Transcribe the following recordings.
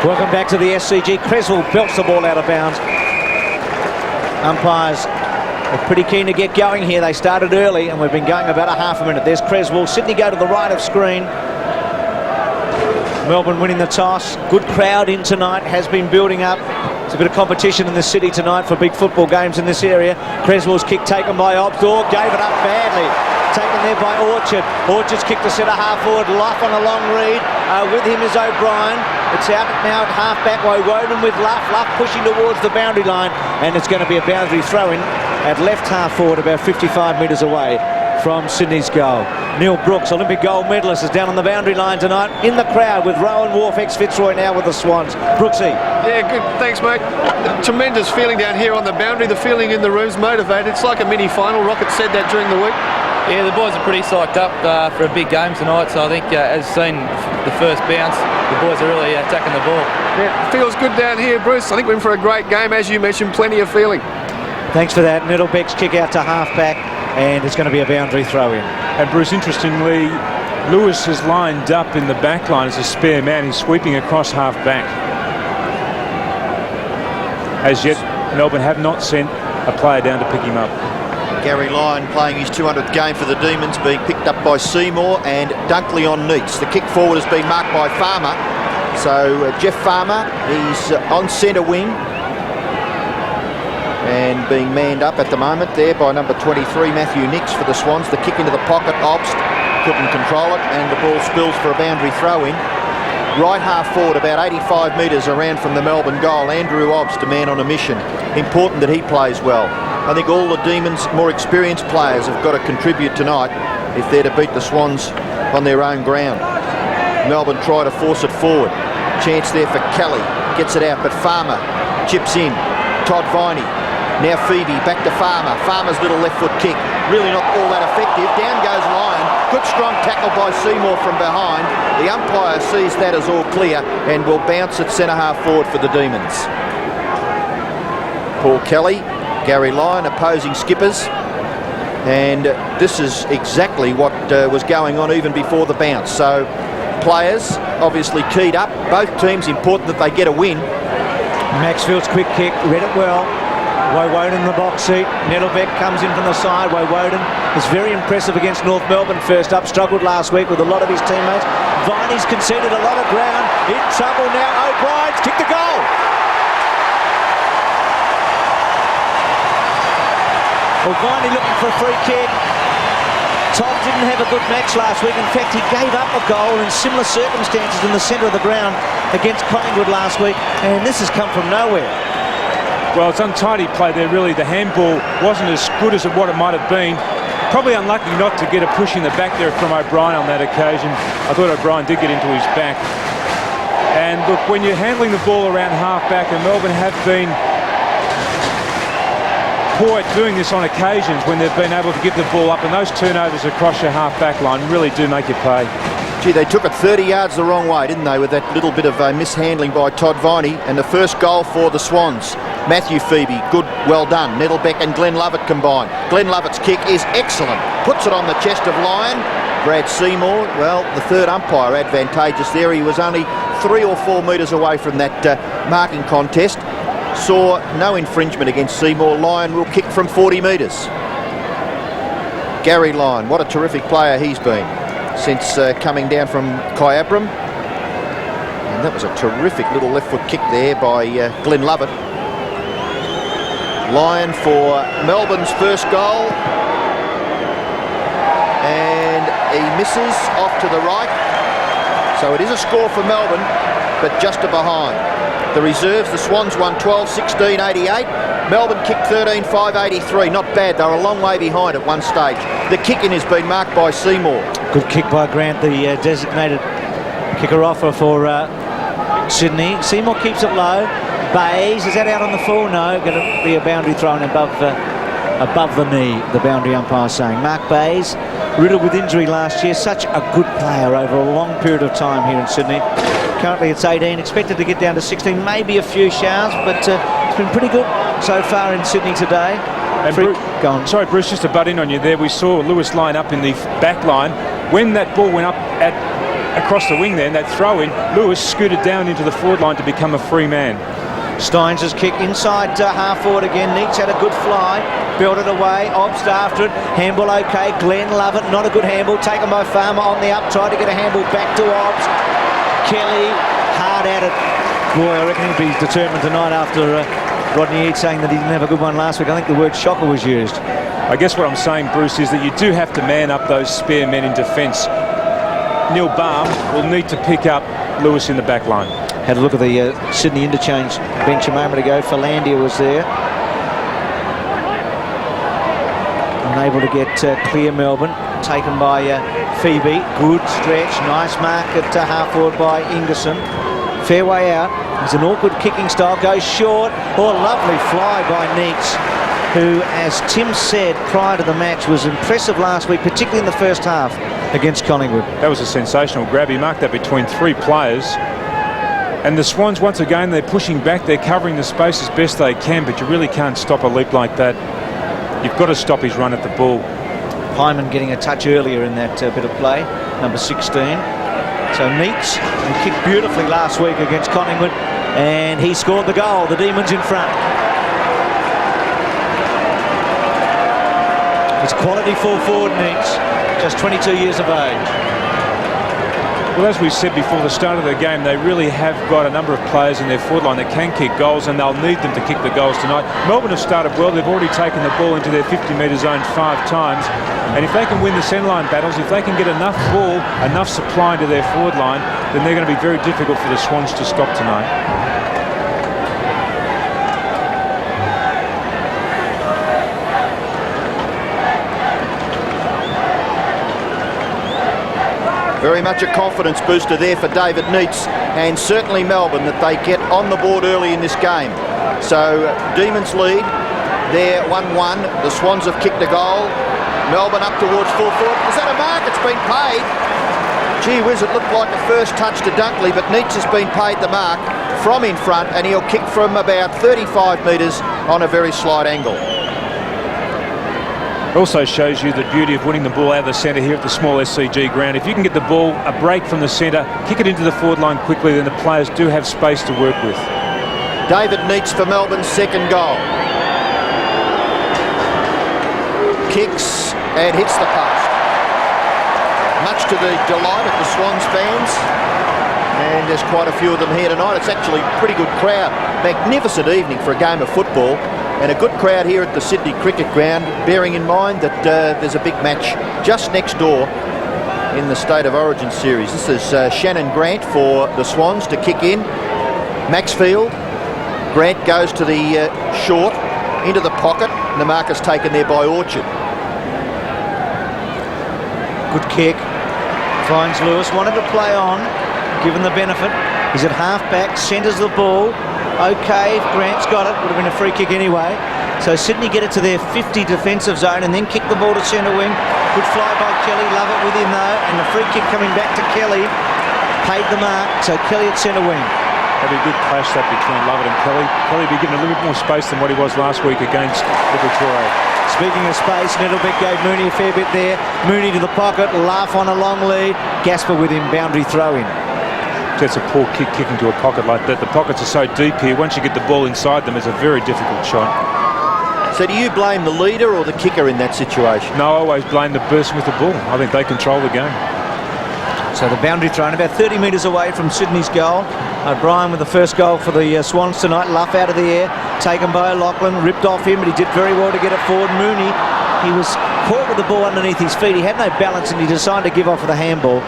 Welcome back to the SCG. Cresswell belts the ball out of bounds. Umpires are pretty keen to get going here. They started early and we've been going about a half a minute. There's Cresswell. Sydney go to the right of screen. Melbourne winning the toss. Good crowd in tonight, has been building up. There's a bit of competition in the city tonight for big football games in this area. Cresswell's kick taken by Obdor, gave it up badly. Taken there by Orchard. Orchard's kick to centre half forward. Luff on a long read. With him is O'Brien. It's out now at half back. Woden with Luff. Luff pushing towards the boundary line. And it's going to be a boundary throw-in at left half forward, about 55 metres away from Sydney's goal. Neil Brooks, Olympic gold medalist, is down on the boundary line tonight in the crowd with Rowan Wharf, ex-Fitzroy now with the Swans. Brooksy. Yeah, good. Thanks, mate. Tremendous feeling down here on the boundary. The feeling in the room's motivated. It's like a mini-final. Rocket said that during the week. Yeah, the boys are pretty psyched up for a big game tonight, so I think, as seen the first bounce, the boys are really attacking the ball. Yeah, feels good down here, Bruce. I think we're in for a great game. As you mentioned, plenty of feeling. Thanks for that. Middlebeck's kick out to half-back, and it's going to be a boundary throw-in. And Bruce, interestingly, Lewis has lined up in the back line as a spare man. He's sweeping across half-back. As yet, Melbourne have not sent a player down to pick him up. Gary Lyon playing his 200th game for the Demons, being picked up by Seymour, and Dunkley on Neitz. The kick forward has been marked by Farmer. So Jeff Farmer, he's on centre wing and being manned up at the moment there by number 23, Matthew Nix for the Swans. The kick into the pocket, Obst couldn't control it, and the ball spills for a boundary throw-in. Right half forward, about 85 metres around from the Melbourne goal. Andrew Obst, a man on a mission. Important that he plays well. I think all the Demons' more experienced players have got to contribute tonight if they're to beat the Swans on their own ground. Melbourne try to force it forward. Chance there for Kelly. Gets it out, but Farmer chips in. Todd Viney. Now Febey, back to Farmer. Farmer's little left foot kick. Really not all that effective. Down goes Lyon. Good strong tackle by Seymour from behind. The umpire sees that as all clear and will bounce at centre half forward for the Demons. Paul Kelly. Gary Lyon opposing skippers, and this is exactly what was going on even before the bounce. So players obviously keyed up. Both teams important that they get a win. Maxfield's quick kick, read it well. Woden in the box seat. Nettlebeck comes in from the side. Woden is very impressive against North Melbourne first up. Struggled last week with a lot of his teammates. Viney's conceded a lot of ground. In trouble now. O'Brien's kicked the goal. Well, Viney looking for a free kick. Todd didn't have a good match last week. In fact, he gave up a goal in similar circumstances in the centre of the ground against Collingwood last week, and this has come from nowhere. Well, it's untidy play there, really. The handball wasn't as good as what it might have been. Probably unlucky not to get a push in the back there from O'Brien on that occasion. I thought O'Brien did get into his back. And look, when you're handling the ball around half-back, and Melbourne have been poor at doing this on occasions when they've been able to give the ball up, and those turnovers across your half-back line really do make you pay. Gee, they took it 30 yards the wrong way, didn't they, with that little bit of mishandling by Todd Viney. And the first goal for the Swans. Matthew Febey, good, well done. Nettlebeck and Glenn Lovett combined. Glenn Lovett's kick is excellent. Puts it on the chest of Lyon. Brad Seymour, well, the third umpire advantageous there. He was only 3 or 4 metres away from that marking contest. Saw no infringement against Seymour. Lyon will kick from 40 metres. Gary Lyon, what a terrific player he's been since coming down from Kyabram. And that was a terrific little left foot kick there by Glenn Lovett. Lyon for Melbourne's first goal. And he misses off to the right. So it is a score for Melbourne, but just a behind. The reserves, the Swans won 12-16, 88. Melbourne kicked 13-5, 83. Not bad. They were a long way behind at one stage. The kicking has been marked by Seymour. Good kick by Grant, the designated kicker-offer for Sydney. Seymour keeps it low. Bays, is that out on the full? No, going to be a boundary thrown above the knee, the boundary umpire saying. Mark Bays, riddled with injury last year. Such a good player over a long period of time here in Sydney. Currently it's 18, expected to get down to 16, maybe a few showers, but it's been pretty good so far in Sydney today. And go on. Sorry, Bruce, just to butt in on you there. We saw Lewis line up in the back line. When that ball went up at across the wing there, and that throw-in, Lewis scooted down into the forward line to become a free man. Steins' kick inside half forward again. Neitz had a good fly, built it away. Obst after it. Handball okay. Glenn love it. Not a good handball. Taken by Farmer on the up. Tried to get a handball back to Obst. Kelly hard at it. Boy, I reckon he'll be determined tonight after Rodney Eade saying that he didn't have a good one last week. I think the word shocker was used. I guess what I'm saying, Bruce, is that you do have to man up those spare men in defence. Neil Baum will need to pick up Lewis in the back line. Had a look at the Sydney interchange bench a moment ago. Philandia was there. Unable to get clear Melbourne. Taken by Febey. Good stretch. Nice mark at half forward by Ingerson. Fair way out. It's an awkward kicking style. Goes short. Oh, lovely fly by Neitz, who, as Tim said prior to the match, was impressive last week, particularly in the first half against Collingwood. That was a sensational grab. He marked that between 3 players. And the Swans, once again, they're pushing back. They're covering the space as best they can, but you really can't stop a leap like that. You've got to stop his run at the ball. Hyman getting a touch earlier in that bit of play, number 16. So Neitz, who kicked beautifully last week against Collingwood, and he scored the goal. The Demons in front. It's quality full forward, Neitz, just 22 years of age. Well, as we said before the start of the game, they really have got a number of players in their forward line that can kick goals, and they'll need them to kick the goals tonight. Melbourne have started well. They've already taken the ball into their 50-metre zone 5 times. And if they can win the centre-line battles, if they can get enough ball, enough supply into their forward line, then they're going to be very difficult for the Swans to stop tonight. Very much a confidence booster there for David Neitz, and certainly Melbourne, that they get on the board early in this game. So Demons lead. They're 1-1. The Swans have kicked a goal. Melbourne up towards full forward. Is that a mark? It's been paid. Gee whiz, it looked like a first touch to Dunkley, but Neitz has been paid the mark from in front, and he'll kick from about 35 metres on a very slight angle. It also shows you the beauty of winning the ball out of the centre here at the small SCG ground. If you can get the ball, a break from the centre, kick it into the forward line quickly, then the players do have space to work with. David Neitz for Melbourne's second goal. Kicks and hits the post. Much to the delight of the Swans fans. And there's quite a few of them here tonight. It's actually a pretty good crowd. Magnificent evening for a game of football. And a good crowd here at the Sydney Cricket Ground, bearing in mind that there's a big match just next door in the State of Origin series. This is Shannon Grant for the Swans to kick in. Maxfield. Grant goes to the short, into the pocket, and the mark is taken there by Orchard. Good kick. Finds Lewis. Wanted to play on, given the benefit. He's at half-back, centres the ball. Okay, if Grant's got it, would have been a free kick anyway. So Sydney get it to their 50 defensive zone and then kick the ball to centre wing. Good fly by Kelly, love it with him though, and the free kick coming back to Kelly. Paid the mark, so Kelly at centre wing. That'd be a good clash that between Lovett and Kelly. Kelly be given a little bit more space than what he was last week against Liberatore. Speaking of space, Nettlebeck gave Mooney a fair bit there. Mooney to the pocket, laugh on a long lead. Gasper with him, boundary throw in. That's a poor kick kicking to a pocket like that. The pockets are so deep here. Once you get the ball inside them, it's a very difficult shot. So do you blame the leader or the kicker in that situation? No, I always blame the person with the ball. I think they control the game. So the boundary thrown about 30 metres away from Sydney's goal. O'Brien with the first goal for the Swans tonight. Luff out of the air, taken by O'Loughlin, ripped off him, but he did very well to get it forward. Mooney, he was caught with the ball underneath his feet. He had no balance and he decided to give off with a handball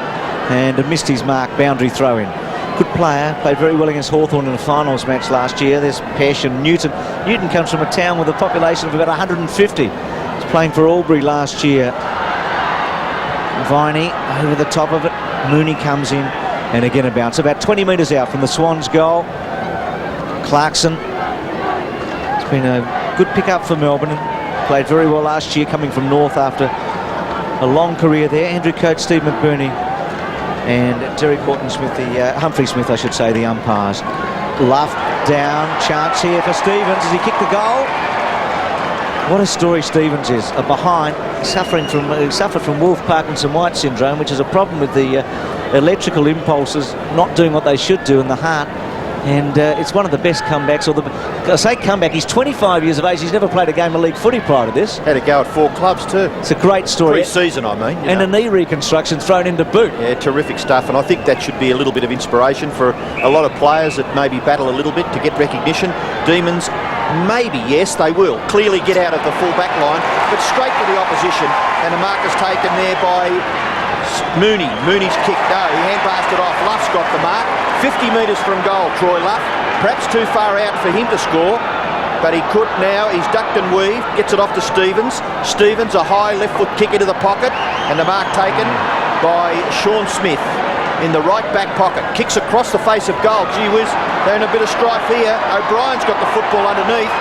and missed his mark. Boundary throw in. Good player, played very well against Hawthorn in the finals match last year. There's Pesh and Newton. Newton comes from a town with a population of about 150. He's playing for Albury last year. Viney over the top of it. Mooney comes in and again a bounce. About 20 metres out from the Swans goal. Clarkson. It's been a good pick-up for Melbourne. Played very well last year coming from North after a long career there. Andrew Coates, Steve McBurney and Derek Horton-Smith, Humphrey Smith, I should say, the umpires. Luff down, chance here for Stevens. Does he kick the goal? What a story Stevens is. Behind, suffered from Wolff Parkinson-White syndrome, which is a problem with the electrical impulses not doing what they should do in the heart. And it's one of the best comebacks. I say comeback, he's 25 years of age. He's never played a game of league footy prior to this. Had a go at 4 clubs too. It's a great story. Pre-season, I mean. And a knee reconstruction thrown into boot. Yeah, terrific stuff. And I think that should be a little bit of inspiration for a lot of players that maybe battle a little bit to get recognition. Demons, maybe, yes, they will clearly get out of the full back line, but straight to the opposition. And the mark is taken there by Mooney. Mooney's kick, no, he hand-passed it off. Luff's got the mark. 50 metres from goal, Troy Luff. Perhaps too far out for him to score, but he could now. He's ducked and weaved, gets it off to Stevens. Stevens, a high left foot kick into the pocket, and the mark taken by Sean Smith in the right back pocket. Kicks across the face of goal. Gee whiz, they're in a bit of strife here. O'Brien's got the football underneath.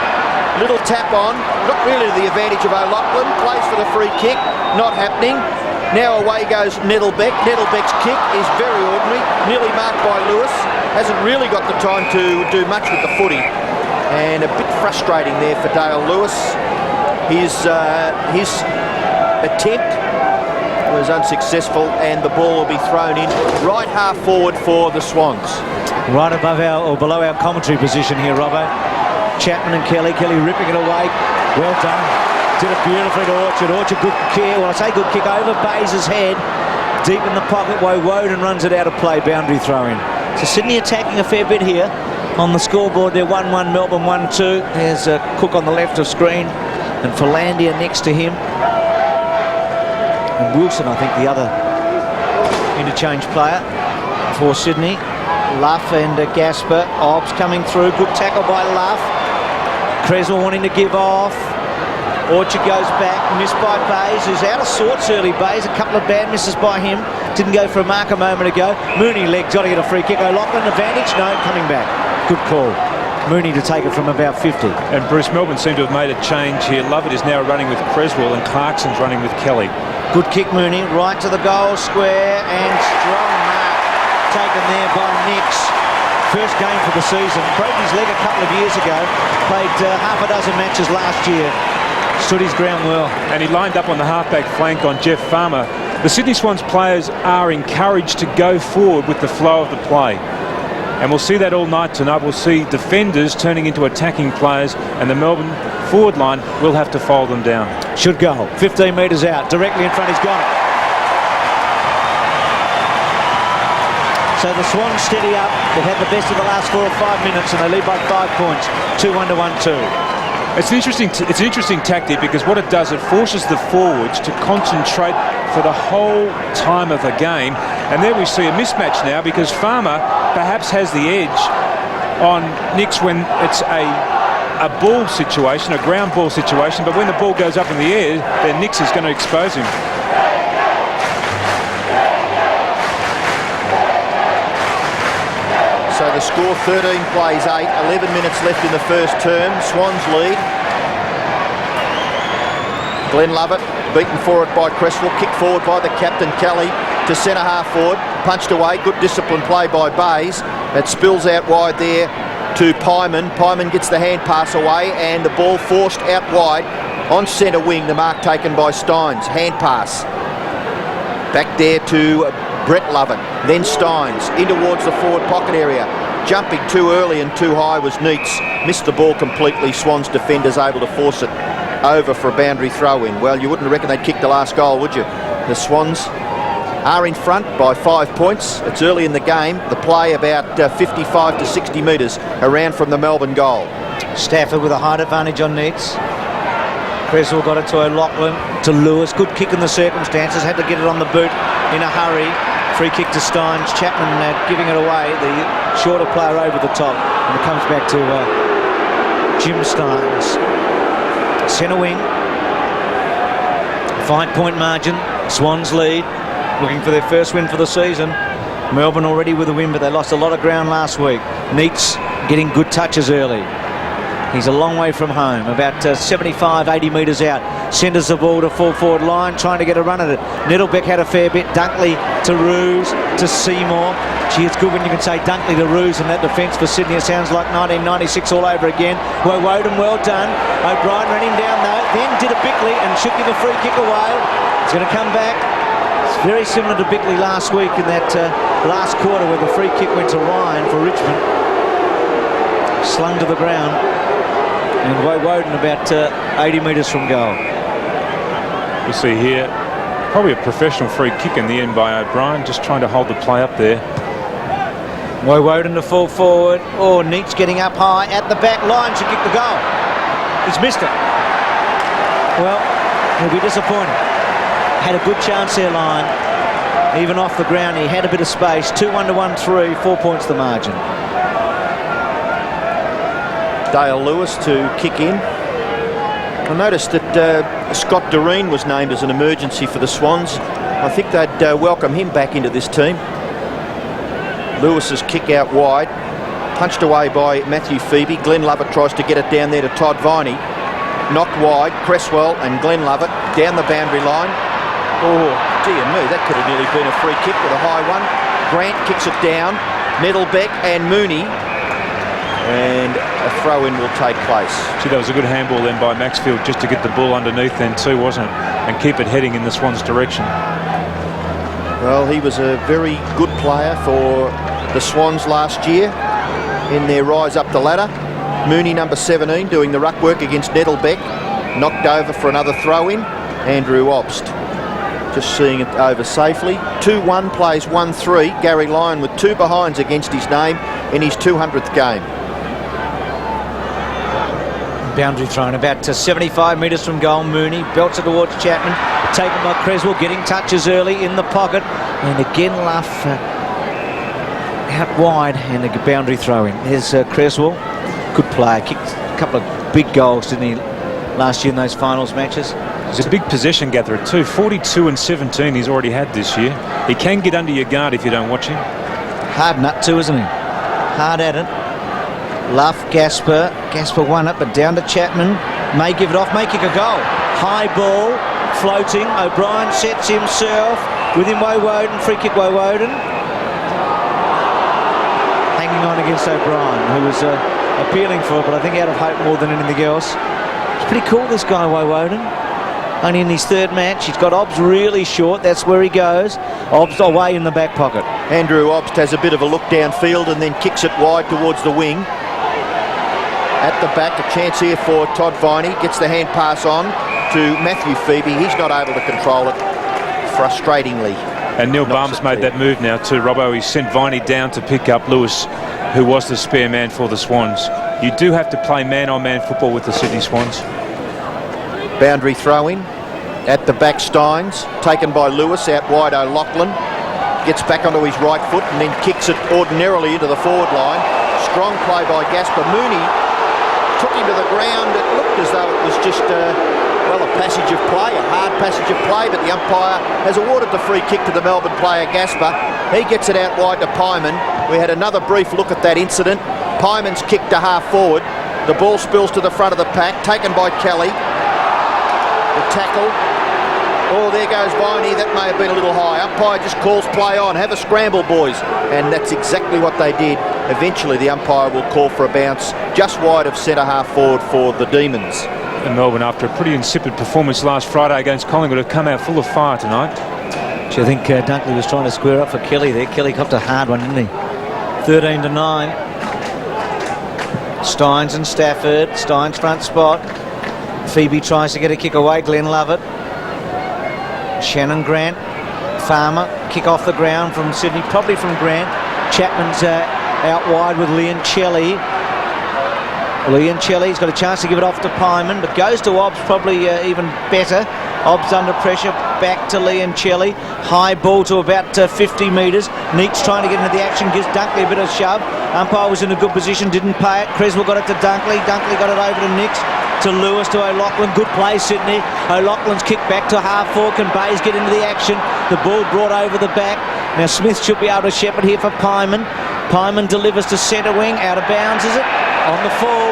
Little tap on, not really to the advantage of O'Loughlin. Plays for the free kick, not happening. Now away goes Nettlebeck. Nettlebeck's kick is very ordinary, nearly marked by Lewis. Hasn't really got the time to do much with the footy. And a bit frustrating there for Dale Lewis. His attempt was unsuccessful, and the ball will be thrown in right half forward for the Swans. Right above or below our commentary position here, Robbo. Chapman and Kelly. Kelly ripping it away. Well done. Did it beautifully to Orchard. Orchard, good kick. Well, I say good kick over Bays' head. Deep in the pocket, Woden runs it out of play. Boundary throw in. So Sydney attacking a fair bit here. On the scoreboard, they're 1-1, Melbourne 1-2. There's Cook on the left of screen. And Philandia next to him. And Wilson, I think, the other interchange player for Sydney. Luff and Gasper. Obbs coming through. Good tackle by Luff. Cresswell wanting to give off. Orchard goes back, missed by Bays, who's out of sorts early. Bays, a couple of bad misses by him. Didn't go for a mark a moment ago. Mooney leg, got to get a free kick. O'Loughlin advantage, no, coming back. Good call. Mooney to take it from about 50. And Bruce, Melbourne seem to have made a change here. Lovett is now running with Cresswell and Clarkson's running with Kelly. Good kick, Mooney, right to the goal square, and strong mark taken there by Neitz. First game for the season. Broke his leg a couple of years ago. Played half a dozen matches last year. Stood his ground well. And he lined up on the halfback flank on Jeff Farmer. The Sydney Swans players are encouraged to go forward with the flow of the play. And we'll see that all night tonight. We'll see defenders turning into attacking players, and the Melbourne forward line will have to fold them down. Should go. 15 metres out. Directly in front, he's got it. So the Swans steady up. They've had the best of the last 4 or 5 minutes, and they lead by 5 points. 2-1 to 1-2. It's an interesting tactic, because what it does, it forces the forwards to concentrate for the whole time of the game. And there we see a mismatch now, because Farmer perhaps has the edge on Nix when it's a ball situation, a ground ball situation, but when the ball goes up in the air, then Nix is going to expose him. So the score 13 plays 8, 11 minutes left in the first term. Swans lead. Glenn Lovett beaten forward by Cresswell, kicked forward by the captain Kelly to centre half forward, punched away, good discipline play by Bays. It spills out wide there to Pyman. Pyman gets the hand pass away, and the ball forced out wide on centre wing, the mark taken by Steins. Hand pass. Back there to Brett Lovett, then Steins in towards the forward pocket area. Jumping too early and too high was Neitz. Missed the ball completely. Swans defenders able to force it over for a boundary throw in. Well, you wouldn't reckon they'd kick the last goal, would you? The Swans are in front by 5 points. It's early in the game. The play about 55 to 60 metres around from the Melbourne goal. Stafford with a height advantage on Neitz. Cresswell got it to O'Loughlin, to Lewis. Good kick in the circumstances. Had to get it on the boot in a hurry. Free kick to Steins. Chapman giving it away. The shorter player over the top. And it comes back to Jim Steins. Centre wing. 5-point margin. Swans lead. Looking for their first win for the season. Melbourne already with a win, but they lost a lot of ground last week. Neitz getting good touches early. He's a long way from home, about 75, 80 metres out. Centres the ball to full forward line, trying to get a run at it. Nettlebeck had a fair bit. Dunkley to Roos, to Seymour. Gee, it's good when you can say Dunkley to Roos in that defence for Sydney. It sounds like 1996 all over again. Woden, well done. O'Brien ran him down though, then did a Bickley and should give a free kick away. He's going to come back. It's very similar to Bickley last week in that last quarter where the free kick went to Ryan for Richmond. Slung to the ground. And Woden about 80 metres from goal. We see here probably a professional free kick in the end by O'Brien, just trying to hold the play up there. Woden to fall forward. Oh, Neitz getting up high at the back line should kick the goal. He's missed it. Well, he'll be disappointed. Had a good chance there, Line. Even off the ground, he had a bit of space. 2-1 to 1-3, 4 points the margin. Dale Lewis to kick in. I noticed that Scott Daryn was named as an emergency for the Swans. I think they'd welcome him back into this team. Lewis's kick out wide, punched away by Matthew Febey. Glenn Lovett tries to get it down there to Todd Viney. Knocked wide, Cresswell and Glenn Lovett down the boundary line. Oh, dear me, that could have nearly been a free kick with a high one. Grant kicks it down. Nettlebeck and Mooney. And a throw-in will take place. Gee, that was a good handball then by Maxfield just to get the ball underneath then too, wasn't it? And keep it heading in the Swans' direction. Well, he was a very good player for the Swans last year in their rise up the ladder. Mooney, number 17, doing the ruck work against Nettlebeck. Knocked over for another throw-in. Andrew Obst just seeing it over safely. 2-1 plays 1-3. Gary Lyon with 2 behinds against his name in his 200th game. Boundary thrown about 75 metres from goal. Mooney belts it towards Chapman, taken by Cresswell, getting touches early in the pocket, and again Luff out wide, and a boundary throw in. There's Cresswell, good player, kicked a couple of big goals, didn't he, last year in those finals matches? He's a big possession gatherer too. 42 and 17 he's already had this year. He can get under your guard if you don't watch him. Hard nut too, isn't he? Hard at it. Luff, Gasper won it, but down to Chapman. May give it off, may kick a goal. High ball, floating. O'Brien sets himself. With him, Woden, free kick Woden. Hanging on against O'Brien, who was appealing for it, but I think out of hope more than anything else. It's pretty cool, this guy, Woden. Only in his 3rd match. He's got Obst really short. That's where he goes. Obst away in the back pocket. Andrew Obst has a bit of a look downfield and then kicks it wide towards the wing. At the back, a chance here for Todd Viney. Gets the hand pass on to Matthew Febey. He's not able to control it, frustratingly. And Neil Baum's made that move now too, Robbo. He sent Viney down to pick up Lewis, who was the spare man for the Swans. You do have to play man-on-man football with the Sydney Swans. Boundary throw-in. At the back, Steins, taken by Lewis, out wide O'Loughlin. Gets back onto his right foot and then kicks it ordinarily into the forward line. Strong play by Gasper. Mooney took him to the ground. It looked as though it was just, well, a passage of play, a hard passage of play, but the umpire has awarded the free kick to the Melbourne player, Gasper. He gets it out wide to Pyman. We had another brief look at that incident. Pyman's kick to half forward. The ball spills to the front of the pack, taken by Kelly. The tackle. Oh, there goes Viney. That may have been a little high. Umpire just calls play on. Have a scramble, boys. And that's exactly what they did. Eventually, the umpire will call for a bounce just wide of centre half forward for the Demons. And Melbourne, after a pretty insipid performance last Friday against Collingwood, have come out full of fire tonight. I think Dunkley was trying to square up for Kelly there. Kelly copped a hard one, didn't he? 13-9. Steins and Stafford. Steins front spot. Febey tries to get a kick away. Glenn Lovett. Shannon Grant. Farmer. Kick off the ground from Sydney, probably from Grant. Chapman's out wide with Leoncelli. Leoncelli's got a chance to give it off to Pyman, but goes to Obst, probably even better. Obst under pressure, back to Leoncelli. High ball to about 50 metres. Neitz trying to get into the action, gives Dunkley a bit of shove. Umpire was in a good position, didn't pay it. Cresswell got it to Dunkley. Dunkley got it over to Neitz, to Lewis, to O'Loughlin. Good play, Sydney. O'Loughlin's kick back to half forward. Can Bays get into the action? The ball brought over the back. Now Smith should be able to shepherd here for Pyman. Pyman delivers to centre wing. Out of bounds, is it? on the full.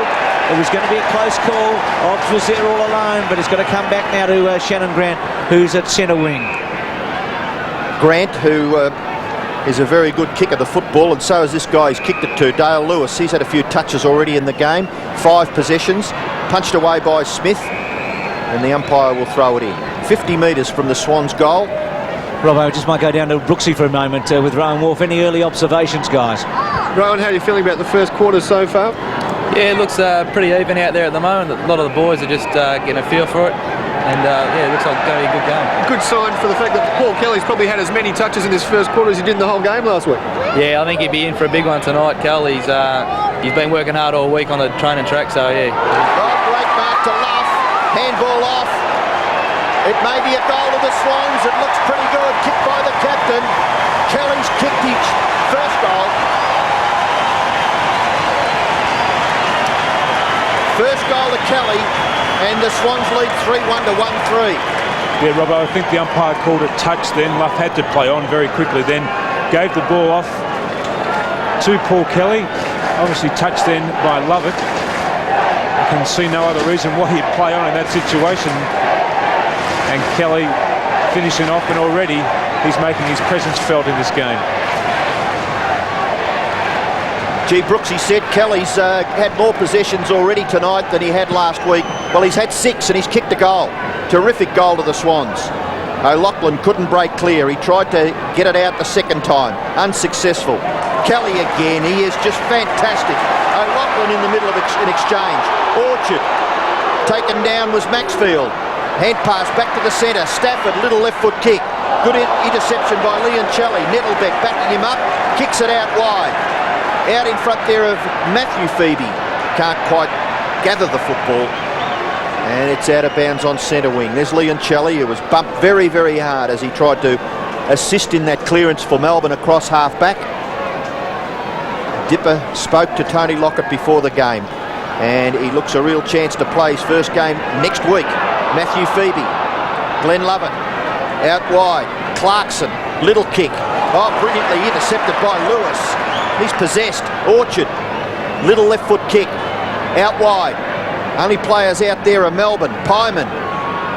It was going to be a close call. Obbs was there all alone, but it's going to come back now to Shannon Grant, who's at centre wing. Grant, who is a very good kicker of the football, and so is this guy. He's kicked it to Dale Lewis. He's had a few touches already in the game. 5 possessions, punched away by Smith, and the umpire will throw it in. 50 metres from the Swans' goal. Robbo, I just might go down to Brooksy for a moment with Rowan Wharf. Any early observations, guys? Rowan, how are you feeling about the first quarter so far? Yeah, it looks pretty even out there at the moment. A lot of the boys are just getting a feel for it. And yeah, it looks like it's going to be a good game. Good sign for the fact that Paul Kelly's probably had as many touches in this first quarter as he did in the whole game last week. Yeah, I think he'd be in for a big one tonight, Kel. He's been working hard all week on the training track, so yeah. Oh, great mark to Luff. Handball off. It may be a goal of the Swans. It looks pretty good. Kicked by the captain. Kelly's kicked his first goal. First goal to Kelly, and the Swans lead 3-1 to 1-3. Yeah, Robbo, I think the umpire called it touch then. Luff had to play on very quickly then. Gave the ball off to Paul Kelly. Obviously touched then by Lovett. I can see no other reason why he'd play on in that situation. And Kelly finishing off, and already he's making his presence felt in this game. Gee, Brooksy said Kelly's had more possessions already tonight than he had last week. Well, he's had 6 and he's kicked a goal. Terrific goal to the Swans. O'Loughlin couldn't break clear. He tried to get it out the second time. Unsuccessful. Kelly again. He is just fantastic. O'Loughlin in the middle of an exchange. Orchard. Taken down was Maxfield. Hand pass back to the centre. Stafford, little left foot kick. Good interception by Leigh and Shelley. Nettlebeck backing him up. Kicks it out wide. Out in front there of Matthew Febey. Can't quite gather the football. And it's out of bounds on centre wing. There's Leigh and Shelley, who was bumped very, very hard as he tried to assist in that clearance for Melbourne across half-back. Dipper spoke to Tony Lockett before the game, and he looks a real chance to play his first game next week. Matthew Febey. Glenn Lovett. Out wide. Clarkson. Little kick. Oh, brilliantly intercepted by Lewis. He's possessed. Orchard. Little left foot kick. Out wide. Only players out there are Melbourne. Pyman.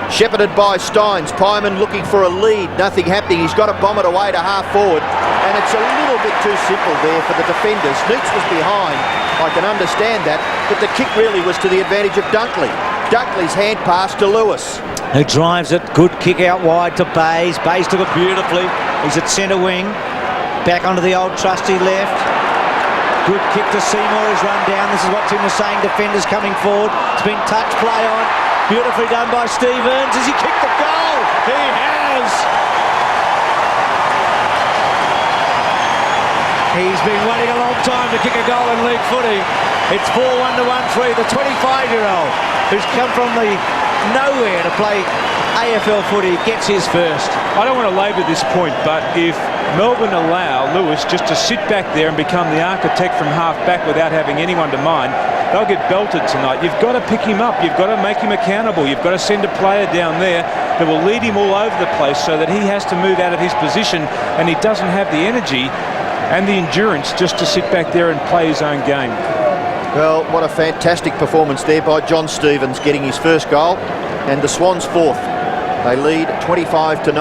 Shepherded by Steins. Pyman looking for a lead. Nothing happening. He's got to bomb it away to half forward. And it's a little bit too simple there for the defenders. Neitz was behind. I can understand that. But the kick really was to the advantage of Dunkley. Dunkley's hand pass to Lewis. Who drives it. Good kick out wide to Bays. Bays took it beautifully. He's at centre wing. Back onto the old trusty left. Good kick to Seymour, who's run down. This is what Tim was saying, defenders coming forward. It's been touch play on. Beautifully done by Stevens. Has he kicked the goal? He has! He's been waiting a long time to kick a goal in league footy. It's 4-1 to 1-3. The 25-year-old who's come from the nowhere to play AFL footy gets his first. I don't want to labour this point, but if Melbourne allow Lewis just to sit back there and become the architect from half-back without having anyone to mind, they'll get belted tonight. You've got to pick him up. You've got to make him accountable. You've got to send a player down there that will lead him all over the place so that he has to move out of his position and he doesn't have the energy and the endurance just to sit back there and play his own game. Well, what a fantastic performance there by John Stevens, getting his first goal, and the Swans fourth. They lead 25-9.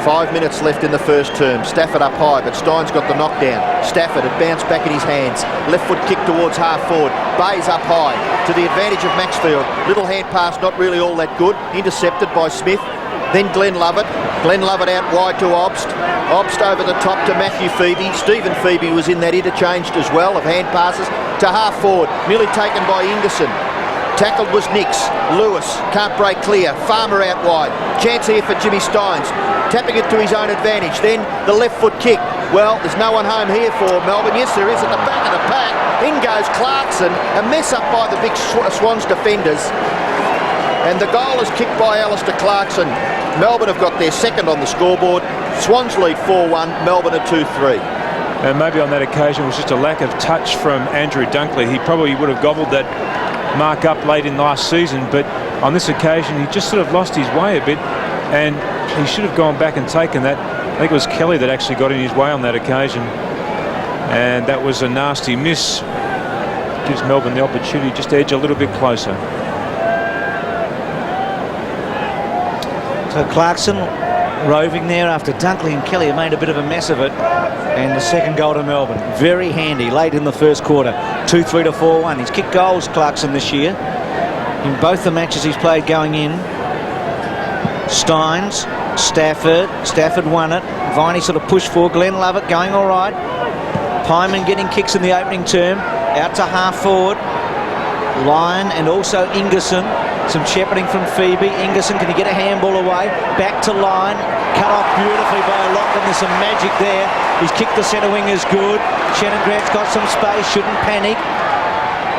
5 minutes left in the first term. Stafford up high, but Stein's got the knockdown. Stafford had bounced back in his hands. Left foot kick towards half forward. Bays up high to the advantage of Maxfield. Little hand pass, not really all that good. Intercepted by Smith. Then Glenn Lovett. Glenn Lovett out wide to Obst. Obst over the top to Matthew Febey. Stephen Febey was in that interchange as well of hand passes to half forward. Nearly taken by Ingerson. Tackled was Nix. Lewis can't break clear. Farmer out wide. Chance here for Jimmy Steins. Tapping it to his own advantage. Then the left foot kick. Well, there's no one home here for Melbourne. Yes, there is at the back of the pack. In goes Clarkson. A mess up by the big Swans defenders. And the goal is kicked by Alistair Clarkson. Melbourne have got their second on the scoreboard. Swans lead 4-1. Melbourne are 2-3. And maybe on that occasion it was just a lack of touch from Andrew Dunkley. He probably would have gobbled that mark up late in last season, but on this occasion he just sort of lost his way a bit and he should have gone back and taken that. I think it was Kelly that actually got in his way on that occasion. And that was a nasty miss. Gives Melbourne the opportunity just to edge a little bit closer. So Clarkson roving there after Dunkley and Kelly have made a bit of a mess of it. And the second goal to Melbourne. Very handy late in the first quarter. 2-3 to 4-1. He's kicked goals, Clarkson, this year. In both the matches he's played going in. Steins, Stafford won it. Viney sort of pushed for. Glenn Lovett going all right. Pyman getting kicks in the opening term. Out to half forward. Lyon and also Ingerson. Some shepherding from Febey. Ingerson, can he get a handball away? Back to Lyon. Cut off beautifully by Lachlan. There's some magic there. He's kicked the centre wing is good. Shannon Grant's got some space. Shouldn't panic.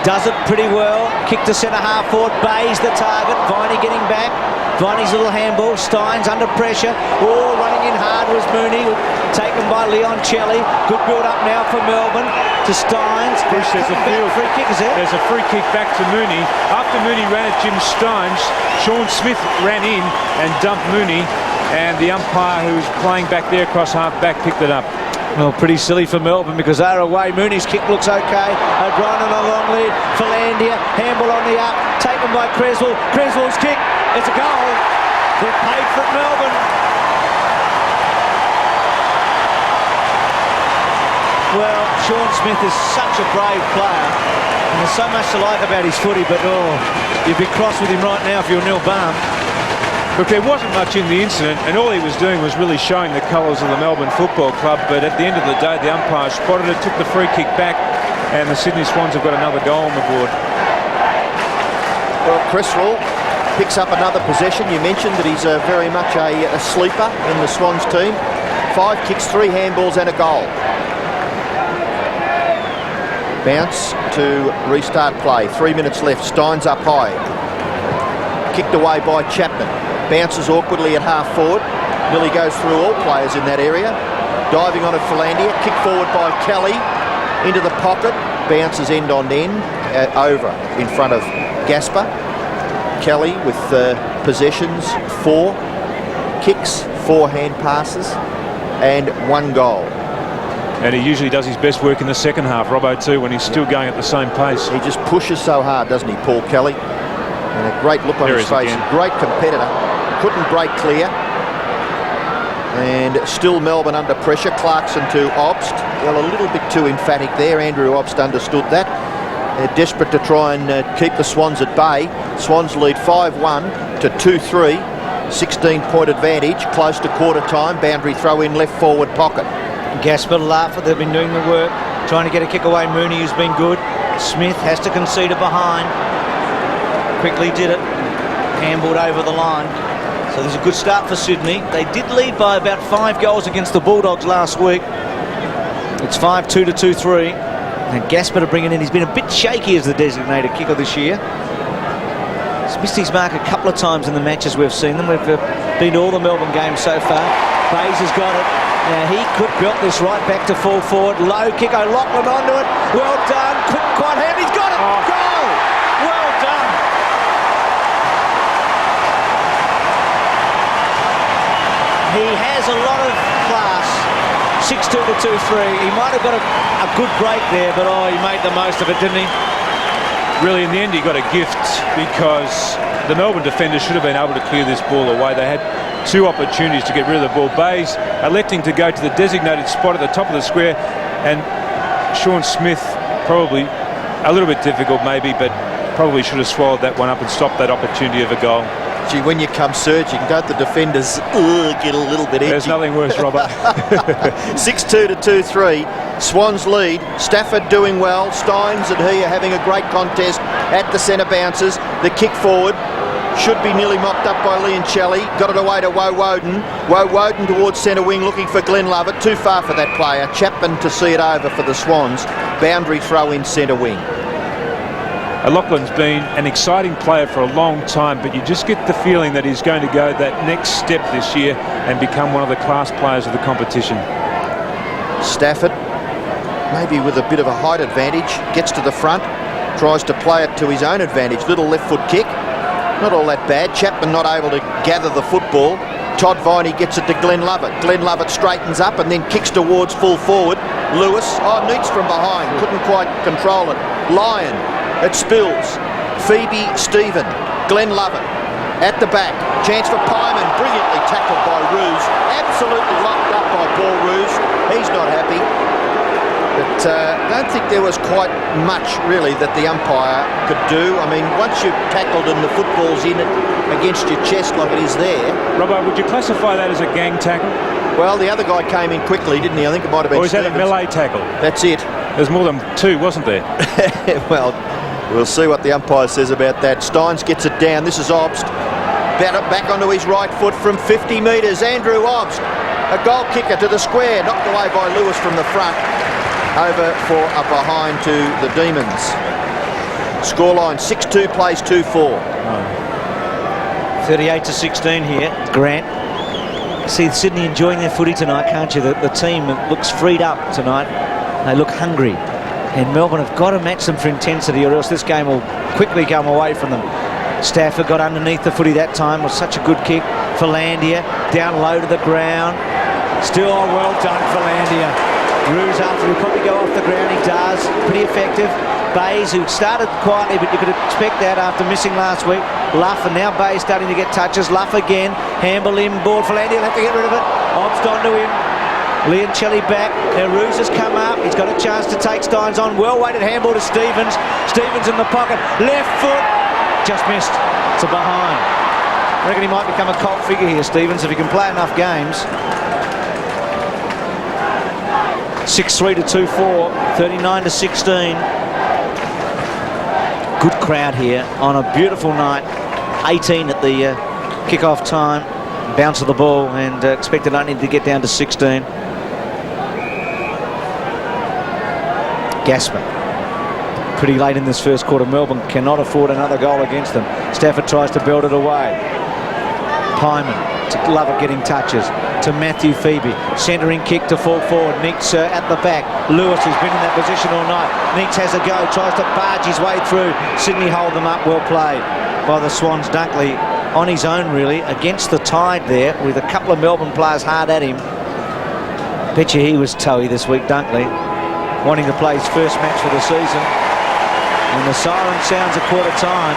Does it pretty well. Kick to centre half forward. Bay's the target. Viney getting back. Viney's little handball. Steins under pressure. Oh, running in hard was Mooney. Taken by Leon Celli. Good build up now for Melbourne. To Steins. Bruce, there's a free kick, is there? There's a free kick back to Mooney. After Mooney ran at Jim Steins, Sean Smith ran in and dumped Mooney. And the umpire who's playing back there across half back picked it up. Well, pretty silly for Melbourne because they're away. Mooney's kick looks okay. O'Brien on a long lead. Philandia, handball on the up. Taken by Cresswell. Cresswell's kick. It's a goal. They're paid for Melbourne. Well, Sean Smith is such a brave player. And there's so much to like about his footy, but you'd be cross with him right now if you're Neil Balme. Look, there wasn't much in the incident, and all he was doing was really showing the colours of the Melbourne Football Club, but at the end of the day, the umpire spotted it, took the free kick back, and the Sydney Swans have got another goal on the board. Well, Cresswell picks up another possession. You mentioned that he's very much a sleeper in the Swans team. 5 kicks, 3 handballs and a goal. Bounce to restart play. 3 minutes left. Steins up high. Kicked away by Chapman. Bounces awkwardly at half forward. Nearly goes through all players in that area. Diving on it, Philandia. Kick forward by Kelly. Into the pocket. Bounces end on end. Over in front of Gasper. Kelly with possessions. 4 kicks, 4 hand passes and 1 goal. And he usually does his best work in the second half, Robbo, too, when he's still going at the same pace. He just pushes so hard, doesn't he, Paul Kelly? And a great look on his face. Again. Great competitor. Couldn't break clear. And still Melbourne under pressure. Clarkson to Obst. Well, a little bit too emphatic there. Andrew Obst understood that. They're desperate to try and keep the Swans at bay. Swans lead 5-1 to 2-3. 16-point advantage. Close to quarter time. Boundary throw in left forward pocket. Gasper, Larford, they've been doing the work. Trying to get a kick away. Mooney, who's been good. Smith has to concede it behind. Quickly did it. Handballed over the line. So there's a good start for Sydney. They did lead by about 5 goals against the Bulldogs last week. It's 5-2 to 2-3. And Gasper to bring it in. He's been a bit shaky as the designated kicker this year. He's missed his mark a couple of times in the matches we've seen them. We've been to all the Melbourne games so far. Bayes has got it. Now he could belt this right back to full forward. Low kick. O'Loughlin onto it. Well done. Couldn't quite have. He's got it. Goal. Well done. He has a lot of class. 6-2 to 2-3. He might have got a good break there, but he made the most of it, didn't he? Really, in the end, he got a gift because the Melbourne defenders should have been able to clear this ball away. They had 2 opportunities to get rid of the ball. Bayes electing to go to the designated spot at the top of the square, and Sean Smith probably a little bit difficult maybe, but probably should have swallowed that one up and stopped that opportunity of a goal. Gee, when you come surging, don't the defenders get a little bit edgy? There's nothing worse, Robert. 6-2 to 2-3. Swans lead. Stafford doing well. Steins and he are having a great contest at the centre bounces. The kick forward should be nearly mopped up by Leigh and Celli. Got it away to Woden. Woden towards centre wing looking for Glenn Lovett. Too far for that player. Chapman to see it over for the Swans. Boundary throw in centre wing. O'Loughlin's been an exciting player for a long time, but you just get the feeling that he's going to go that next step this year and become one of the class players of the competition. Stafford, maybe with a bit of a height advantage, gets to the front, tries to play it to his own advantage. Little left foot kick, not all that bad. Chapman not able to gather the football. Todd Viney gets it to Glenn Lovett. Glenn Lovett straightens up and then kicks towards full forward. Lewis. Oh, Neitz from behind. Couldn't quite control it. Lyon. It spills. Febey, Stephen. Glenn Lovett. At the back. Chance for Pyman. Brilliantly tackled by Roos. Absolutely locked up by Paul Roos. He's not happy. But I don't think there was quite much, really, that the umpire could do. I mean, once you've tackled and the football's in it against your chest like it is there... Robbo, would you classify that as a gang tackle? Well, the other guy came in quickly, didn't he? I think it might have been Or is that a Stevens. melee tackle? That's it. There's more than two, wasn't there? Well, we'll see what the umpire says about that. Steins gets it down. This is Obst. Back onto his right foot from 50 metres. Andrew Obst, a goal kicker to the square. Knocked away by Lewis from the front. Over for a behind to the Demons. Scoreline 6-2, plays 2-4. 38-16 here. Grant. See Sydney enjoying their footy tonight, can't you? The team looks freed up tonight. They look hungry. And Melbourne have got to match them for intensity, or else this game will quickly come away from them. Stafford got underneath the footy that time. Was such a good kick for Landia. Down low to the ground. Still well done for Landia. Roos after he'll probably go off the ground. He does. Pretty effective. Bays, who started quietly, but you could expect that after missing last week. Luff, and now Bays starting to get touches. Luff again. Handball inboard for Landia. They'll have to get rid of it. Obst onto him. Leoncelli back. Now Roos has come up. He's got a chance to take Steins on. Well-weighted handball to Stevens. Stevens in the pocket. Left foot. Just missed. It's a behind. I reckon he might become a cult figure here, Stevens, if he can play enough games. 6-3-2-4, 39-16. Good crowd here on a beautiful night. 18 at the kick-off time. Bounce of the ball, and expected only to get down to 16. Gaspar. Pretty late in this first quarter. Melbourne cannot afford another goal against them. Stafford tries to build it away. Pyman. To Lovett getting touches. To Matthew Febey. Centering kick to fall forward. Neitz at the back. Lewis has been in that position all night. Neitz has a go. Tries to barge his way through. Sydney hold them up. Well played by the Swans. Dunkley on his own, really, against the tide there, with a couple of Melbourne players hard at him. Bet you he was toey this week, Dunkley. Wanting to play his first match for the season. And the siren sounds a quarter time.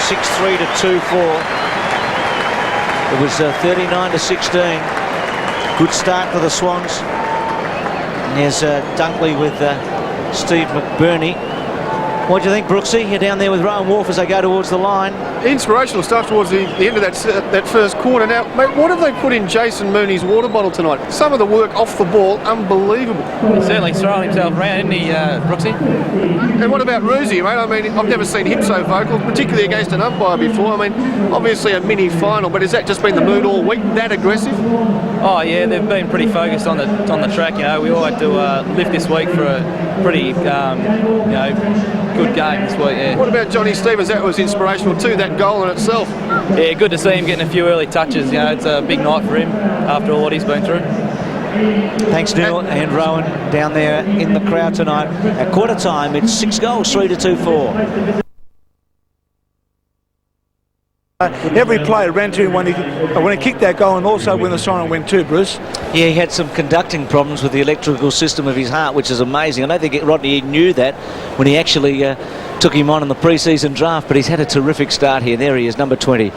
6-3-2-4. It was 39-16. Good start for the Swans. And there's Dunkley with Steve McBurney. What do you think, Brooksy? You're down there with Rowan Wharf as they go towards the line. Inspirational stuff towards the end of that first quarter. Now, mate, what have they put in Jason Mooney's water bottle tonight? Some of the work off the ball, unbelievable. He's certainly throwing himself around, isn't he, Brooksy? And what about Roosie, mate? I mean, I've never seen him so vocal, particularly against an umpire before. I mean, obviously a mini-final, but has that just been the mood all week, that aggressive? Oh, yeah, they've been pretty focused on the track, you know. We all had to lift this week for a pretty, you know, good game this week, yeah. What about Johnny Stevens? That was inspirational too, that goal in itself. Yeah, good to see him getting a few early touches. You know, it's a big night for him after all what he's been through. Thanks, Neil and Rowan down there in the crowd tonight. At quarter time, it's 6 goals, 3-2-4. Every player ran to him when he kicked that goal, and also when the siren went too, Bruce. Yeah, he had some conducting problems with the electrical system of his heart, which is amazing. I don't think Rodney knew that when he actually took him on in the pre-season draft, but he's had a terrific start here. There he is, number 20,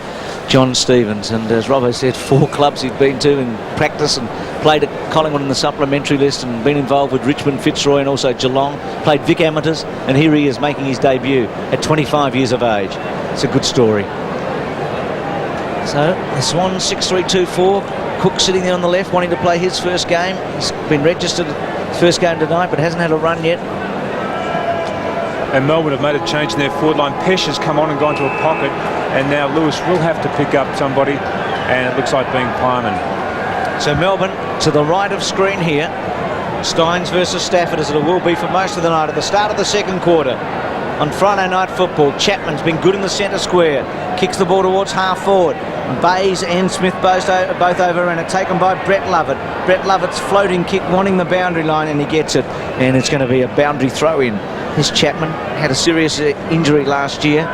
John Stevens. And as Robbo said, 4 clubs he'd been to in practice, and played at Collingwood in the supplementary list, and been involved with Richmond, Fitzroy and also Geelong. Played Vic Amateurs, and here he is making his debut at 25 years of age. It's a good story. So the Swans 6-3-2-4. Cook sitting there on the left wanting to play his first game. He's been registered first game tonight but hasn't had a run yet. And Melbourne have made a change in their forward line. Pesh has come on and gone to a pocket, and now Lewis will have to pick up somebody, and it looks like being Pyman. So Melbourne to the right of screen here. Steins versus Stafford, as it will be for most of the night. At the start of the second quarter on Friday Night Football, Chapman's been good in the centre square. Kicks the ball towards half forward. Bays and Smith both over, and it's taken by Brett Lovett. Brett Lovett's floating kick wanting the boundary line, and he gets it, and it's going to be a boundary throw in. This Chapman had a serious injury last year.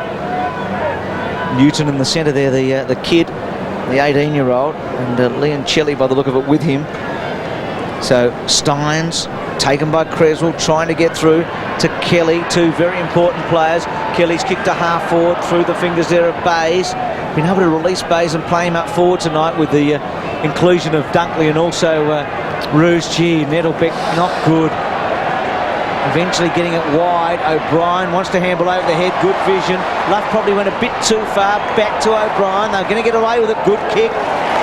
Newton in the centre there, the kid, the 18-year-old, and Leoncelli by the look of it with him. So Steins taken by Cresswell, trying to get through to Kelly, two very important players. Kelly's kicked a half forward through the fingers there of Bays. Been able to release Bays and play him up forward tonight with the inclusion of Dunkley and also Rouge. Gee, Nettlebeck not good. Eventually getting it wide. O'Brien wants to handle over the head. Good vision. Luff probably went a bit too far. Back to O'Brien. They're going to get away with it. Good kick.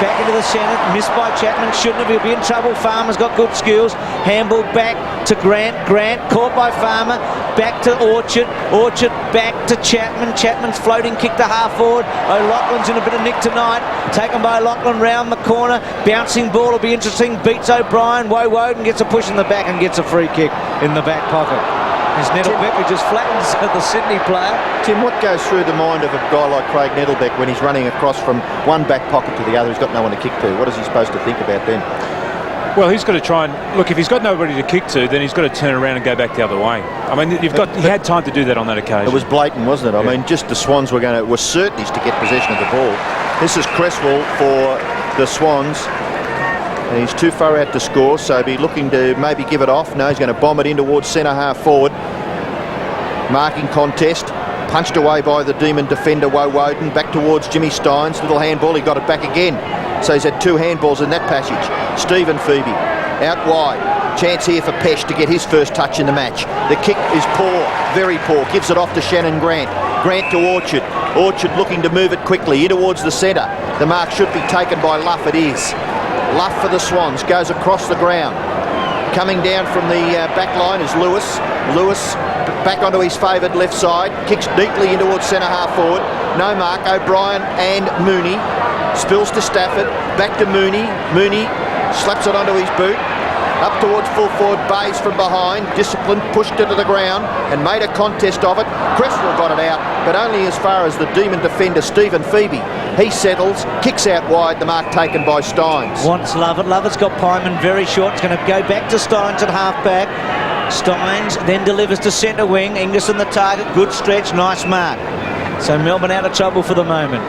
Back into the centre. Missed by Chapman. Shouldn't have. He'll be in trouble. Farmer's got good skills. Handball back to Grant. Grant caught by Farmer. Back to Orchard. Orchard back to Chapman. Chapman's floating kick to half forward. O'Loughlin's in a bit of nick tonight. Taken by O'Loughlin round the corner. Bouncing ball will be interesting. Beats O'Brien. Woden gets a push in the back and gets a free kick in the back pocket. As Nettlebeck just flattens the Sydney player. Tim, what goes through the mind of a guy like Craig Nettlebeck when he's running across from one back pocket to the other? He's got no one to kick to. What is he supposed to think about then? Well, he's got to try and look. If he's got nobody to kick to, then he's got to turn around and go back the other way. I mean, he had time to do that on that occasion. It was blatant, wasn't it? I mean, just the Swans were certainties to get possession of the ball. This is Cresswell for the Swans. And he's too far out to score, so be looking to maybe give it off. No, he's going to bomb it in towards centre half forward. Marking contest, punched away by the Demon defender Woden, back towards Jimmy Steins. Little handball, he got it back again. So he's had two handballs in that passage. Stephen Febey out wide. Chance here for Pesh to get his first touch in the match. The kick is poor, very poor. Gives it off to Shannon Grant. Grant to Orchard. Orchard looking to move it quickly in towards the centre. The mark should be taken by Luff. It is. Luff for the Swans, goes across the ground. Coming down from the back line is Lewis. Lewis back onto his favoured left side, kicks deeply in towards centre half forward. No mark. O'Brien and Mooney. Spills to Stafford, back to Mooney. Mooney slaps it onto his boot. Up towards full forward, Bays from behind. Disciplined, pushed it to the ground and made a contest of it. Cresswell got it out, but only as far as the Demon defender, Stephen Febey. He settles, kicks out wide, the mark taken by Steins. Wants Lovett. Lovett's got Pyman very short. It's going to go back to Steins at half back. Steins then delivers to centre wing. Ingerson the target. Good stretch. Nice mark. So Melbourne out of trouble for the moment.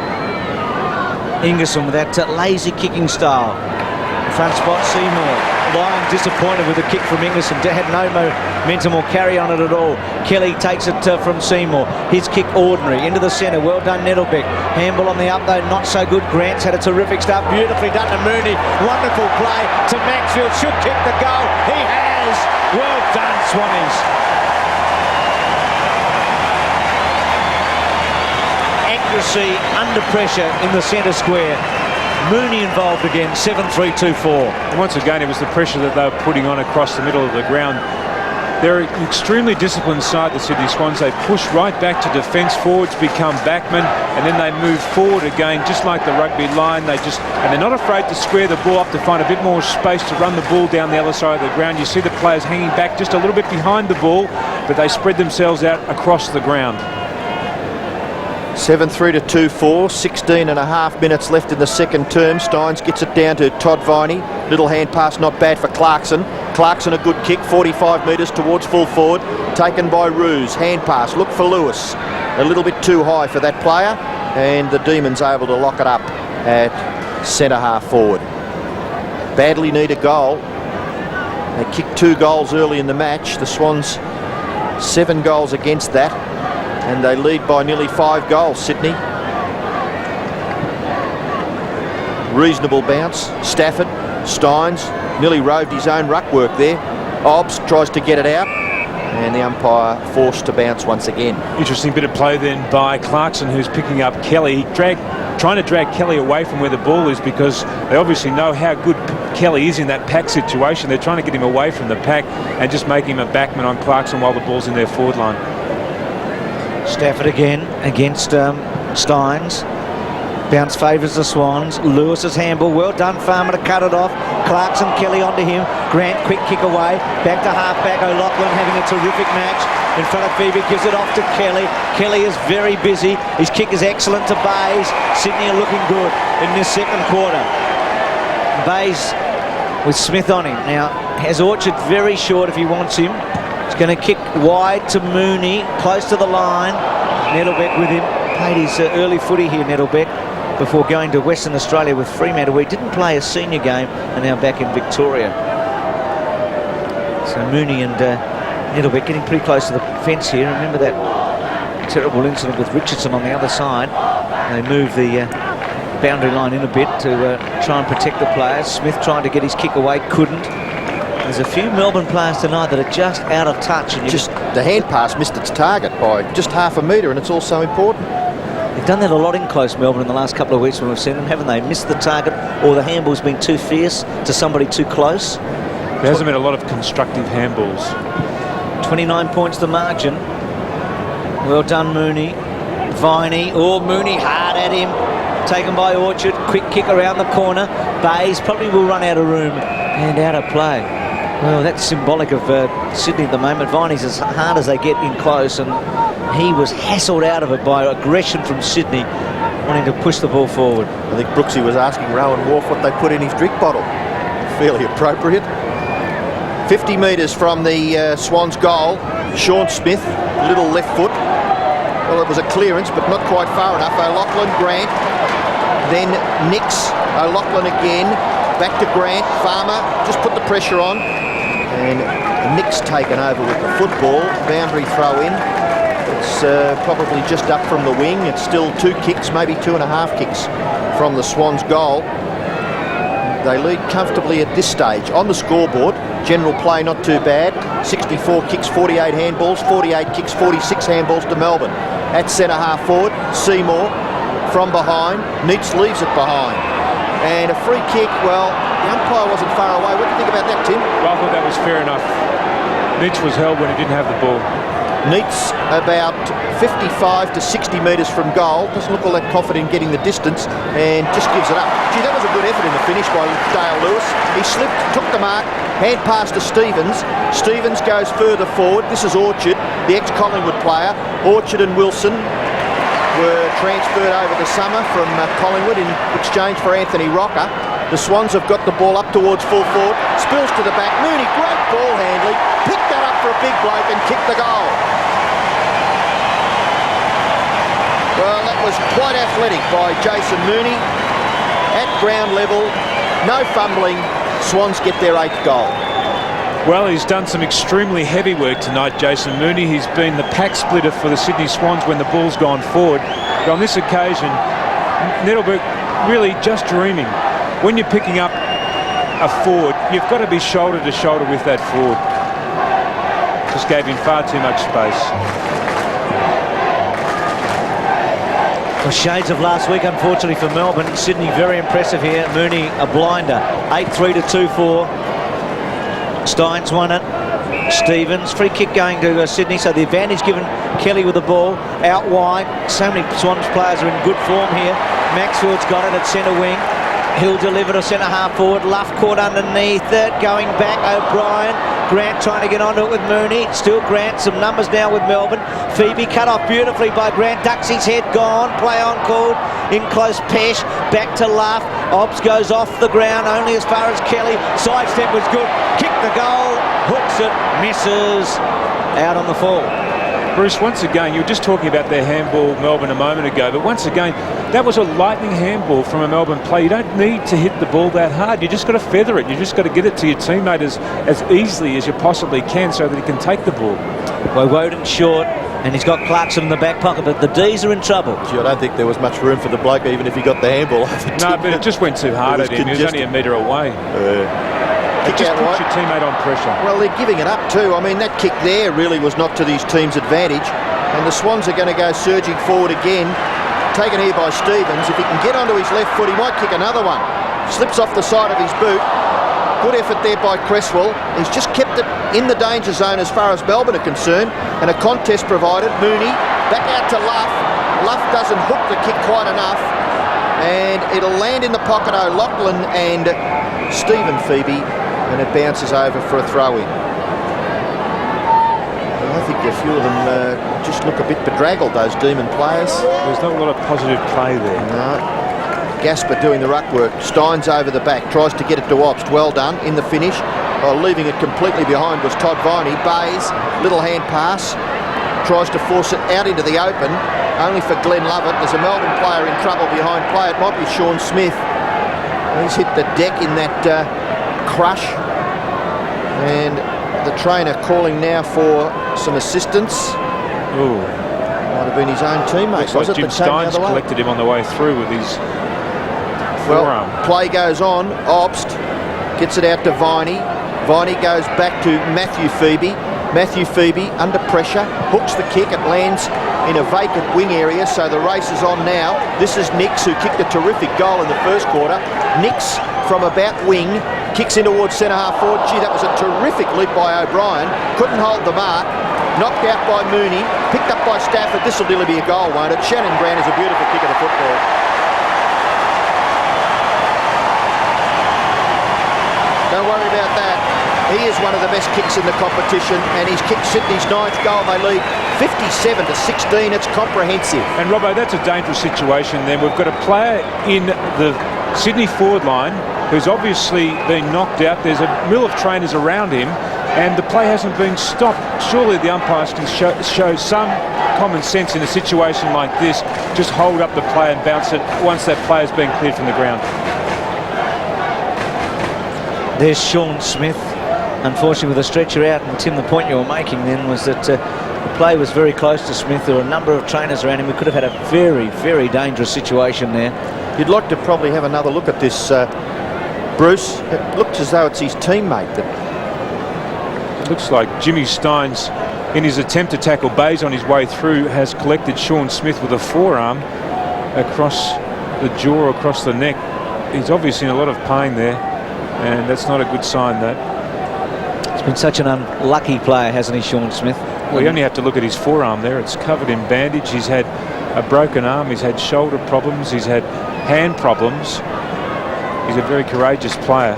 Ingerson with that lazy kicking style. Front spot Seymour. Lion disappointed with the kick from Ingerson. Had no momentum or carry on it at all. Kelly takes it from Seymour. His kick ordinary. Into the centre. Well done Nettlebeck. Handball on the up though. Not so good. Grant's had a terrific start. Beautifully done to Mooney. Wonderful play to Maxfield. Should kick the goal. He has. Well done Swannies. Accuracy under pressure in the centre square. Mooney involved again, 7-3-2-4. And once again, it was the pressure that they were putting on across the middle of the ground. They're extremely disciplined side, the Sydney Swans. They push right back to defence. Forwards become backmen, and then they move forward again, just like the rugby line. And they're not afraid to square the ball up to find a bit more space to run the ball down the other side of the ground. You see the players hanging back just a little bit behind the ball, but they spread themselves out across the ground. 7-3-2-4, 16 and a half minutes left in the second term. Steins gets it down to Todd Viney. Little hand pass, not bad for Clarkson. Clarkson a good kick, 45 metres towards full forward. Taken by Ruse. Hand pass, look for Lewis. A little bit too high for that player. And the Demons able to lock it up at centre half forward. Badly need a goal. They kicked 2 goals early in the match. The Swans 7 goals against that. And they lead by nearly 5 goals, Sydney. Reasonable bounce. Stafford, Steins, nearly roved his own ruck work there. Obbs tries to get it out. And the umpire forced to bounce once again. Interesting bit of play then by Clarkson, who's picking up Kelly. Trying to drag Kelly away from where the ball is, because they obviously know how good Kelly is in that pack situation. They're trying to get him away from the pack and just make him a backman on Clarkson while the ball's in their forward line. Stafford again against Steins. Bounce favours the Swans. Lewis's handball. Well done, Farmer to cut it off. Clarkson, Kelly onto him. Grant, quick kick away. Back to half-back. O'Loughlin having a terrific match. In front of Febey, gives it off to Kelly. Kelly is very busy. His kick is excellent to Bays. Sydney are looking good in this second quarter. Bays with Smith on him. Now, has Orchard very short if he wants him. He's going to kick wide to Mooney, close to the line. Nettlebeck with him. Played his early footy here, Nettlebeck, before going to Western Australia with Fremantle, where he didn't play a senior game, and now back in Victoria. So So Mooney and Nettlebeck getting pretty close to the fence here. Remember that terrible incident with Richardson on the other side. They moved the boundary line in a bit to try and protect the players. Smith trying to get his kick away, couldn't. There's a few Melbourne players tonight that are just out of touch. And just the hand pass missed its target by just half a metre, and it's all so important. They've done that a lot in close Melbourne in the last couple of weeks when we've seen them, haven't they? Missed the target, or the handball's been too fierce to somebody too close. There hasn't been a lot of constructive handballs. 29 points the margin. Well done, Mooney. Viney. Oh, Mooney hard at him. Taken by Orchard. Quick kick around the corner. Bays probably will run out of room and out of play. Well, that's symbolic of Sydney at the moment. Viney's as hard as they get in close, and he was hassled out of it by aggression from Sydney, wanting to push the ball forward. I think Brooksy was asking Rowan Wharf what they put in his drink bottle. Fairly appropriate. 50 metres from the Swans goal. Sean Smith, little left foot. Well, it was a clearance, but not quite far enough. O'Loughlin, Grant, then Nix, O'Loughlin again, back to Grant, Farmer, just put the pressure on. And Nix taken over with the football, boundary throw in. It's probably just up from the wing. It's still 2 kicks, maybe 2.5 kicks from the Swans goal. They lead comfortably at this stage. On the scoreboard, general play not too bad. 64 kicks, 48 handballs, 48 kicks, 46 handballs to Melbourne. At centre half forward, Seymour from behind. Neitz leaves it behind. And a free kick, well, the umpire wasn't far away. What do you think about that, Tim? Well, I thought that was fair enough. Neitz was held when he didn't have the ball. Neitz about 55 to 60 metres from goal. Doesn't look all that confident in getting the distance and just gives it up. Gee, that was a good effort in the finish by Dale Lewis. He slipped, took the mark, hand pass to Stevens. Stevens goes further forward. This is Orchard, the ex-Collingwood player. Orchard and Wilson were transferred over the summer from Collingwood in exchange for Anthony Rocker. The Swans have got the ball up towards full forward. Spills to the back. Mooney, great ball handling. Picked that up for a big bloke and kicked the goal. Well, that was quite athletic by Jason Mooney. At ground level, no fumbling. Swans get their 8th goal. Well, he's done some extremely heavy work tonight, Jason Mooney. He's been the pack splitter for the Sydney Swans when the ball's gone forward. But on this occasion, Nettlebeck really just dreaming. When you're picking up a forward, you've got to be shoulder to shoulder with that forward. Just gave him far too much space. Well, shades of last week, unfortunately, for Melbourne. Sydney very impressive here. Mooney, a blinder. 8-3 to 2-4. Steins won it. Stevens, free kick going to Sydney, so the advantage given Kelly with the ball. Out wide. So many Swans players are in good form here. Maxfield's got it at centre wing. He'll deliver to centre half forward. Luff caught underneath it. Going back, O'Brien. Grant trying to get onto it with Mooney. Still Grant. Some numbers now with Melbourne. Febey cut off beautifully by Grant. Ducks his head, gone. Play on called. In close Pesh. Back to Luff. Obbs goes off the ground only as far as Kelly. Sidestep was good. Kick the goal. Hooks it. Misses. Out on the fall. Bruce, once again, you were just talking about their handball, Melbourne, a moment ago, but once again, that was a lightning handball from a Melbourne player. You don't need to hit the ball that hard. You just got to feather it. You just got to get it to your teammate as easily as you possibly can so that he can take the ball. Well, Woden's short, and he's got Clarkson in the back pocket, but the Dees are in trouble. Gee, I don't think there was much room for the bloke, even if he got the handball. No, but it just went too hard at him. He was only a metre away. It just puts your teammate on pressure. Well, they're giving it up too. I mean, that kick there really was not to these teams' advantage. And the Swans are going to go surging forward again. Taken here by Stevens. If he can get onto his left foot, he might kick another one. Slips off the side of his boot. Good effort there by Cresswell. He's just kept it in the danger zone as far as Melbourne are concerned. And a contest provided. Mooney back out to Luff. Luff doesn't hook the kick quite enough. And it'll land in the pocket. O'Loughlin and Stephen Febey. And it bounces over for a throw-in. I think a few of them just look a bit bedraggled, those Demon players. There's not a lot of positive play there. No. Gasper doing the ruck work. Steins over the back, tries to get it to Obst. Well done in the finish. Leaving it completely behind was Todd Viney. Bays, little hand pass. Tries to force it out into the open, only for Glenn Lovett. There's a Melbourne player in trouble behind play. It might be Sean Smith. He's hit the deck in that crush, and the trainer calling now for some assistance. Ooh. Might have been his own teammate, was it? Jim Steins collected him on the way through with his forearm. Play goes on. Obst gets it out to Viney. Viney goes back to Matthew Febey. Matthew Febey under pressure, hooks the kick. It lands in a vacant wing area, so the race is on now. This is Neitz, who kicked a terrific goal in the first quarter. Neitz from about wing, kicks in towards centre-half forward. Gee, that was a terrific leap by O'Brien. Couldn't hold the mark. Knocked out by Mooney. Picked up by Stafford. This will nearly be a goal, won't it? Shannon Grant is a beautiful kick of the football. Don't worry about that. He is one of the best kicks in the competition, and he's kicked Sydney's 9th goal. They lead 57-16. It's comprehensive. And Robbo, that's a dangerous situation then. We've got a player in the Sydney forward line who's obviously been knocked out. There's a mill of trainers around him, and the play hasn't been stopped. Surely the umpires can show some common sense in a situation like this. Just hold up the play and bounce it once that player's been cleared from the ground. There's Sean Smith. Unfortunately, with a stretcher out, and Tim, the point you were making then was that the play was very close to Smith. There were a number of trainers around him. We could have had a very, very dangerous situation there. You'd like to probably have another look at this, Bruce. It looks as though it's his teammate that... It looks like Jimmy Steins, in his attempt to tackle Bays on his way through, has collected Sean Smith with a forearm across the jaw, across the neck. He's obviously in a lot of pain there, and that's not a good sign, that. He's been such an unlucky player, hasn't he, Sean Smith? Well, you only have to look at his forearm there. It's covered in bandage. He's had a broken arm. He's had shoulder problems. He's had hand problems. He's a very courageous player.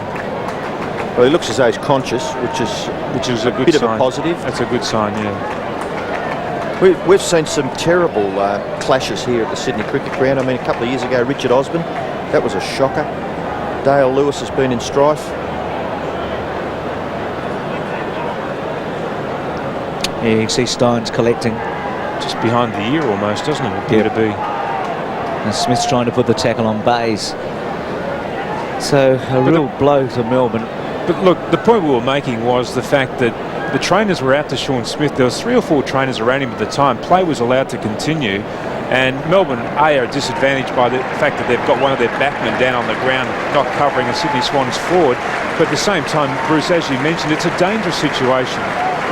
Well, he looks as though he's conscious, which is a good bit sign. Of a positive. That's a good sign, yeah. We've seen some terrible clashes here at the Sydney Cricket Ground. I mean, a couple of years ago, Richard Osborne, that was a shocker. Dale Lewis has been in strife. Yeah, you can see Steins collecting. Just behind the ear almost, doesn't it? Appear to be. And Smith's trying to put the tackle on Bays. So a real blow to Melbourne. But look, the point we were making was the fact that the trainers were out to Sean Smith. There was 3 or 4 trainers around him at the time. Play was allowed to continue. And Melbourne are disadvantaged by the fact that they've got one of their backmen down on the ground, not covering a Sydney Swans forward. But at the same time, Bruce, as you mentioned, it's a dangerous situation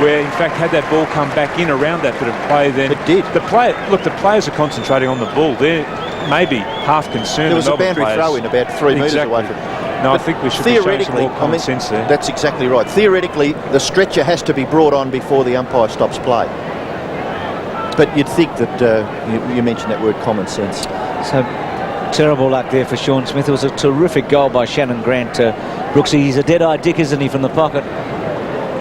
where, in fact, had that ball come back in around that bit of play, then it did. The players are concentrating on the ball. They're maybe half concerned. There was a boundary throw in about 3 metres away from it. No, I think we should be showing some more common sense there. That's exactly right. Theoretically, the stretcher has to be brought on before the umpire stops play. But you'd think that you mentioned that word, common sense. So terrible luck there for Sean Smith. It was a terrific goal by Shannon Grant. Brooksy, he's a dead-eye dick, isn't he, from the pocket?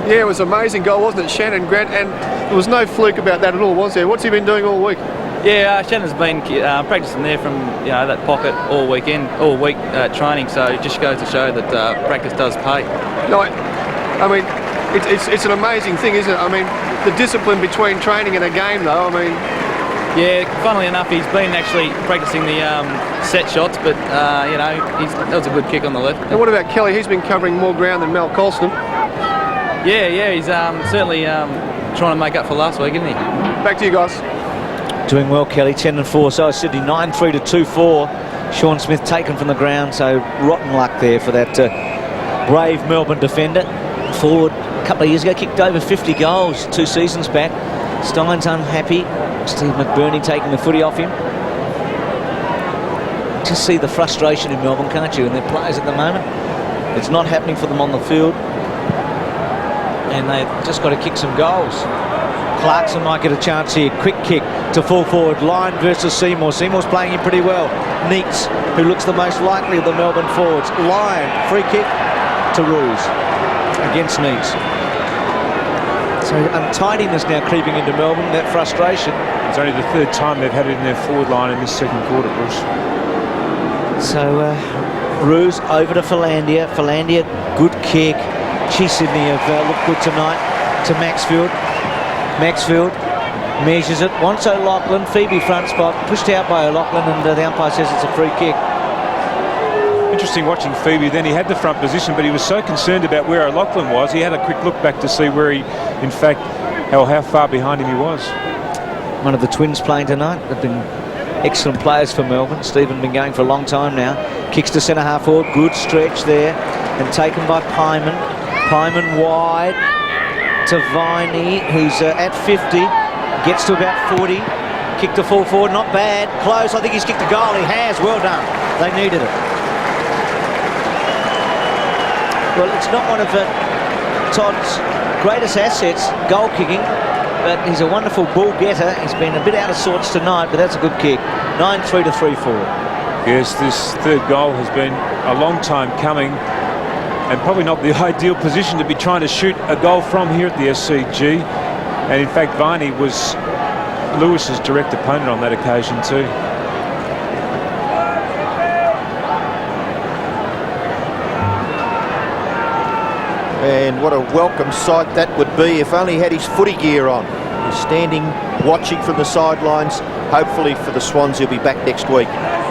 Yeah, it was an amazing goal, wasn't it, Shannon Grant? And there was no fluke about that at all, was there? What's he been doing all week? Yeah, Shannon's been practicing there from that pocket all week training. So it just goes to show that practice does pay. No, I mean, it's an amazing thing, isn't it? I mean, the discipline between training and a game, though. I mean, yeah. Funnily enough, he's been actually practicing the set shots, but that was a good kick on the left. And what about Kelly? He's been covering more ground than Mel Colston. Yeah, he's certainly trying to make up for last week, isn't he? Back to you guys. Doing well, Kelly. 10-4. So Sydney 9-3 to 2-4. Sean Smith taken from the ground. So rotten luck there for that brave Melbourne defender. Forward a couple of years ago, kicked over 50 goals 2 seasons back. Steins unhappy. Steve McBurney taking the footy off him. Just see the frustration in Melbourne, can't you? And their players at the moment. It's not happening for them on the field. And they've just got to kick some goals. Clarkson might get a chance here. Quick kick to full forward line versus Seymour. Seymour's playing him pretty well. Neitz, who looks the most likely of the Melbourne forwards. Lyon, free kick to Roos against Neitz. So untidiness now creeping into Melbourne, that frustration. It's only the 3rd time they've had it in their forward line in this 2nd quarter, Bruce. So Roos over to Philandia. Philandia, good kick. Gee, Sydney have looked good tonight. To Maxfield. Maxfield measures it, wants O'Loughlin. Febey front spot, pushed out by O'Loughlin, and the umpire says it's a free kick. interesting watching Febey. Then he had the front position, but he was so concerned about where O'Loughlin was, he had a quick look back to see where he, in fact, how far behind him he was. One of the twins playing tonight. They've been excellent players for Melbourne. Stephen been going for a long time now. Kicks to centre half forward. Good stretch there. And taken by Pyman. Pyman wide to Viney, who's at 50. Gets to about 40. Kick to full forward. Not bad. Close. I think he's kicked a goal. He has. Well done. They needed it. Well, it's not one of Todd's greatest assets, goal kicking, but he's a wonderful ball getter. He's been a bit out of sorts tonight, but that's a good kick. 9-3 to 3-4. Yes, this third goal has been a long time coming, and probably not the ideal position to be trying to shoot a goal from here at the SCG. And in fact, Viney was Lewis's direct opponent on that occasion too. And what a welcome sight that would be if only he had his footy gear on. He's standing, watching from the sidelines. Hopefully for the Swans he'll be back next week.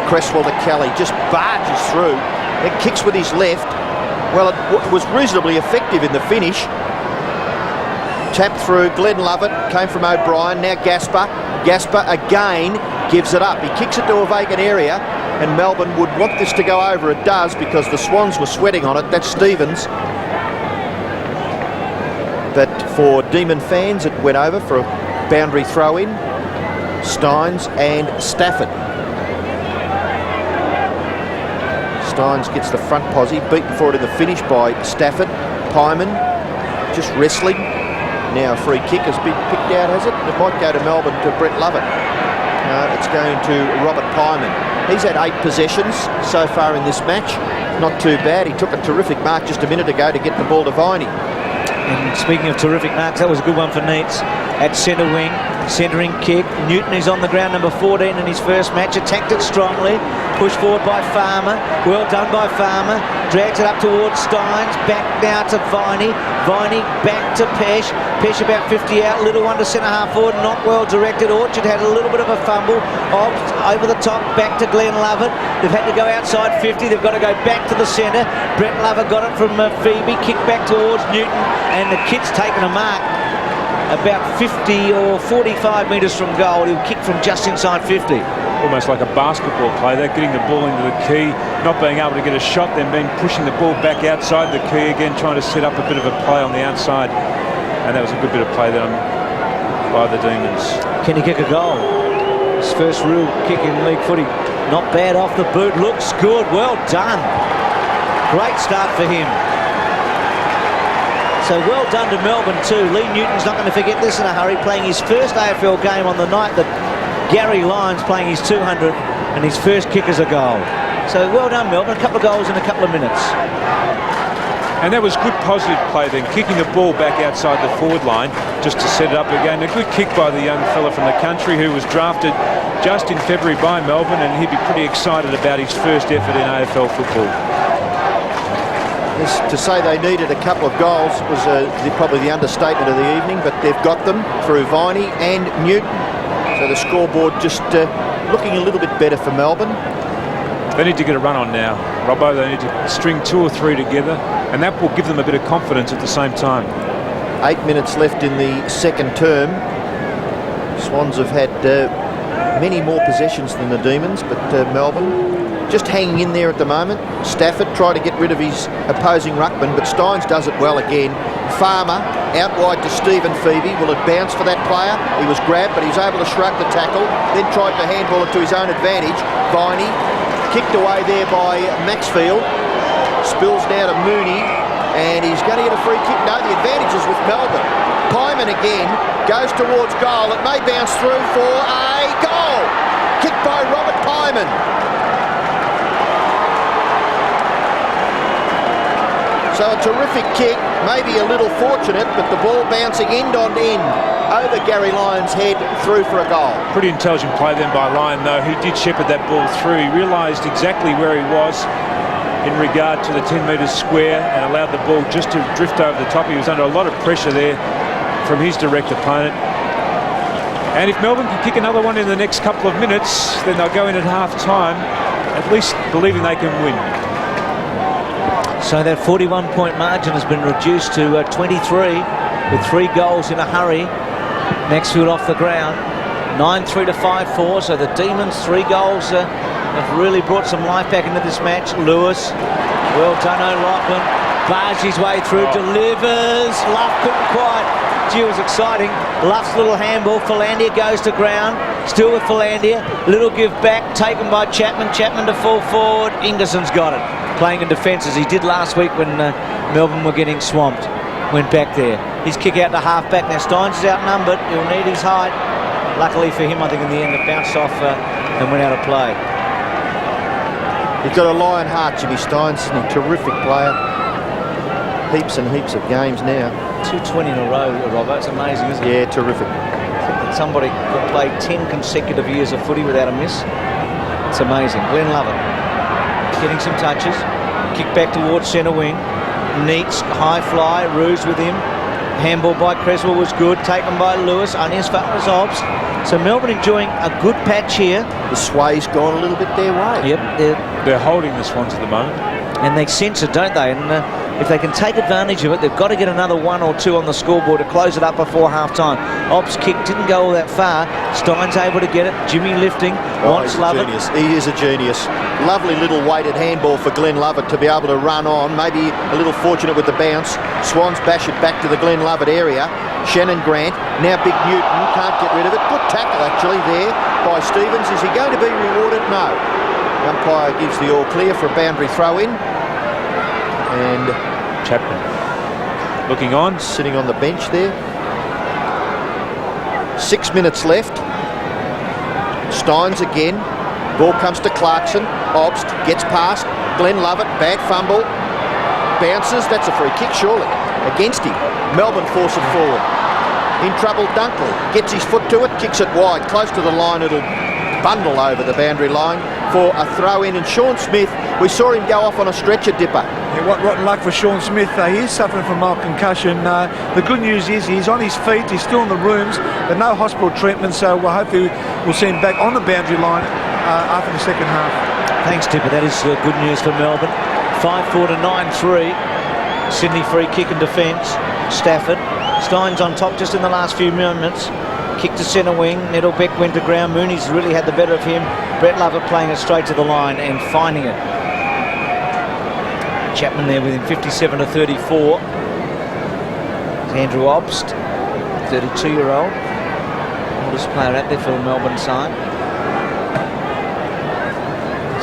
Cresswell to Kelly, just barges through. Then kicks with his left. Well, it was reasonably effective in the finish. Tapped through, Glenn Lovett, came from O'Brien, now Gasper. Gasper again gives it up. He kicks it to a vacant area, and Melbourne would want this to go over. It does, because the Swans were sweating on it. That's Stevens. But for Demon fans, it went over for a boundary throw-in. Steins and Stafford. Steins gets the front posse, beaten for it in the finish by Stafford. Pyman just wrestling. Now a free kick has been picked out, has it? It might go to Melbourne, to Brett Lovett. No, it's going to Robert Pyman. He's had 8 possessions so far in this match. Not too bad. He took a terrific mark just a minute ago to get the ball to Viney. And speaking of terrific marks, that was a good one for Neitz at centre wing. Centering kick. Newton is on the ground, number 14 in his first match. Attacked it strongly. Pushed forward by Farmer. Well done by Farmer. Drags it up towards Steins. Back now to Viney. Viney back to Pesh. Pesh about 50 out. Little one to centre half forward. Not well directed. Orchard had a little bit of a fumble. Over the top. Back to Glenn Lovett. They've had to go outside 50. They've got to go back to the centre. Brett Lovett got it from Febey. Kick back towards Newton. And the kid's taken a mark about 50 or 45 metres from goal. He'll kick from just inside 50. Almost like a basketball play. They're getting the ball into the key, not being able to get a shot, then pushing the ball back outside the key again, trying to set up a bit of a play on the outside. And that was a good bit of play then by the Demons. Can he kick a goal? His first real kick in league footy. Not bad off the boot. Looks good. Well done. Great start for him. So well done to Melbourne too. Leigh Newton's not going to forget this in a hurry, playing his first AFL game on the night that Gary Lyons playing his 200 and his first kick as a goal. So well done Melbourne, a couple of goals in a couple of minutes. And that was good positive play then, kicking the ball back outside the forward line just to set it up again. A good kick by the young fella from the country who was drafted just in February by Melbourne, and he'd be pretty excited about his first effort in AFL football. Yes, to say they needed a couple of goals was probably the understatement of the evening, but they've got them through Viney and Newton. So the scoreboard just looking a little bit better for Melbourne. They need to get a run on now, Robbo. They need to string 2 or 3 together, and that will give them a bit of confidence at the same time. 8 minutes left in the second term. Swans have had many more possessions than the Demons, but Melbourne just hanging in there at the moment. Stafford tried to get rid of his opposing ruckman, but Steins does it well again. Farmer out wide to Stephen Febey. Will it bounce for that player? He was grabbed, but he's able to shrug the tackle. Then tried to handball it to his own advantage. Viney kicked away there by Maxfield. Spills now to Mooney, and he's going to get a free kick. No, the advantage is with Melbourne. Pyman again goes towards goal. It may bounce through for a goal. Kicked by Robert Pyman. So a terrific kick, maybe a little fortunate, but the ball bouncing end on end over Gary Lyon's head, through for a goal. Pretty intelligent play then by Lyon, though. He did shepherd that ball through. He realised exactly where he was in regard to the 10 metres square and allowed the ball just to drift over the top. He was under a lot of pressure there from his direct opponent. And if Melbourne can kick another one in the next couple of minutes, then they'll go in at half-time, at least believing they can win. So that 41-point margin has been reduced to 23 with 3 goals in a hurry. Maxfield off the ground. 9-3 to 5-4. So the Demons 3 goals have really brought some life back into this match. Lewis, well done O'Loughlin. Barged his way through, delivers. Luff couldn't quite. Gee, it was exciting. Luff's little handball. Philandia goes to ground. Still with Philandia. Little give back, taken by Chapman. Chapman to full forward. Ingerson's got it. Playing in defence as he did last week when Melbourne were getting swamped. Went back there. His kick out to half-back. Now Steins is outnumbered. He'll need his height. Luckily for him, I think in the end it bounced off and went out of play. He's got a lion heart, Jimmy Steins, isn't he? Terrific player. Heaps and heaps of games now. 220 in a row, Robbo. It's amazing, isn't it? Yeah, terrific. I think that somebody could play 10 consecutive years of footy without a miss. It's amazing. Glenn Lovett getting some touches. Kick back towards centre wing. Neitz, high fly, Ruse with him. Handball by Cresswell was good, taken by Lewis, only as far as Hobbs. So Melbourne enjoying a good patch here. The sway's gone a little bit their way. Yep, They're holding the Swans at the moment. and they sense it, don't they? And if they can take advantage of it, they've got to get another 1 or 2 on the scoreboard to close it up before half-time. Hobbs kick didn't go all that far. Stein's able to get it. Jimmy lifting. Wants Lovett. He is a genius. Lovely little weighted handball for Glenn Lovett to be able to run on. Maybe a little fortunate with the bounce. Swans bash it back to the Glenn Lovett area. Shannon Grant, now Big Newton, can't get rid of it. Good tackle actually there by Stevens. Is he going to be rewarded? No. Umpire gives the all clear for a boundary throw in. And Chapman looking on. Sitting on the bench there. 6 minutes left. Steins again. Ball comes to Clarkson. Obst gets past. Glenn Lovett, bad fumble. Bounces. That's a free kick surely. Against him. Melbourne force it forward. In trouble, Dunkley. Gets his foot to it, kicks it wide. Close to the line, it'll bundle over the boundary line for a throw in. And Sean Smith, we saw him go off on a stretcher dipper. Yeah, what rotten luck for Sean Smith. He is suffering from mild concussion. The good news is he's on his feet. He's still in the rooms, but no hospital treatment. So hopefully we'll see him back on the boundary line after the second half. Thanks, Tipper. That is good news for Melbourne. 5-4 to 9-3. Sydney free kick and defence. Stafford. Steins on top just in the last few moments. Kick to centre wing. Nettlebeck went to ground. Mooney's really had the better of him. Brett Lovett playing it straight to the line and finding it. Chapman there with him, 57 to 34. Andrew Obst, 32-year-old. Oldest player out there for the Melbourne side.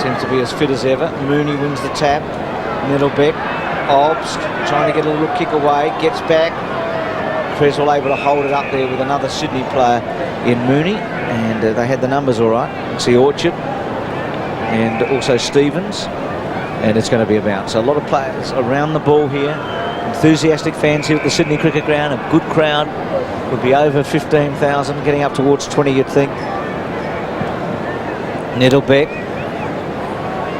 Seems to be as fit as ever. Mooney wins the tap. Nettlebeck. Obst trying to get a little kick away. Gets back. Cresswell able to hold it up there with another Sydney player in Mooney, and they had the numbers all right. You can see Orchard and also Stevens, and it's going to be a bounce. So a lot of players around the ball here. Enthusiastic fans here at the Sydney Cricket Ground. A good crowd. Would be over 15,000, getting up towards 20, you'd think. Nettlebeck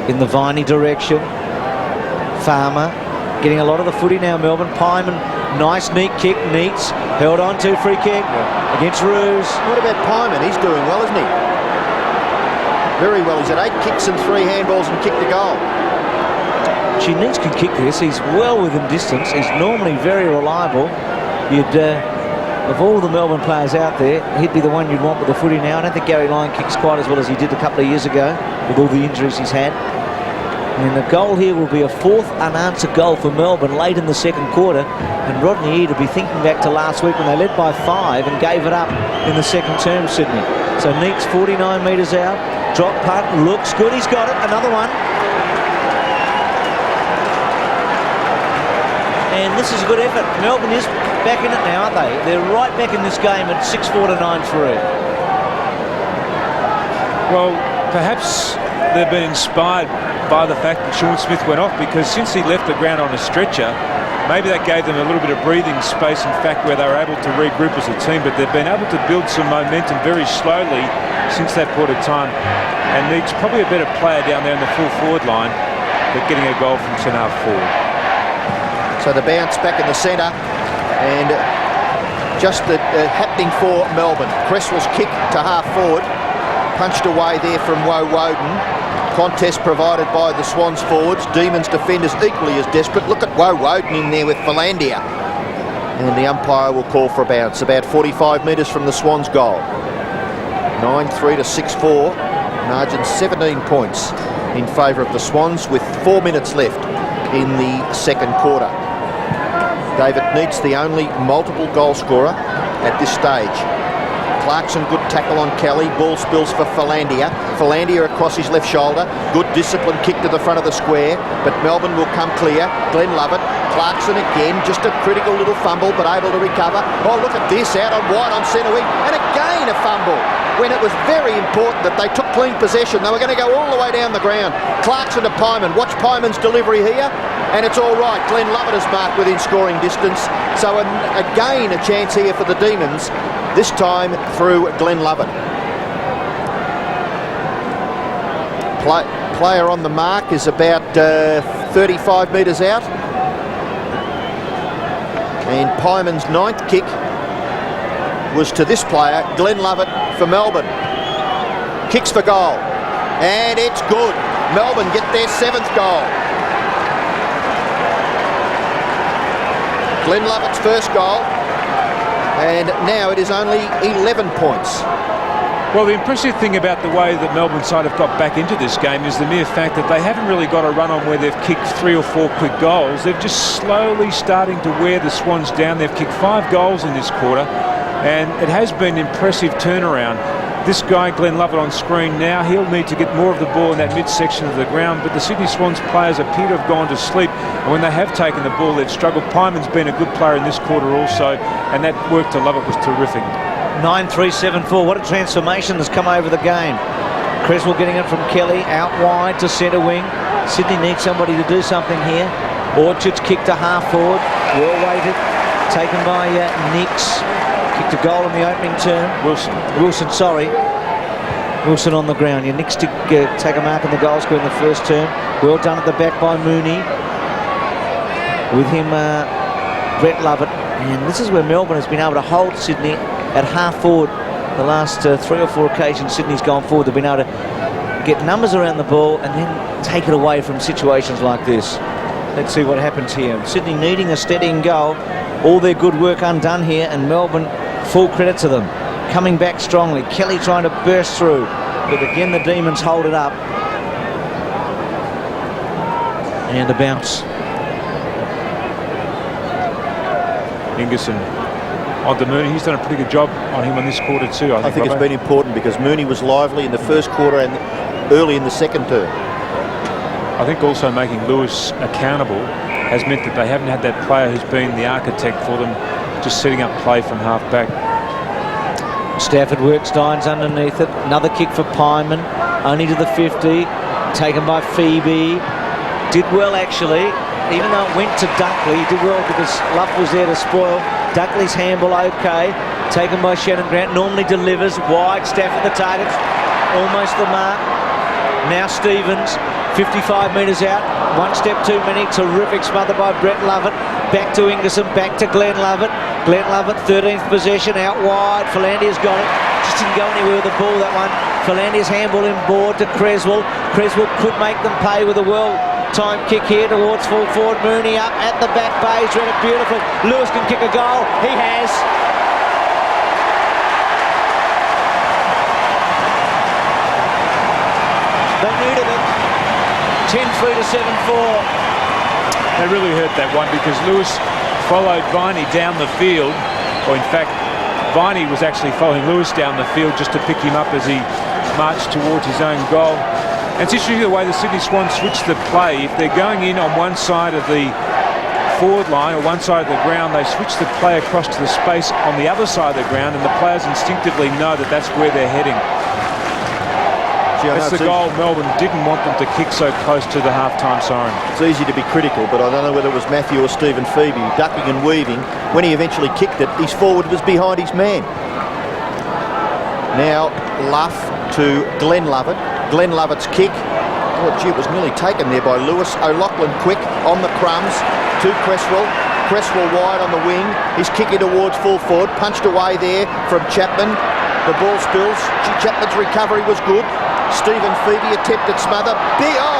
in the Viney direction. Farmer getting a lot of the footy now. Melbourne. Pyman. Nice neat kick. Neitz held on to free kick against Ruse. What about Pyman? He's doing well, isn't he? Very well. He's had 8 kicks and 3 handballs and kicked a goal. Neitz can kick this. He's well within distance. He's normally very reliable. You'd, of all the Melbourne players out there, he'd be the one you'd want with the footy now. I don't think Gary Lyon kicks quite as well as he did a couple of years ago with all the injuries he's had. And the goal here will be a 4th unanswered goal for Melbourne late in the second quarter. And Rodney Eade will be thinking back to last week when they led by 5 and gave it up in the second term, Sydney. So Neitz 49 metres out. Drop punt, looks good. He's got it. Another one. And this is a good effort. Melbourne is back in it now, aren't they? They're right back in this game at 6-4 to 9-3. Well, perhaps they've been inspired by the fact that Sean Smith went off, because since he left the ground on a stretcher, maybe that gave them a little bit of breathing space, in fact, where they were able to regroup as a team, but they've been able to build some momentum very slowly since that point of time. And Neitz probably a better player down there in the full forward line, but getting a goal from centre half forward. So the bounce back in the centre, and just happening for Melbourne. Cresswell's kick to half forward, punched away there from Woden. Contest provided by the Swans forwards. Demons defenders equally as desperate. Look at Woden in there with Philandia. And the umpire will call for a bounce, about 45 metres from the Swans' goal. 9-3 to 6-4. Margin 17 points in favour of the Swans with 4 minutes left in the second quarter. David Neitz, the only multiple goal scorer at this stage. Clarkson, good tackle on Kelly. Ball spills for Philandia. Philandia across his left shoulder. Good disciplined kick to the front of the square, but Melbourne will come clear. Glenn Lovett. Clarkson again, just a critical little fumble, but able to recover. Oh, look at this, out on wide on centre wing, and again a fumble, when it was very important that they took clean possession. They were going to go all the way down the ground. Clarkson to Pyman. Watch Pyman's delivery here, and it's all right. Glenn Lovett is marked within scoring distance. So again, a chance here for the Demons, this time through Glenn Lovett. Player on the mark is about 35 metres out. And Pyman's ninth kick was to this player, Glenn Lovett, for Melbourne. Kicks for goal. And it's good. Melbourne get their 7th goal. Glenn Lovett's first goal. And now it is only 11 points. Well, the impressive thing about the way that Melbourne side have got back into this game is the mere fact that they haven't really got a run on where they've kicked 3 or 4 quick goals. They're just slowly starting to wear the Swans down. They've kicked 5 goals in this quarter, and it has been an impressive turnaround. This guy, Glenn Lovett, on screen now, he'll need to get more of the ball in that midsection of the ground, but the Sydney Swans players appear to have gone to sleep, and when they have taken the ball, they've struggled. Pyman's been a good player in this quarter also, and that work to Lovett was terrific. 9-3-7-4. What a transformation has come over the game. Cresswell getting it from Kelly out wide to centre wing. Sydney needs somebody to do something here. Orchard's kick to half forward. Well weighted. Taken by Nix. Kicked a goal in the opening term. Wilson, sorry. Wilson on the ground. Nix to take a mark in the goal score in the first term. Well done at the back by Mooney. With him, Brett Lovett. And this is where Melbourne has been able to hold Sydney at half forward. The last 3 or 4 occasions Sydney's gone forward, they've been able to get numbers around the ball and then take it away from situations like this. Let's see what happens here. Sydney needing a steadying goal. All their good work undone here, and Melbourne, full credit to them. Coming back strongly. Kelly trying to burst through, but again the Demons hold it up. And a bounce. Ingerson on to Mooney. He's done a pretty good job on him on this quarter too. I think it's been important because Mooney was lively in the first quarter and early in the second term. I think also making Lewis accountable has meant that they haven't had that player who's been the architect for them, just setting up play from half back. Stafford works Dines underneath it. Another kick for Pyman, only to the 50. Taken by Febey. Did well actually, even though it went to Dunkley. He did well because Luff was there to spoil. Dunkley's handball okay. Taken by Shannon Grant. Normally delivers wide. Stafford the target. Almost the mark. Now Stevens. 55 metres out. 1 step too many. Terrific smother by Brett Lovett. Back to Ingerson. Back to Glenn Lovett. Glenn Lovett, 13th possession. Out wide. Philandia's got it. Just didn't go anywhere with the ball, that one. Philandia's handball inboard to Cresswell. Cresswell could make them pay with a well-timed kick here towards full forward. Mooney up at the back base. Read it beautiful. Lewis can kick a goal. He has. They needed it. 10-3 to 7-4. They really hurt that one because Lewis followed Viney down the field, or in fact Viney was actually following Lewis down the field just to pick him up as he marched towards his own goal. And it's interesting the way the Sydney Swans switch the play. If they're going in on one side of the forward line or one side of the ground, they switch the play across to the space on the other side of the ground, and the players instinctively know that that's where they're heading. That's the goal Melbourne didn't want them to kick so close to the half-time siren. It's easy to be critical, but I don't know whether it was Matthew or Stephen Febey ducking and weaving. When he eventually kicked it, his forward was behind his man. Now Luff to Glenn Lovett. Glenn Lovett's kick. Oh, gee, it was nearly taken there by Lewis. O'Loughlin quick on the crumbs to Cresswell. Cresswell wide on the wing. He's kicking towards full forward. Punched away there from Chapman. The ball spills. Chapman's recovery was good. Stephen Febey attempted smother.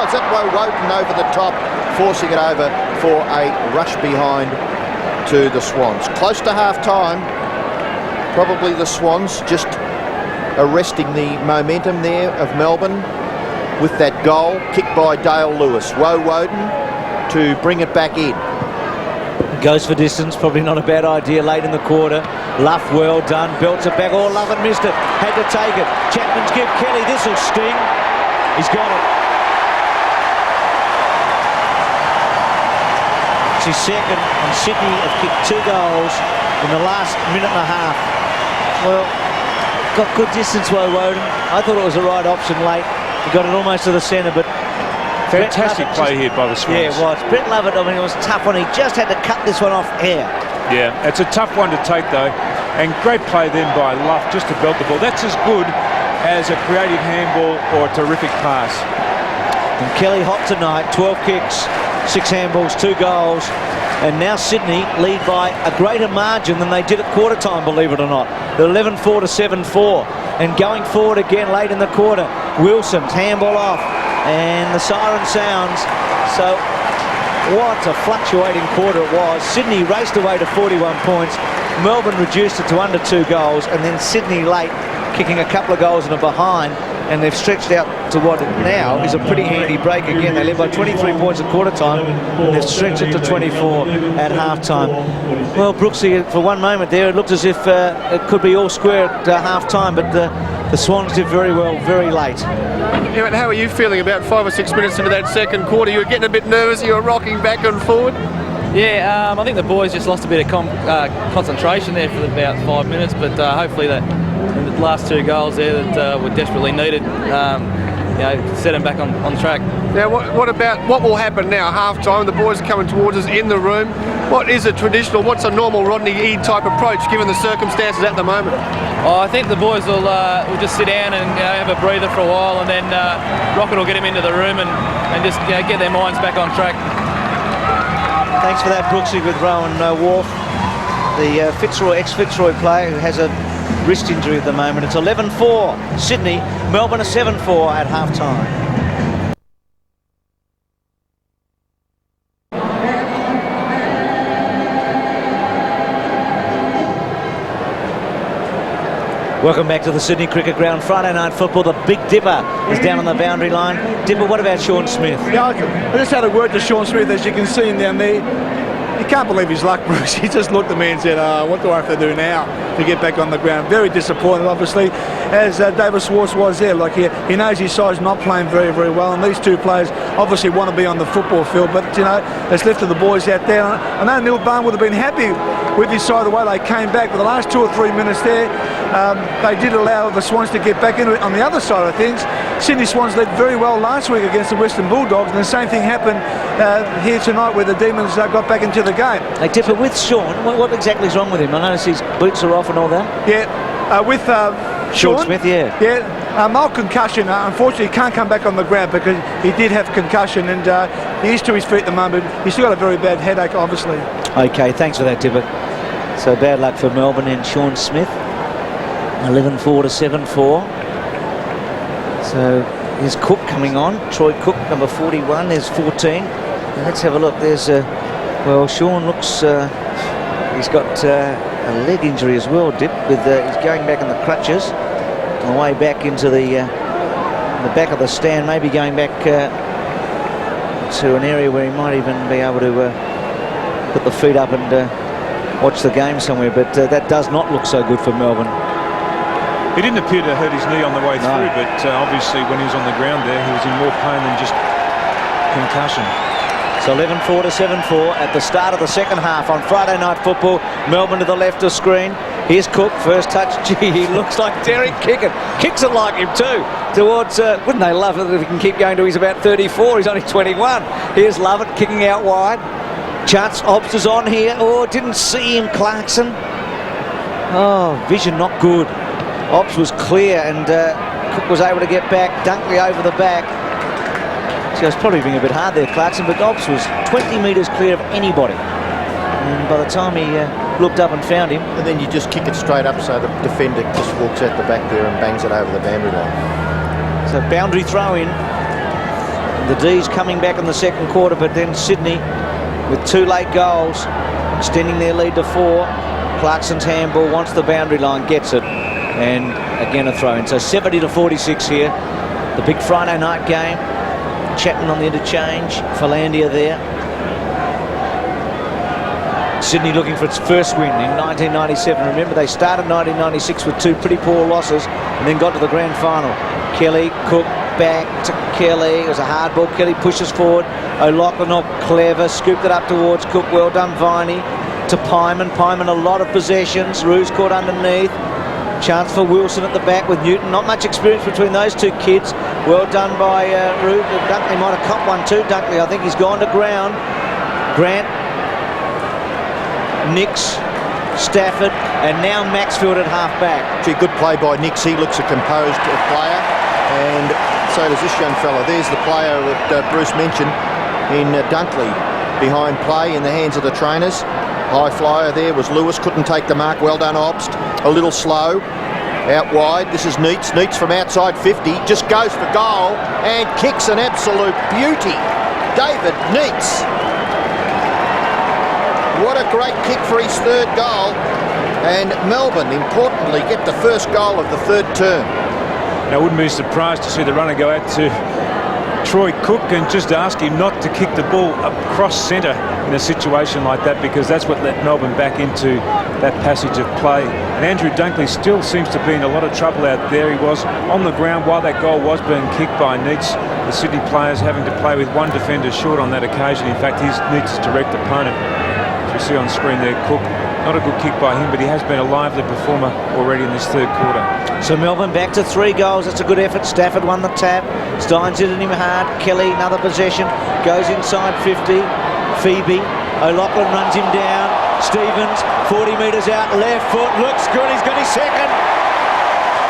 Is that Woden over the top, forcing it over for a rush behind to the Swans. Close to half-time. Probably the Swans just arresting the momentum there of Melbourne with that goal kicked by Dale Lewis. Woden to bring it back in. Goes for distance, probably not a bad idea late in the quarter. Luff, well done, belts it back. Oh, Lovett missed it, had to take it. Chapman's give Kelly, this will sting. He's got it. It's his second, and Sydney have kicked 2 goals in the last minute and a half. Well, got good distance, Woden. I thought it was the right option late. He got it almost to the centre, but fantastic play here by the Swans. Yeah, it was. Brett Lovett, I mean, it was a tough one. He just had to cut this one off air. Yeah, it's a tough one to take, though. And great play then by Luff just to belt the ball. That's as good as a creative handball or a terrific pass. And Kelly hot tonight, 12 kicks, 6 handballs, 2 goals. And now Sydney lead by a greater margin than they did at quarter time, believe it or not. They're 11-4 to 7-4. And going forward again late in the quarter, Wilson's handball off. And the siren sounds. So what a fluctuating quarter it was. Sydney raced away to 41 points. Melbourne reduced it to under 2 goals. And then Sydney late, kicking a couple of goals in a behind. And they've stretched out to what now is a pretty handy break again. They led by 23 points at quarter time, and they've stretched it to 24 at half time. Well, Brooksy, for one moment there, it looked as if it could be all square at half time, but the Swans did very well very late. Yeah, but how are you feeling about 5 or 6 minutes into that second quarter? You were getting a bit nervous, you were rocking back and forward? Yeah, I think the boys just lost a bit of concentration there for about 5 minutes, but hopefully the last 2 goals there that were desperately needed, set them back on track. Now, what will happen now? Half time, the boys are coming towards us in the room. What is a traditional, what's a normal Rodney Eade type approach given the circumstances at the moment? Oh, I think the boys will just sit down and have a breather for a while, and then Rocket will get them into the room and just get their minds back on track. Thanks for that, Brooksy, with Rowan Wharf, the ex-Fitzroy player who has a wrist injury at the moment. It's 11-4 Sydney, Melbourne are 7-4 at half-time. Welcome back to the Sydney Cricket Ground. Friday night football. The Big Dipper is down on the boundary line. Dipper, what about Sean Smith? Yeah, I just had a word to Sean Smith, as you can see him down there. You can't believe his luck, Bruce. He just looked at me and said, what do I have to do now to get back on the ground? Very disappointed, obviously, as David Swartz was there. Like he knows his side's not playing very, very well, and these 2 players obviously want to be on the football field, but, it's left to the boys out there. I know Neil Barn would have been happy with his side the way they came back, but the last 2 or 3 minutes there, they did allow the Swans to get back into it. On the other side of things, Sydney Swans led very well last week against the Western Bulldogs, and the same thing happened here tonight where the Demons got back into the game. They differ with Sean. What exactly is wrong with him? I notice his boots are off and all that. Yeah, with Sean Smith, yeah. Yeah, mild concussion. Unfortunately, he can't come back on the ground because he did have concussion, and he is to his feet at the moment. He's still got a very bad headache, obviously. Okay, thanks for that, Dipper. So bad luck for Melbourne and Sean Smith. 11-4 to 7-4. So there's Cook coming on. Troy Cook, number 41. There's 14. And let's have a look. There's well, Sean looks he's got a leg injury as well, Dip, with he's going back in the crutches on the way back into the back of the stand, maybe going back to an area where he might even be able to put the feet up and watch the game somewhere, but that does not look so good for Melbourne. He didn't appear to hurt his knee on the way through, but obviously when he was on the ground there, he was in more pain than just concussion. So 11-4 to 7-4 at the start of the second half on Friday night football. Melbourne to the left of screen. Here's Cook, first touch. Gee, he looks like Daryn kicking. Kicks it like him too. Towards, wouldn't they love it if he can keep going to he's about 34. He's only 21. Here's Lovett kicking out wide. Chance, Obst is on here. Oh, didn't see him, Clarkson. Oh, vision not good. Obst was clear and Cook was able to get back. Dunkley over the back. So I was probably being a bit hard there, Clarkson, but Obst was 20 metres clear of anybody. And by the time he looked up and found him... And then you just kick it straight up so the defender just walks out the back there and bangs it over the boundary line. So a boundary throw in. The Dees coming back in the second quarter, but then Sydney with 2 late goals, extending their lead to 4. Clarkson's handball, wants the boundary line, gets it, and again a throw in. So 70-46 here. The big Friday night game. Chapman on the interchange. Philandia there. Sydney looking for its first win in 1997. Remember, they started 1996 with 2 pretty poor losses and then got to the grand final. Kelly, Cook, back to Kelly. It was a hard ball. Kelly pushes forward. O'Loughlin, clever, scooped it up towards Cook. Well done, Viney. To Pyman. Pyman, a lot of possessions. Roos caught underneath. Chance for Wilson at the back with Newton. Not much experience between those 2 kids. Well done by Roos. Dunkley might have copped one too. Dunkley, I think he's gone to ground. Grant. Nix, Stafford, and now Maxfield at half-back. Gee, good play by Nix. He looks a composed player, and so does this young fella. There's the player that Bruce mentioned in Dunkley. Behind play in the hands of the trainers. High flyer there was Lewis. Couldn't take the mark. Well done, Obst. A little slow. Out wide. This is Neitz. Neitz from outside 50. Just goes for goal and kicks an absolute beauty. David Neitz. What a great kick for his 3rd goal, and Melbourne, importantly, get the first goal of the 3rd term. I wouldn't be surprised to see the runner go out to Troy Cook and just ask him not to kick the ball across centre in a situation like that, because that's what let Melbourne back into that passage of play. And Andrew Dunkley still seems to be in a lot of trouble out there. He was on the ground while that goal was being kicked by Neitz. The Sydney players having to play with 1 defender short on that occasion. In fact, he's Neitz's direct opponent. You see on screen there, Cook, not a good kick by him, but he has been a lively performer already in this 3rd quarter. So Melbourne back to 3 goals. That's a good effort. Stafford won the tap. Steins hit him hard. Kelly, another possession, goes inside 50. Febey, O'Loughlin runs him down. Stevens, 40 metres out, left foot, looks good. He's got his 2nd.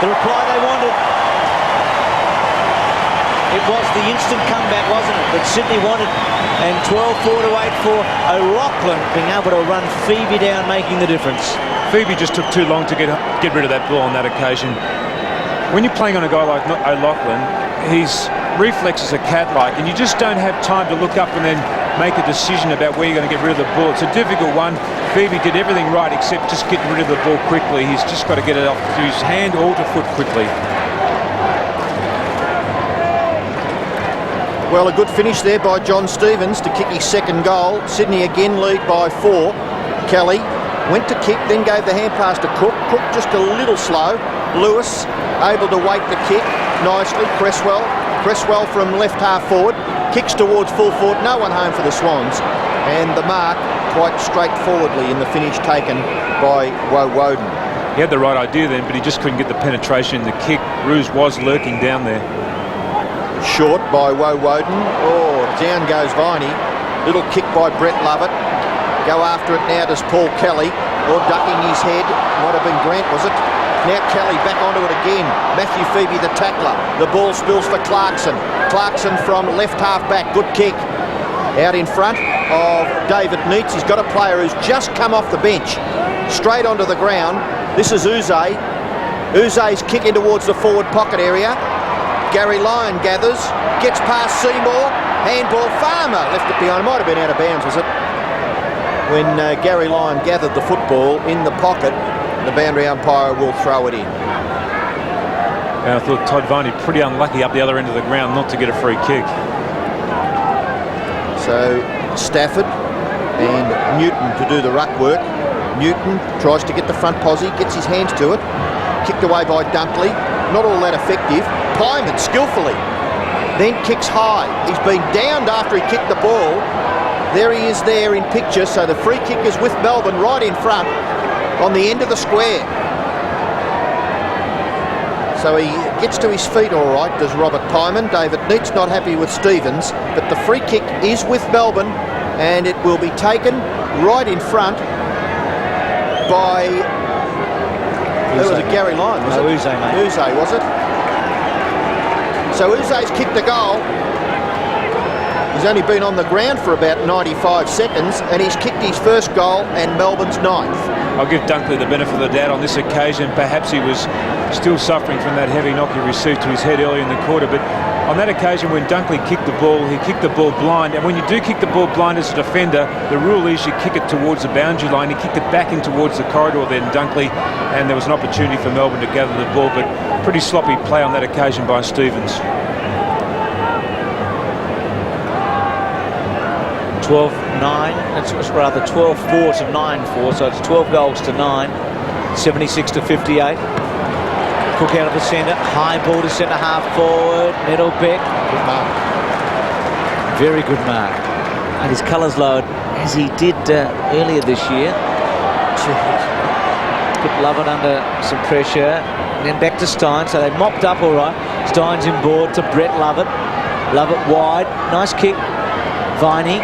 The reply they wanted. It was the instant comeback, wasn't it, that Sydney wanted. And 12-4 to 8-4. O'Loughlin being able to run Febey down, making the difference. Febey just took too long to get rid of that ball on that occasion. When you're playing on a guy like O'Loughlin, his reflexes are cat-like, and you just don't have time to look up and then make a decision about where you're going to get rid of the ball. It's a difficult one. Febey did everything right except just getting rid of the ball quickly. He's just got to get it off to his hand or to foot quickly. Well, a good finish there by John Stevens to kick his 2nd goal. Sydney again lead by 4. Kelly went to kick, then gave the hand pass to Cook. Cook just a little slow. Lewis able to wait the kick nicely. Cresswell from left half forward. Kicks towards full forward. No one home for the Swans. And the mark quite straightforwardly in the finish taken by Woden. He had the right idea then, but he just couldn't get the penetration in the kick. Roos was lurking down there. Short by Woden. Oh, down goes Viney. Little kick by Brett Lovett. Go after it now does Paul Kelly. Or ducking his head. Might have been Grant, was it? Now Kelly back onto it again. Matthew Febey the tackler. The ball spills for Clarkson. Clarkson from left half back. Good kick. Out in front of David Neitz. He's got a player who's just come off the bench. Straight onto the ground. This is Uze. Uze's kicking towards the forward pocket area. Gary Lyon gathers, gets past Seymour, handball, Farmer left it behind. Might have been out of bounds, was it? When Gary Lyon gathered the football in the pocket, the boundary umpire will throw it in. And I thought Todd Viney pretty unlucky up the other end of the ground not to get a free kick. So Stafford and Newton to do the ruck work. Newton tries to get the front posse, gets his hands to it. Kicked away by Dunkley. Not all that effective. Pyman skillfully. Then kicks high. He's been downed after he kicked the ball. There he is there in picture. So the free kick is with Melbourne right in front on the end of the square. So he gets to his feet all right, does Robert Pyman. David Neitz not happy with Stevens, but the free kick is with Melbourne and it will be taken right in front by... Who was it? Gary Lyon, was it? Uze, mate. Uze, was it? So Uze's kicked the goal. He's only been on the ground for about 95 seconds and he's kicked his first goal and Melbourne's 9th. I'll give Dunkley the benefit of the doubt on this occasion. Perhaps he was still suffering from that heavy knock he received to his head early in the quarter, but on that occasion when Dunkley kicked the ball, he kicked the ball blind, and when you do kick the ball blind as a defender, the rule is you kick it towards the boundary line. He kicked it back in towards the corridor then, Dunkley, and there was an opportunity for Melbourne to gather the ball, but pretty sloppy play on that occasion by Stevens. 12-9, it's rather 12-4 to 9-4, so it's 12 goals to 9, 76-58. Cook out of the centre, high ball to centre half forward, Meadowbeck. Good mark. Very good mark. And his colours lowered as he did earlier this year. Put Lovett under some pressure, and then back to Stein, so they mopped up all right. Stein's in board to Brett Lovett. Lovett wide, nice kick. Viney,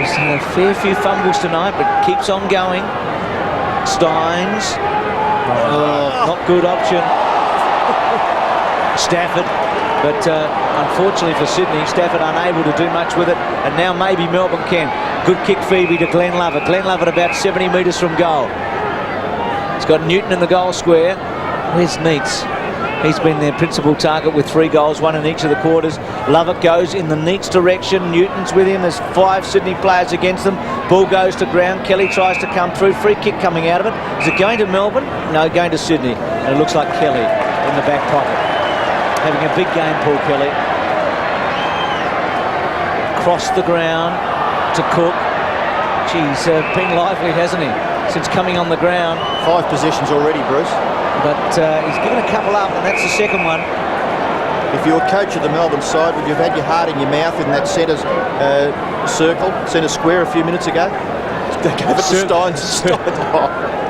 he's had a fair few fumbles tonight, but keeps on going. Steins, not good option. Stafford, but unfortunately for Sydney, Stafford unable to do much with it, and now maybe Melbourne can. Good kick, Febey, to Glenn Lovett. Glenn Lovett about 70 metres from goal. He's got Newton in the goal square. Where's Neitz? He's been their principal target with 3 goals, 1 in each of the quarters. Lovett goes in the Neitz direction. Newton's with him. There's 5 Sydney players against them. Ball goes to ground. Kelly tries to come through. Free kick coming out of it. Is it going to Melbourne? No, going to Sydney. And it looks like Kelly in the back pocket. Having a big game, Paul Kelly. Across the ground to Cook. Geez, been lively, hasn't he, since coming on the ground. 5 possessions already, Bruce. But he's given a couple up, and that's the second one. If you're coach of the Melbourne side, would you have had your heart in your mouth in that centre circle, centre square a few minutes ago? They gave it to Steins.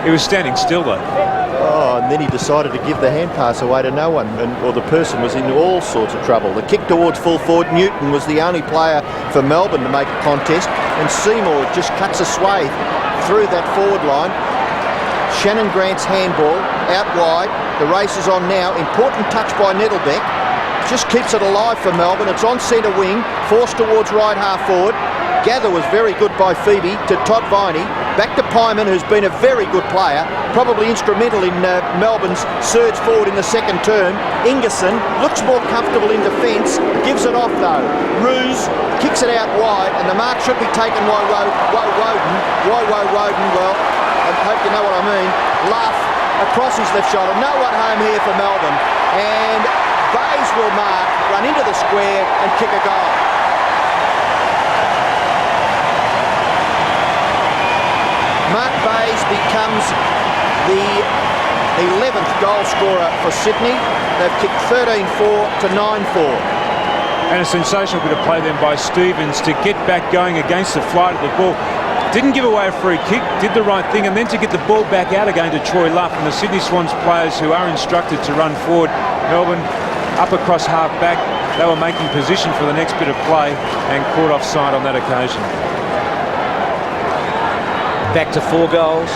He was standing still, though. Oh, and then he decided to give the hand pass away to no one, or the person was in all sorts of trouble. The kick towards full forward, Newton was the only player for Melbourne to make a contest, and Seymour just cuts a swathe through that forward line. Shannon Grant's handball out wide. The race is on now. Important touch by Nettlebeck. Just keeps it alive for Melbourne. It's on centre wing, forced towards right half forward. Gather was very good by Febey to Todd Viney. Back to Pyman, who's been a very good player, probably instrumental in Melbourne's surge forward in the second term. Ingerson looks more comfortable in defence, gives it off though. Ruse kicks it out wide, and the mark should be taken by Woden. Why Woden? Well, I hope you know what I mean. Luff across his left shoulder. No one home here for Melbourne. And Bays will mark, run into the square and kick a goal. Mark Bays becomes the 11th goal scorer for Sydney. They've kicked 13-4 to 9-4. And a sensational bit of play then by Stevens to get back going against the flight of the ball. Didn't give away a free kick, did the right thing, and then to get the ball back out again to Troy Luff and the Sydney Swans players who are instructed to run forward. Melbourne up across half back. They were making position for the next bit of play and caught offside on that occasion. Back to 4 goals.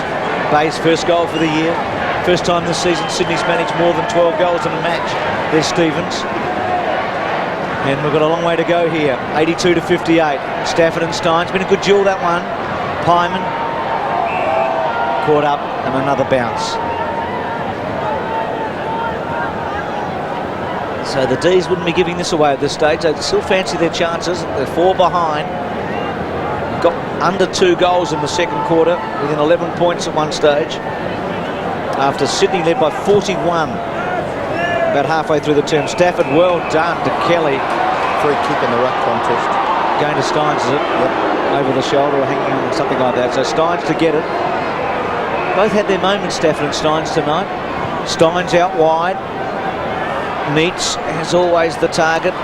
Bay's first goal for the year. First time this season Sydney's managed more than 12 goals in a match. There's Stevens. And we've got a long way to go here. 82-58. Stafford and Stein. It's been a good duel, that one. Pyman caught up and another bounce. So the Dees wouldn't be giving this away at this stage. They still fancy their chances. They're 4 behind. Got under 2 goals in the second quarter, within 11 points at one stage. After Sydney led by 41 about halfway through the term. Stafford, well done to Kelly. Free kick in the ruck contest. Going to Steins, is it? Yep. Over the shoulder or hanging on, something like that. So Steins to get it. Both had their moments, Stafford and Steins, tonight. Steins out wide. Neitz, as always, the target.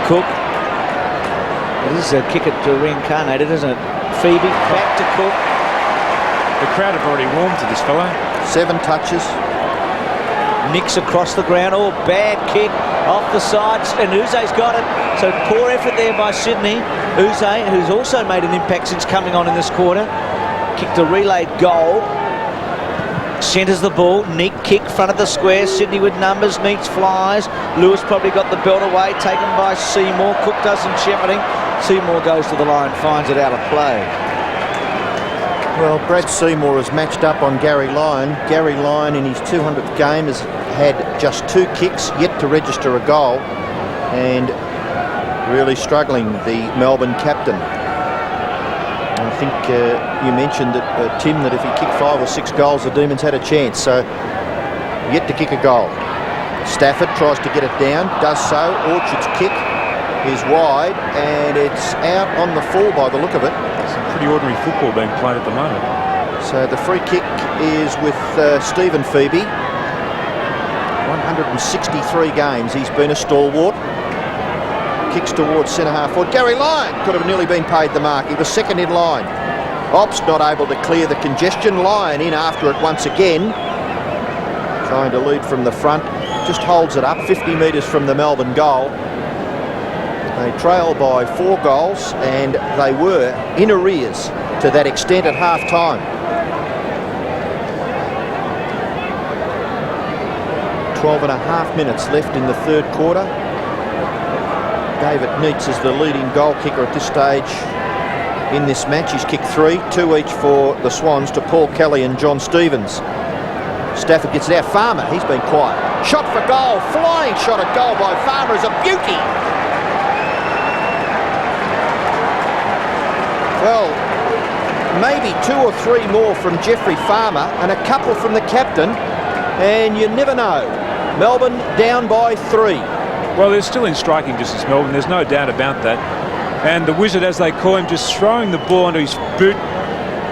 Cook. It is a kick at reincarnated, isn't it? Febey back to Cook. The crowd have already warmed to this fellow. 7 touches. Nicks across the ground. Oh, bad kick off the sides, and Uze's got it. So poor effort there by Sydney. Uze, who's also made an impact since coming on in this quarter, kicked a relayed goal. Centres the ball. Neat kick, front of the square. Sydney with numbers. Neitz flies. Lewis probably got the belt away, taken by Seymour. Cook does some shepherding. Seymour goes to the line, finds it out of play. Well, Brad Seymour has matched up on Gary Lyon. Gary Lyon in his 200th game has had just 2 kicks, yet to register a goal, and really struggling, the Melbourne captain. I think you mentioned that, Tim, that if he kicked 5 or 6 goals, the Demons had a chance. So, yet to kick a goal. Stafford tries to get it down, does so. Orchard's kick is wide, and it's out on the full by the look of it. Some pretty ordinary football being played at the moment. So the free kick is with Stephen Febey. 163 games he's been a stalwart. Kicks towards centre-half forward. Gary Lyon could have nearly been paid the mark. He was second in line. Ops not able to clear the congestion. Lyon in after it once again. Trying to lead from the front. Just holds it up 50 metres from the Melbourne goal. They trail by 4 goals, and they were in arrears to that extent at half-time. 12.5 minutes left in the third quarter. David Neitz is the leading goal kicker at this stage in this match. He's kicked 3, 2 each for the Swans to Paul Kelly and John Stevens. Stafford gets it out. Farmer, he's been quiet. Shot for goal, flying shot at goal by Farmer is a beauty. Well, maybe 2 or 3 more from Jeffrey Farmer and a couple from the captain, and you never know. Melbourne down by 3. Well, they're still in striking distance, Melbourne. There's no doubt about that. And the Wizard, as they call him, just throwing the ball into his boot.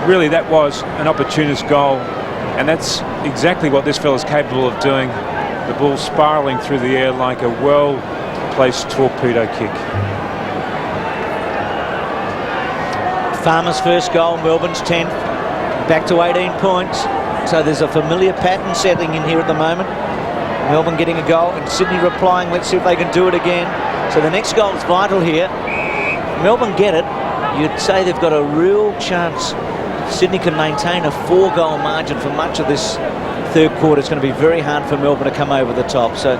Really, that was an opportunist goal. And that's exactly what this fella's capable of doing. The ball spiralling through the air like a well-placed torpedo kick. Farmer's first goal, Melbourne's 10th, back to 18 points. So there's a familiar pattern settling in here at the moment. Melbourne getting a goal and Sydney replying. Let's see if they can do it again. So the next goal is vital here. Melbourne get it. You'd say they've got a real chance. Sydney can maintain a 4-goal margin for much of this third quarter. It's going to be very hard for Melbourne to come over the top. So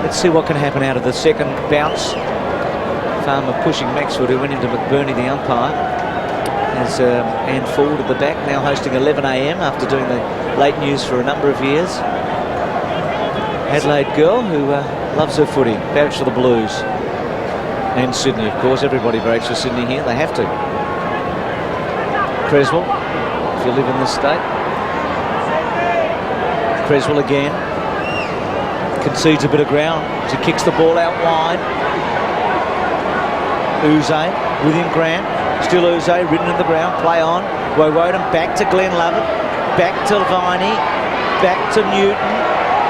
let's see what can happen out of the second bounce. Farmer pushing Maxwood, who went into McBurney, the umpire. As Anne Ford at the back, now hosting 11 a.m. after doing the late news for a number of years. Adelaide girl who loves her footy, vouch for the Blues. And Sydney, of course, everybody votes for Sydney here, they have to. Cresswell, if you live in this state. Cresswell again. Concedes a bit of ground. She kicks the ball out wide. Uze, William Grant. Still Uze, ridden in the ground, play on. Woden back to Glenn Lovett, back to Viney, back to Newton.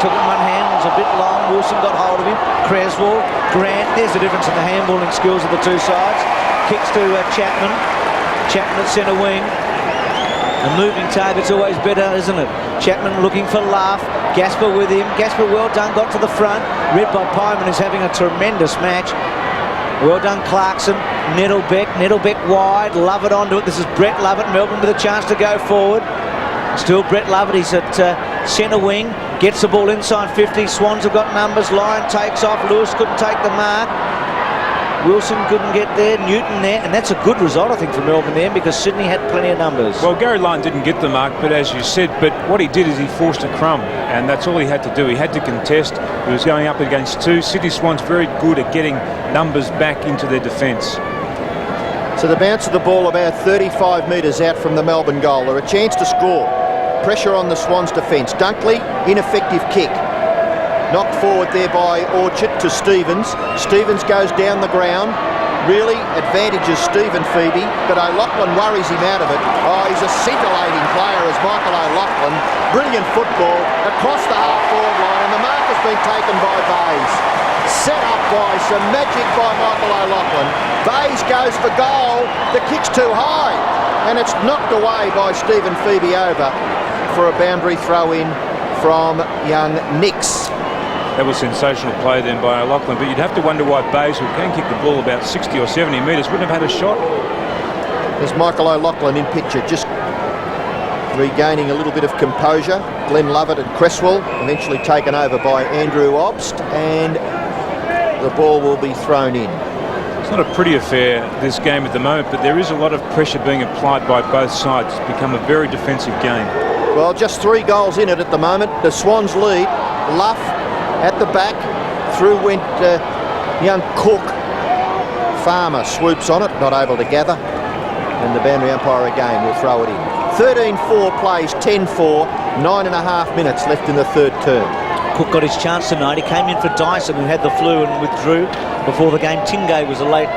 Took it in one hand, was a bit long. Wilson got hold of him. Cresswell, Grant. There's the difference in the handballing skills of the two sides. Kicks to Chapman. Chapman at centre wing. A moving target's always better, isn't it? Chapman looking for Laugh. Gasper with him. Gasper, well done, got to the front. Read by Pyman, who's having a tremendous match. Well done, Clarkson. Nettlebeck wide. Lovett onto it. This is Brett Lovett. Melbourne with a chance to go forward. Still Brett Lovett. He's at centre wing. Gets the ball inside 50. Swans have got numbers. Lyon takes off. Lewis couldn't take the mark. Wilson couldn't get there. Newton there. And that's a good result, I think, for Melbourne there, because Sydney had plenty of numbers. Well, Gary Lyon didn't get the mark, but as you said, but what he did is he forced a crumb, and that's all he had to do. He had to contest. He was going up against 2. Sydney Swans very good at getting numbers back into their defence. So the bounce of the ball about 35 metres out from the Melbourne goal. They're a chance to score. Pressure on the Swans defence. Dunkley, ineffective kick. Knocked forward there by Orchard to Stevens. Stevens goes down the ground. Really advantages Stephen Febey, but O'Loughlin worries him out of it. Oh, he's a scintillating player as Michael O'Loughlin. Brilliant football across the half-forward line, and the mark has been taken by Bays. Set up by some magic by Michael O'Loughlin. Bays goes for goal. The kick's too high, and it's knocked away by Stephen Febey over for a boundary throw-in from young Nix. That was sensational play then by O'Loughlin, but you'd have to wonder why Bays, who can kick the ball about 60 or 70 metres, wouldn't have had a shot. There's Michael O'Loughlin in picture, just regaining a little bit of composure. Glenn Lovett and Cresswell, eventually taken over by Andrew Obst, and the ball will be thrown in. It's not a pretty affair, this game at the moment, but there is a lot of pressure being applied by both sides. It's become a very defensive game. Well, just 3 goals in it at the moment. The Swans lead. Luff at the back. Through went young Cook. Farmer swoops on it, not able to gather. And the boundary umpire again will throw it in. 13-4 plays 10-4. 9.5 minutes left in the third term. Cook got his chance tonight. He came in for Dyson, who had the flu and withdrew before the game. Tingay was a late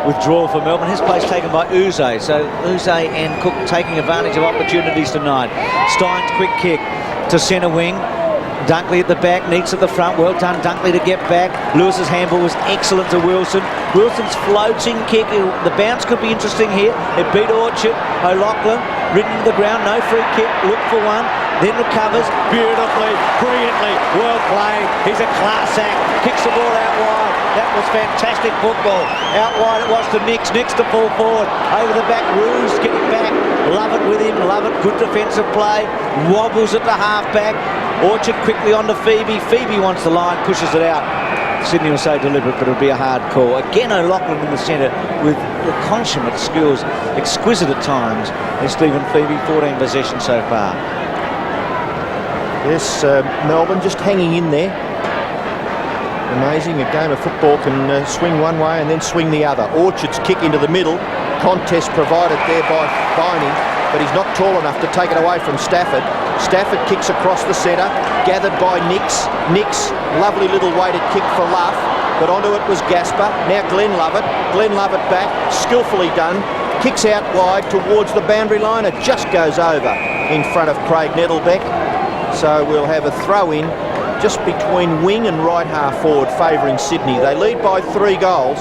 withdrawal for Melbourne. His place taken by Uze. So Uze and Cook taking advantage of opportunities tonight. Stein's quick kick to centre wing. Dunkley at the back, Neitz at the front. Well done, Dunkley, to get back. Lewis's handball was excellent to Wilson. Wilson's floating kick, the bounce could be interesting here. It beat Orchard. O'Loughlin ridden to the ground, no free kick, look for one, then recovers beautifully, brilliantly, well played. He's a class act, kicks the ball out wide. That was fantastic football. Out wide it was to Neitz to fall forward. Over the back, Roos getting back. Love it with him, love it. Good defensive play. Wobbles at the half-back. Orchard quickly on to Febey. Febey wants the line, pushes it out. Sydney will say deliberate, but it'll be a hard call. Again, O'Loughlin in the centre with the consummate skills, exquisite at times. There's Stephen Febey, 14 possessions so far. Yes, Melbourne just hanging in there. Amazing, a game of football can swing one way and then swing the other. Orchard's kick into the middle. Contest provided there by Viney, but he's not tall enough to take it away from Stafford. Stafford kicks across the centre, gathered by Nix. Nix, lovely little weighted kick for Luff, but onto it was Gasper. Now Glenn Lovett. Glenn Lovett back, skillfully done. Kicks out wide towards the boundary line. It just goes over in front of Craig Nettlebeck. So we'll have a throw in just between wing and right half forward favouring Sydney. They lead by 3 goals.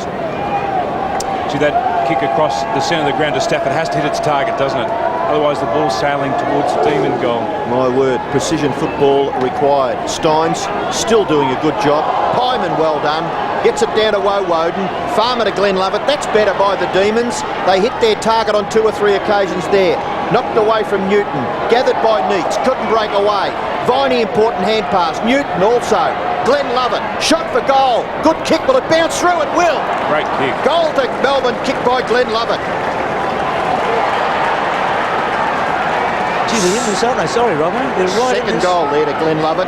See, that kick across the centre of the ground to Stafford has to hit its target, doesn't it? Otherwise the ball's sailing towards the demon goal. My word, precision football required. Steins still doing a good job. Pyman well done. Gets it down to Woden. Farmer to Glenn Lovett. That's better by the Demons. They hit their target on 2 or 3 occasions there. Knocked away from Newton. Gathered by Neitz. Couldn't break away. Viney, important hand pass. Newton also. Glenn Lovett. Shot for goal. Good kick. Will it bounce through? It will. Great kick. Goal to Melbourne. Kicked by Glenn Lovett. Gee, they're in this, aren't they? Sorry, Robbo. They're right. Second goal there to Glenn Lovett.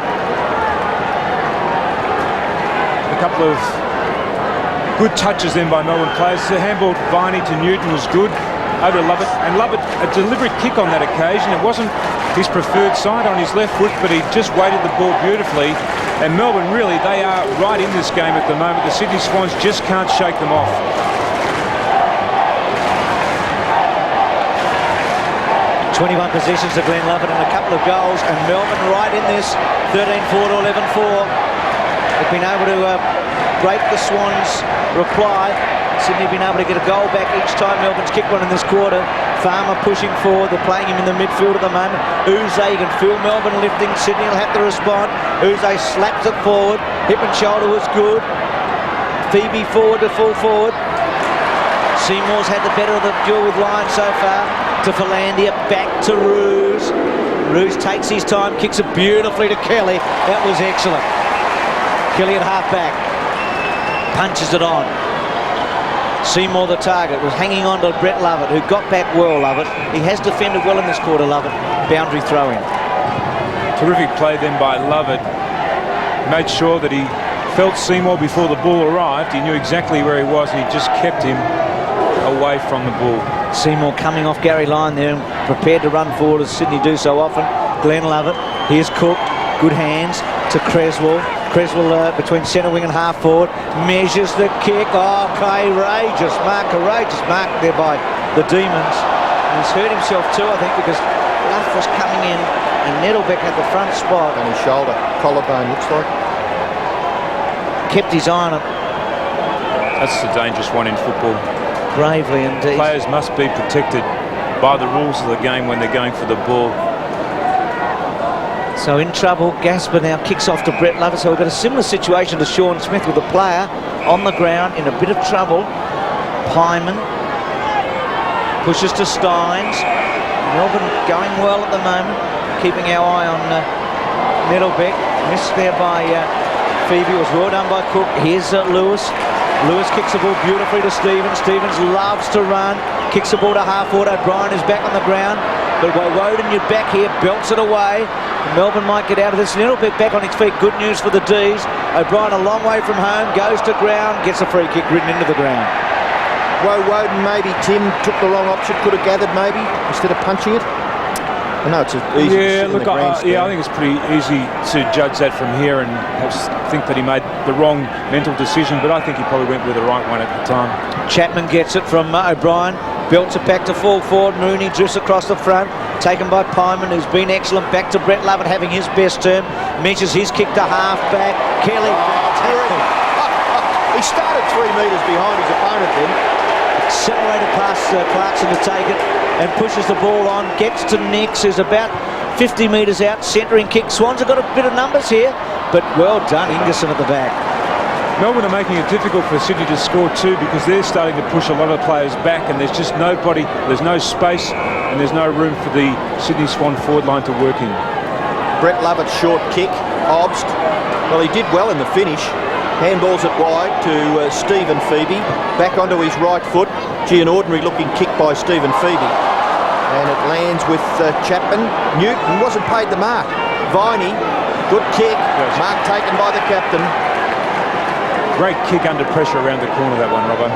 A couple of good touches then by Melbourne players. The handball Viney to Newton was good. Over to Lovett. And Lovett, a deliberate kick on that occasion. It wasn't his preferred side on his left foot, but he just weighted the ball beautifully. And Melbourne, really, they are right in this game at the moment. The Sydney Swans just can't shake them off. 21 possessions to Glenn Lovett and a couple of goals, and Melbourne right in this, 13-4 to 11-4. They've been able to break the Swans' reply. Sydney have been able to get a goal back each time Melbourne's kicked one in this quarter. Farmer pushing forward, they're playing him in the midfield at the moment. Uze, you can feel Melbourne lifting, Sydney will have to respond. Uze slaps it forward, hip and shoulder was good. Febey forward to full forward. Seymour's had the better of the duel with Lyon so far. To Philandia, back to Roos. Roos takes his time, kicks it beautifully to Kelly. That was excellent. Kelly at half-back. Punches it on. Seymour, the target, was hanging on to Brett Lovett, who got back well, Lovett. He has defended well in this quarter, Lovett. Boundary throw-in. Terrific play then by Lovett. Made sure that he felt Seymour before the ball arrived. He knew exactly where he was, and he just kept him away from the ball. Seymour coming off Gary Lyon there and prepared to run forward as Sydney do so often. Glenn Lovett, here's Cook, good hands to Cresswell. Cresswell between centre wing and half forward, measures the kick. Oh, courageous mark there by the Demons. And he's hurt himself too, I think, because Luff was coming in and Nettlebeck had the front spot. On his shoulder, collarbone looks like. Kept his eye on it. That's the dangerous one in football. Bravely, and players must be protected by the rules of the game when they're going for the ball. So in trouble, Gasper now kicks off to Brett Lovett. So we've got a similar situation to Sean Smith with the player on the ground in a bit of trouble. Pyman pushes to Steins. Melbourne going well at the moment, keeping our eye on Nettlebeck. Missed there by Febey, was well done by Cook. Here's Lewis. Lewis kicks the ball beautifully to Stevens. Stevens loves to run. Kicks the ball to half forward. O'Brien is back on the ground. But Woden, you're back here, belts it away. Melbourne might get out of this a little bit back on its feet. Good news for the Dees. O'Brien a long way from home, goes to ground, gets a free kick ridden into the ground. Woden maybe, Tim, took the wrong option, could have gathered maybe, instead of punching it. I know it's easy to sit in the grandstand. I think it's pretty easy to judge that from here and think that he made the wrong mental decision, but I think he probably went with the right one at the time. Chapman gets it from O'Brien, belts it back to full forward. Mooney drifts across the front, taken by Pyman, who's been excellent. Back to Brett Lovett, having his best term. Measures his kick to half back. Kelly. He started 3 metres behind his opponent then. Separated past Clarkson to take it and pushes the ball on. Gets to Neitz, who's about 50 metres out, centering kick. Swans have got a bit of numbers here, but well done, Ingerson at the back. Melbourne are making it difficult for Sydney to score too, because they're starting to push a lot of players back, and there's just nobody, there's no space, and there's no room for the Sydney Swan forward line to work in. Brett Lovett's short kick, Obst. Well, he did well in the finish. Handballs it wide to Stephen Febey. Back onto his right foot. Gee, an ordinary looking kick by Stephen Febey. And it lands with Chapman. Newton wasn't paid the mark. Viney, good kick. Mark taken by the captain. Great kick under pressure around the corner, that one, Robbo.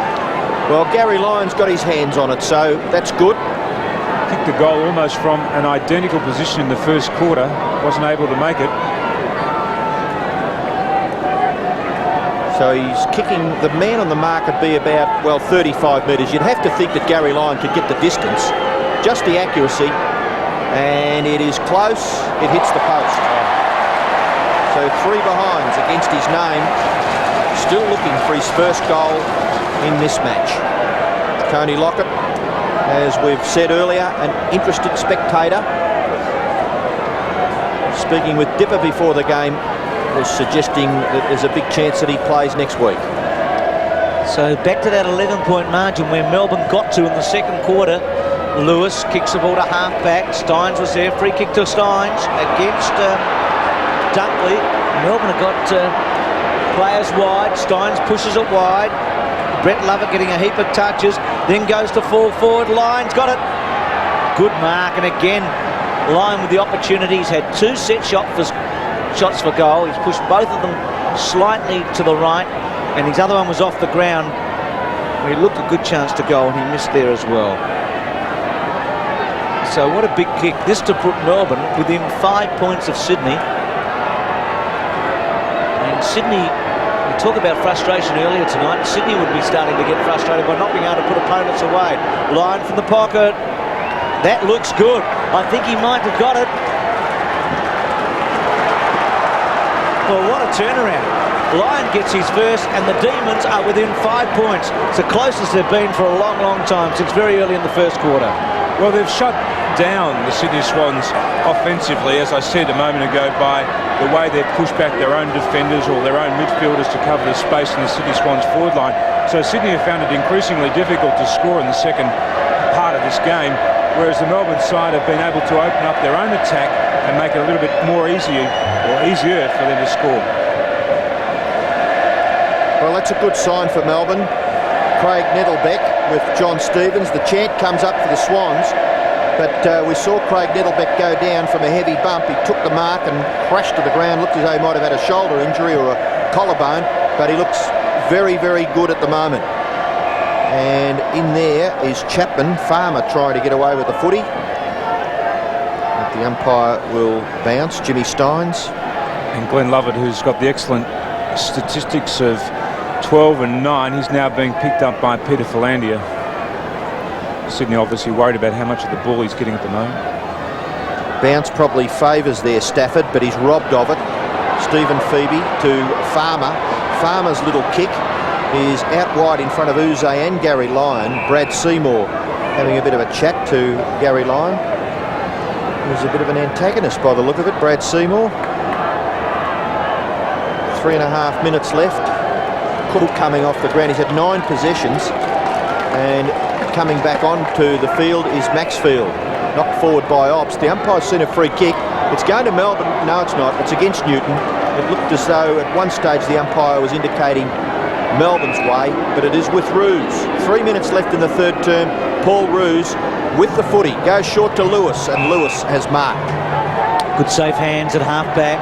Well, Gary Lyon's got his hands on it, so that's good. Kicked the goal almost from an identical position in the first quarter. Wasn't able to make it. So he's kicking, the man on the mark would be about, well, 35 metres. You'd have to think that Gary Lyon could get the distance, just the accuracy, and it is close, it hits the post. So 3 behinds against his name, still looking for his first goal in this match. Tony Lockett, as we've said earlier, an interested spectator. Speaking with Dipper before the game, was suggesting that there's a big chance that he plays next week. So back to that 11-point margin where Melbourne got to in the second quarter. Lewis kicks the ball to half back. Steins was there, free kick to Steins against Dunkley. Melbourne have got players wide. Steins pushes it wide. Brett Lovett getting a heap of touches, then goes to full forward. Lyon's got it. Good mark, and again Lyon with the opportunities. Had 2 set shots for goal. He's pushed both of them slightly to the right, and his other one was off the ground. He looked a good chance to go, and he missed there as well. So what a big kick. This to put Melbourne within 5 points of Sydney. And Sydney, we talk about frustration earlier tonight. Sydney would be starting to get frustrated by not being able to put opponents away. Lyon from the pocket. That looks good. I think he might have got it. Well, what a turnaround. Lyon gets his first, and the Demons are within 5 points. It's the closest they've been for a long, long time, since very early in the first quarter. Well, they've shut down the Sydney Swans offensively, as I said a moment ago, by the way they've pushed back their own defenders or their own midfielders to cover the space in the Sydney Swans forward line. So Sydney have found it increasingly difficult to score in the second part of this game, whereas the Melbourne side have been able to open up their own attack and make it a little bit more easier for them to score. Well, that's a good sign for Melbourne. Craig Nettlebeck with John Stevens. The chant comes up for the Swans, but we saw Craig Nettlebeck go down from a heavy bump. He took the mark and crashed to the ground. Looked as though he might have had a shoulder injury or a collarbone, but he looks very, very good at the moment. And in there is Chapman. Farmer trying to get away with the footy. But the umpire will bounce. Jimmy Steins. And Glenn Lovett, who's got the excellent statistics of 12 and 9, he's now being picked up by Peter Philandia. Sydney obviously worried about how much of the ball he's getting at the moment. Bounce probably favours their Stafford, but he's robbed of it. Stephen Febey to Farmer. Farmer's little kick is out wide in front of Uze and Gary Lyon. Brad Seymour having a bit of a chat to Gary Lyon. He's a bit of an antagonist by the look of it, Brad Seymour. 3.5 minutes left. Cook coming off the ground. He's had 9 possessions, and coming back onto the field is Maxfield, knocked forward by Ops. The umpire's seen a free kick. It's going to Melbourne. No, it's not. It's against Newton. It looked as though at one stage the umpire was indicating Melbourne's way, but it is with Roos. 3 minutes left in the third term. Paul Roos with the footy. Goes short to Lewis, and Lewis has marked. Good safe hands at half-back.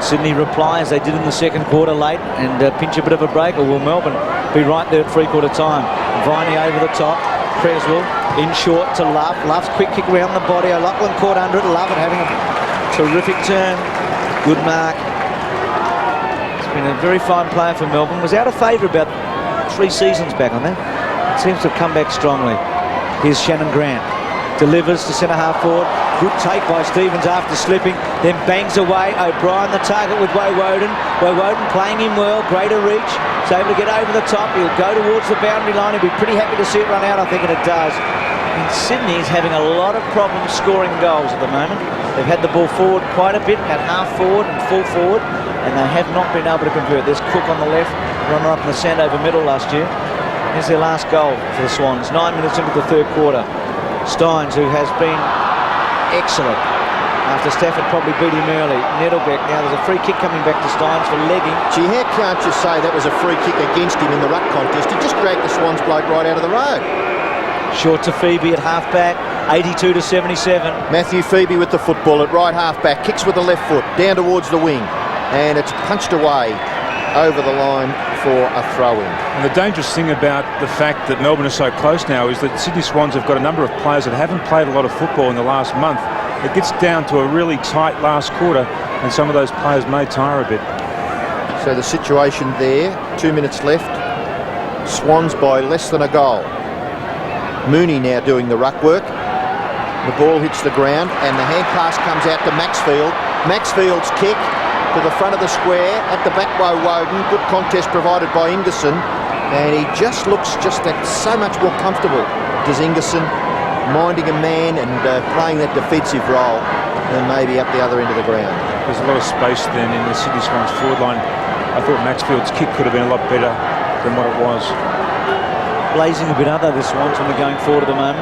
Sydney reply as they did in the second quarter late and pinch a bit of a break, or will Melbourne be right there at three-quarter time? Viney over the top. Cresswell in short to Love. Love's quick kick around the body. O'Loughlin caught under it. Love it having a terrific turn. Good mark. He's been a very fine player for Melbourne. Was out of favour about 3 seasons back on that. It seems to have come back strongly. Here's Shannon Grant. Delivers to centre half forward. Good take by Stevens after slipping. Then bangs away. O'Brien the target with Woden. Woden playing him well. Greater reach. He's able to get over the top. He'll go towards the boundary line. He'll be pretty happy to see it run out, I think, and it does. And Sydney's having a lot of problems scoring goals at the moment. They've had the ball forward quite a bit at half forward and full forward, and they have not been able to convert. There's Cook on the left, runner up in the Sandover middle last year. Here's their last goal for the Swans. 9 minutes into the third quarter. Steins, who has been excellent after Stafford probably beat him early. Nettlebeck, now there's a free kick coming back to Steins for legging. Gee, how can't you say that was a free kick against him in the ruck contest? He just dragged the Swans bloke right out of the road. Short to Febey at half-back, 82 to 77. Matthew Febey with the football at right half-back, kicks with the left foot, down towards the wing, and it's punched away over the line for a throw-in. And the dangerous thing about the fact that Melbourne is so close now is that Sydney Swans have got a number of players that haven't played a lot of football in the last month. It gets down to a really tight last quarter, and some of those players may tire a bit. So the situation there, 2 minutes left, Swans by less than a goal. Mooney now doing the ruck work. The ball hits the ground and the hand pass comes out to Maxfield. Maxfield's kick to the front of the square at the back by Woden. Good contest provided by Ingerson, and he just looks so much more comfortable, does Ingerson, minding a man and playing that defensive role than maybe up the other end of the ground. There's a lot of space then in the Sydney Swans forward line. I thought Maxfield's kick could have been a lot better than what it was. Blazing a bit, are they, the Swans, when they're going forward at the moment?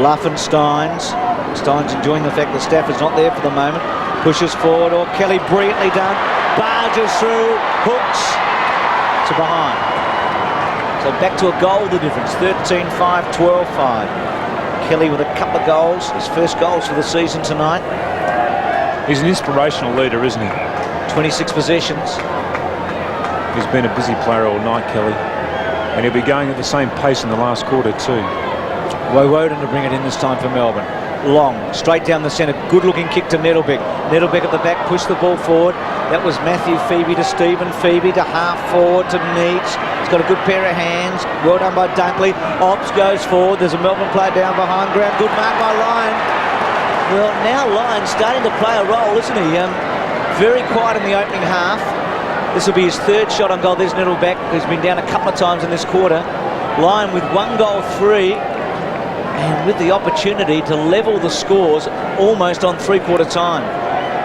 Luff and Steins. Steins enjoying the fact that Stafford's not there for the moment. Pushes forward, or Kelly brilliantly done. Barges through, hooks to behind. So back to a goal, the difference. 13-5, 12-5. Kelly with a couple of goals. His first goals for the season tonight. He's an inspirational leader, isn't he? 26 possessions. He's been a busy player all night, Kelly. And he'll be going at the same pace in the last quarter too. Woden to bring it in this time for Melbourne. Long, straight down the centre, good looking kick to Nettlebeck. Nettlebeck at the back, pushed the ball forward. That was Matthew Febey to Stephen Febey to half forward to Neitz. He's got a good pair of hands, well done by Dunkley. Ops goes forward, there's a Melbourne player down behind ground. Good mark by Lyon. Well, now Lyon's starting to play a role, isn't he? Very quiet in the opening half. This will be his third shot on goal. There's Nettlebeck, who's been down a couple of times in this quarter. Lyon with 1 goal, 3, and with the opportunity to level the scores almost on three-quarter time.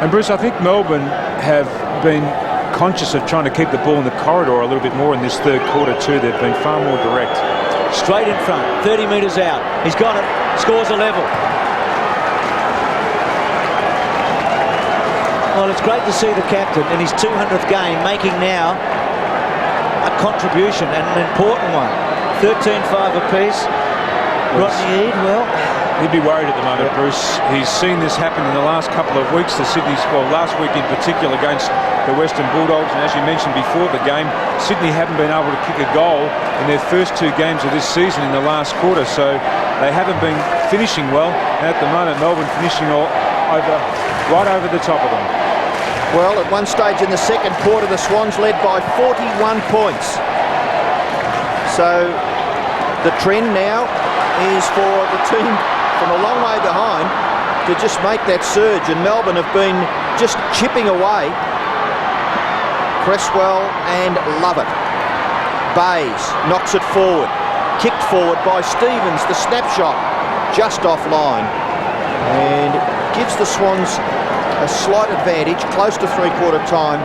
And Bruce, I think Melbourne have been conscious of trying to keep the ball in the corridor a little bit more in this third quarter too. They've been far more direct. Straight in front, 30 metres out. He's got it, scores a level. Well, it's great to see the captain in his 200th game making now a contribution, and an important one. 13-5 apiece. Rodney Eade, well, he'd be worried at the moment, Bruce. He's seen this happen in the last couple of weeks. The Sydney, well, last week in particular against the Western Bulldogs, and as you mentioned before the game, Sydney haven't been able to kick a goal in their first 2 games of this season in the last quarter, so they haven't been finishing well, and at the moment Melbourne finishing right over the top of them. Well, at one stage in the second quarter, the Swans led by 41 points. So the trend now is for the team from a long way behind to just make that surge, and Melbourne have been just chipping away. Cresswell and Lovett. Bays knocks it forward. Kicked forward by Stevens. The snapshot just offline, and gives the Swans a slight advantage, close to three-quarter time.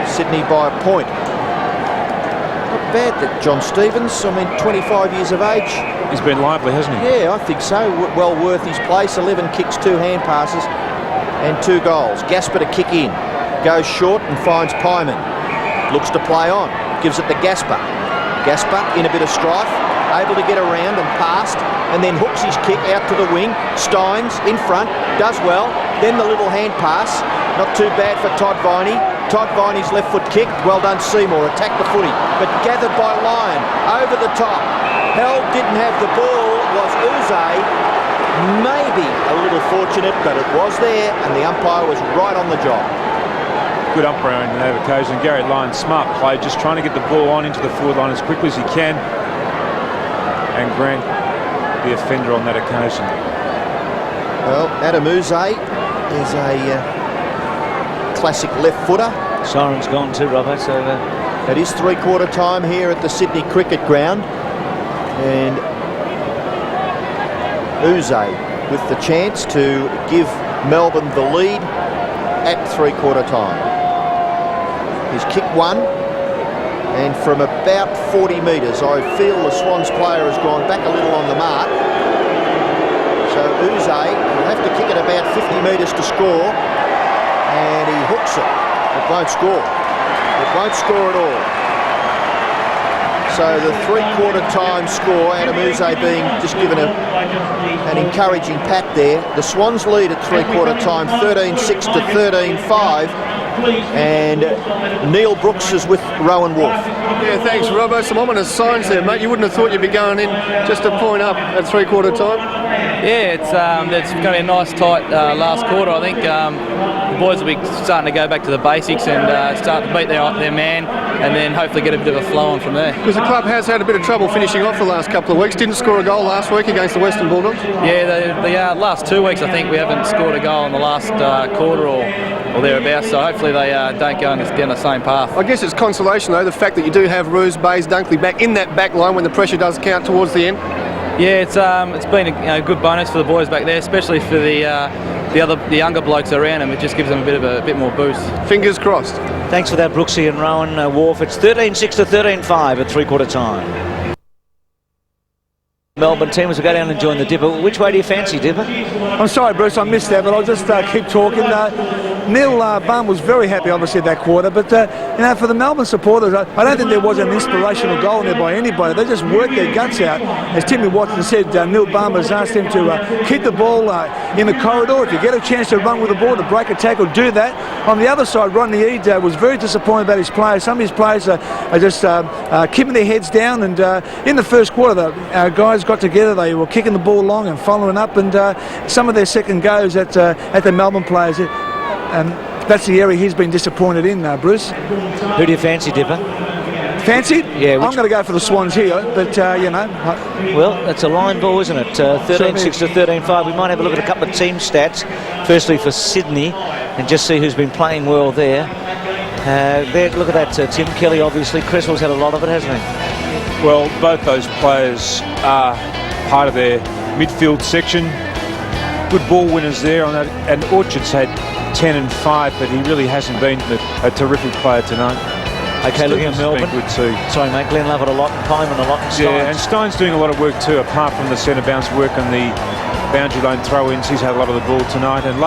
Sydney by a point. Not bad that John Stevens, 25 years of age. He's been lively, hasn't he? Yeah, I think so. Well worth his place. 11 kicks, 2 hand passes and 2 goals. Gasper to kick in. Goes short and finds Pyman. Looks to play on. gives it to Gasper. Gasper in a bit of strife, able to get around and past, and then hooks his kick out to the wing. Steins in front, does well. Then the little hand pass, not too bad for Todd Viney. Todd Viney's left foot kick, well done Seymour, attacked the footy, but gathered by Lyon, over the top. Held didn't have the ball, was Uze. Maybe a little fortunate, but it was there, and the umpire was right on the job. Good umpiring on that occasion. Gary Lyon, smart play, just trying to get the ball on into the forward line as quickly as he can, and Grant the offender on that occasion. Well, Adam Uze is a classic left footer. Siren's gone too, Robert, so It is three-quarter time here at the Sydney Cricket Ground, and Uze with the chance to give Melbourne the lead at three-quarter time. He's kicked one, and from about 40 metres, I feel the Swans player has gone back a little on the mark. So Uze will have to kick it about 50 metres to score, and he hooks it. It won't score. It won't score at all. So the three-quarter time score, Adam Uze being just given an encouraging pat there. The Swans lead at three-quarter time, 13-6 to 13-5. And Neil Brooks is with Rowan Wolf. Yeah, thanks, Robbo. Some ominous signs there, mate. You wouldn't have thought you'd be going in just a point up at three-quarter time. Yeah, it's going to be a nice, tight last quarter. I think the boys will be starting to go back to the basics and start to beat their man, and then hopefully get a bit of a flow on from there. Because the club has had a bit of trouble finishing off the last couple of weeks. Didn't score a goal last week against the Western Bulldogs. Yeah, the last 2 weeks, I think we haven't scored a goal in the last quarter or thereabouts, so hopefully they don't go down the same path. I guess it's consolation, though, the fact that you do have Roos, Bays, Dunkley back in that back line when the pressure does count towards the end. Yeah, it's been a good bonus for the boys back there, especially for the younger blokes around them. It just gives them a bit more boost. Fingers crossed. thanks for that, Brooksy and Rowan Wharf. It's 13-6 to 13-5 at three-quarter time. Melbourne team will go down and join the Dipper. Which way do you fancy, Dipper? I'm sorry, Bruce, I missed that, but I'll just keep talking. Neil Bum was very happy, obviously, that quarter, but for the Melbourne supporters, I don't think there was an inspirational goal in there by anybody. They just worked their guts out. As Timmy Watson said, Neil Bum has asked him to keep the ball in the corridor. If you get a chance to run with the ball, to break a tackle, do that. On the other side, Rodney Eade was very disappointed about his players. Some of his players are just keeping their heads down, and in the first quarter, the guys got together. They were kicking the ball long and following up, and some of their second goes at the Melbourne players. That's the area he's been disappointed in, Bruce. Who do you fancy, Dipper? Fancy? Yeah. I'm going to go for the Swans here, but Well, it's a line ball, isn't it? 13-6 to 13-5. We might have a look at a couple of team stats. Firstly for Sydney, and just see who's been playing well there. Look at that, Tim Kelly, obviously. Cresswell's had a lot of it, hasn't he? Well, both those players are part of their midfield section. Good ball winners there on that, and Orchard's had 10 and 5, but he really hasn't been a terrific player tonight. Okay, looking at Melbourne. Been good too. Sorry, mate. Glenn Lovett a lot, and Pyman a lot, and Steins. Yeah, and Stein's doing a lot of work too, apart from the centre bounce work and the boundary line throw-ins. He's had a lot of the ball tonight, and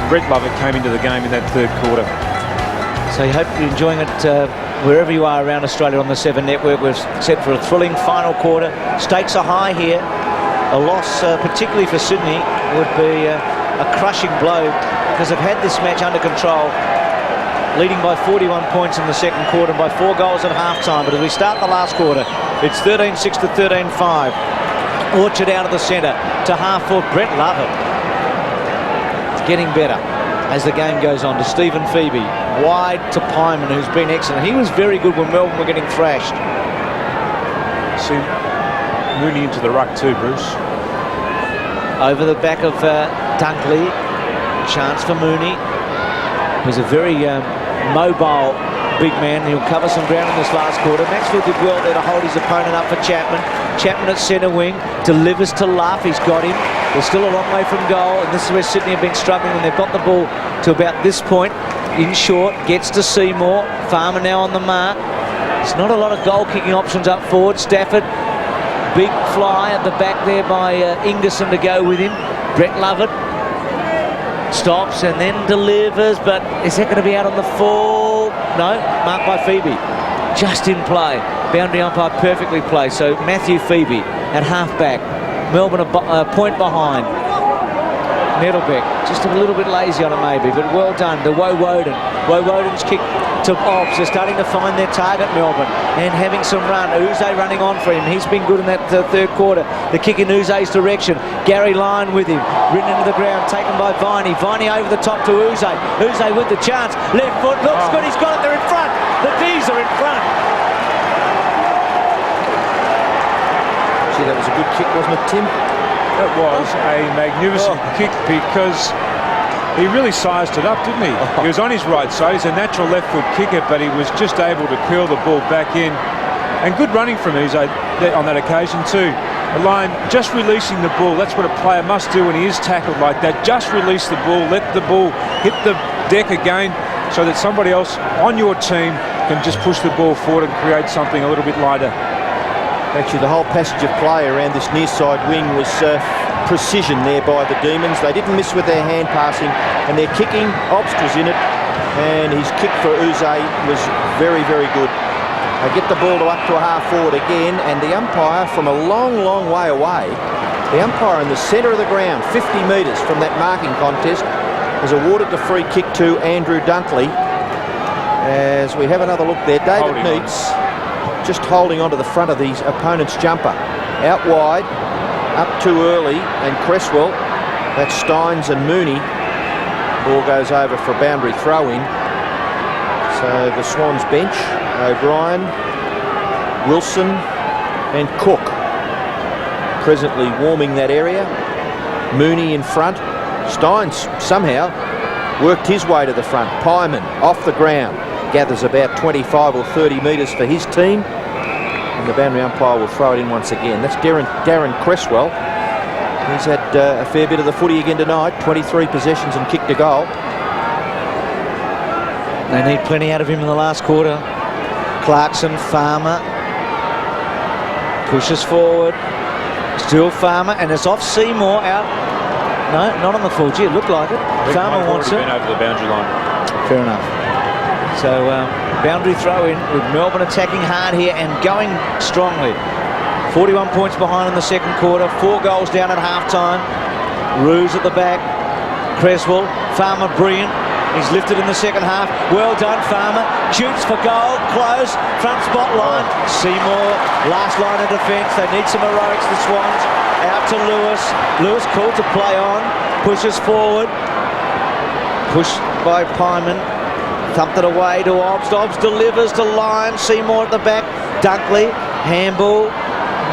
Brett Lovett came into the game in that third quarter. So you hope you're enjoying it wherever you are around Australia on the 7 Network. We're set for a thrilling final quarter. Stakes are high here. A loss, particularly for Sydney, would be a crushing blow, because they've had this match under control, leading by 41 points in the second quarter and by 4 goals at half-time. But as we start the last quarter, it's 13-6 to 13-5. Orchard out of the centre to half-forward Brett Lovett. It's getting better as the game goes on to Stephen Febey. Wide to Pyman, who's been excellent. He was very good when Melbourne were getting thrashed. See Mooney into the ruck too, Bruce. Over the back of Dunkley. Chance for Mooney. He's a very mobile big man. He'll cover some ground in this last quarter. Maxfield did well there to hold his opponent up for Chapman. Chapman at centre wing. Delivers to Luff. He's got him. They're still a long way from goal, and this is where Sydney have been struggling when they've got the ball to about this point. In short, gets to Seymour. Farmer now on the mark. There's not a lot of goal-kicking options up forward. Stafford, big fly at the back there by Ingerson to go with him. Brett Lovett stops and then delivers, but is that going to be out on the full? No, marked by Febey. just in play. Boundary umpire perfectly placed. So Matthew Febey at half-back. Melbourne a point behind. Nettlebeck just a little bit lazy on it maybe, but well done to Woden. Woden's kick to Obbs. They're starting to find their target, Melbourne, and having some run. Uze running on for him. He's been good in that third quarter. The kick in Uze's direction. Gary Lyon with him. Ridden into the ground, taken by Viney. Viney over the top to Uze. Uze with the chance. Left foot looks good. He's got it. They're in front. The Dees are in front. Gee, that was a good kick, wasn't it, Tim? That was a magnificent kick because he really sized it up, didn't he? He was on his right side. He's a natural left foot kicker, but he was just able to curl the ball back in. And good running from Uze on that occasion too. The line just releasing the ball. That's what a player must do when he is tackled like that. Just release the ball, let the ball hit the deck again so that somebody else on your team can just push the ball forward and create something a little bit lighter. Actually, the whole passage of play around this near side wing was precision there by the Demons. They didn't miss with their hand passing, and their kicking, Obst was in it, and his kick for Uze was very, very good. They get the ball to up to a half forward again, and the umpire from a long, long way away, the umpire in the centre of the ground, 50 metres from that marking contest, has awarded the free kick to Andrew Dunkley. As we have another look there, David Neitz just holding onto the front of the opponent's jumper. Out wide, up too early, and Cresswell, that's Steins and Mooney. Ball goes over for a boundary throw-in. So the Swans bench, O'Brien, Wilson and Cook presently warming that area. Mooney in front. Steins somehow worked his way to the front. Pyman off the ground. Gathers about 25 or 30 metres for his team, and the boundary umpire will throw it in once again. That's Daryn Cresswell. He's had a fair bit of the footy again tonight, 23 possessions and kicked a goal. They need plenty out of him in the last quarter. Clarkson, Farmer pushes forward, still Farmer, and it's off Seymour out. No, not on the full. Gee, it looked like it. Farmer wants it. Been over the boundary line. Fair enough. So boundary throw in with Melbourne attacking hard here and going strongly. 41 points behind in the second quarter. 4 goals down at half-time. Ruse at the back. Cresswell. Farmer brilliant. He's lifted in the second half. Well done, Farmer. Shoots for goal. Close. Front spot line. Seymour. Last line of defence. They need some heroics, the Swans. Out to Lewis. Lewis called to play on. Pushes forward. Pushed by Pyman. Thumped it away to Obbs. Obbs delivers to Lyon. Seymour at the back. Dunkley. Handball.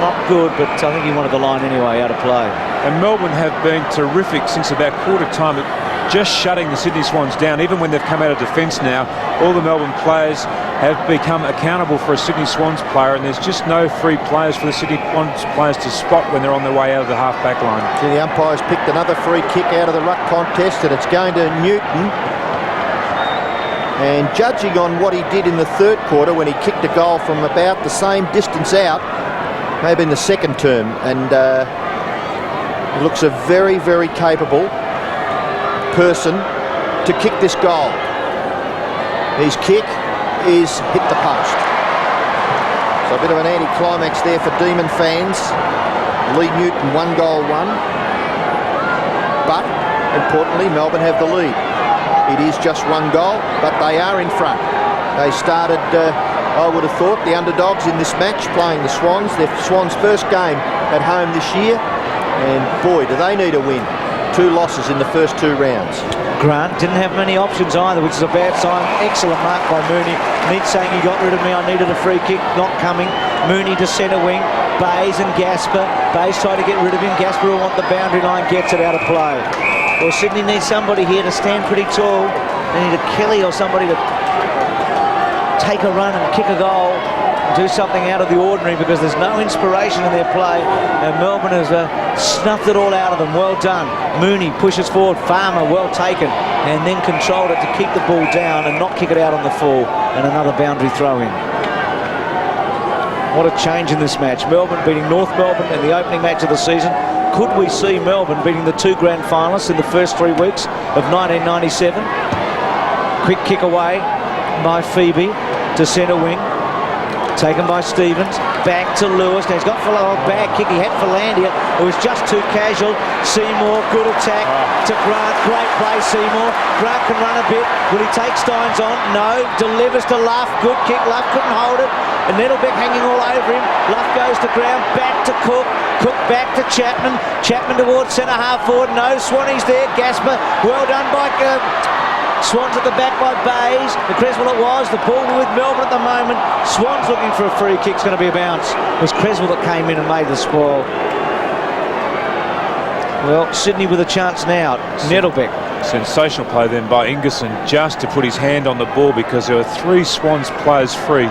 Not good, but I think he wanted the line anyway, out of play. And Melbourne have been terrific since about quarter time at just shutting the Sydney Swans down. Even when they've come out of defence now, all the Melbourne players have become accountable for a Sydney Swans player, and there's just no free players for the Sydney Swans players to spot when they're on their way out of the half-back line. So the umpire's picked another free kick out of the ruck contest, and it's going to Newton. And judging on what he did in the third quarter when he kicked a goal from about the same distance out, maybe in the second term, and he looks a very, very capable person to kick this goal. His kick is hit the post. So a bit of an anti-climax there for Demon fans. Leigh Newton 1 goal 1. But, importantly, Melbourne have the lead. It is just 1 goal, but they are in front. They started, I would have thought, the underdogs in this match, playing the Swans. Their Swans' first game at home this year. And boy, do they need a win. 2 losses in the first 2 rounds. Grant didn't have many options either, which is a bad sign. Excellent mark by Mooney. Neitz saying he got rid of me, I needed a free kick, not coming. Mooney to centre wing. Bays and Gasper. Bays tried to get rid of him. Gasper will want the boundary line, gets it out of play. Well, Sydney needs somebody here to stand pretty tall. They need a Kelly or somebody to take a run and kick a goal and do something out of the ordinary, because there's no inspiration in their play, and Melbourne has snuffed it all out of them. Well done. Mooney pushes forward. Farmer well taken, and then controlled it to keep the ball down and not kick it out on the full, and another boundary throw in. What a change in this match. Melbourne beating North Melbourne in the opening match of the season. Could we see Melbourne beating the 2 grand finalists in the first 3 weeks of 1997? Quick kick away by Febey to centre wing. Taken by Stevens, back to Lewis. Now he's got a bad kick. He had Philandia. It was just too casual. Seymour, good attack to Grant. Great play, Seymour. Grant can run a bit. Will he take Steins on? No. Delivers to Luff. Good kick. Luff couldn't hold it. And Nettlebeck hanging all over him. Luff goes to ground. Back to Cook. Cook back to Chapman. Chapman towards centre half forward. No, Swanee's there. Gasper. Well done by Swans at the back by Bays. The Cresswell it was. The ball with Melbourne at the moment. Swans looking for a free kick. It's going to be a bounce. It was Cresswell that came in and made the spoil. Well, Sydney with a chance now. Nettlebeck. Sensational play then by Ingerson just to put his hand on the ball because there were 3 Swans players free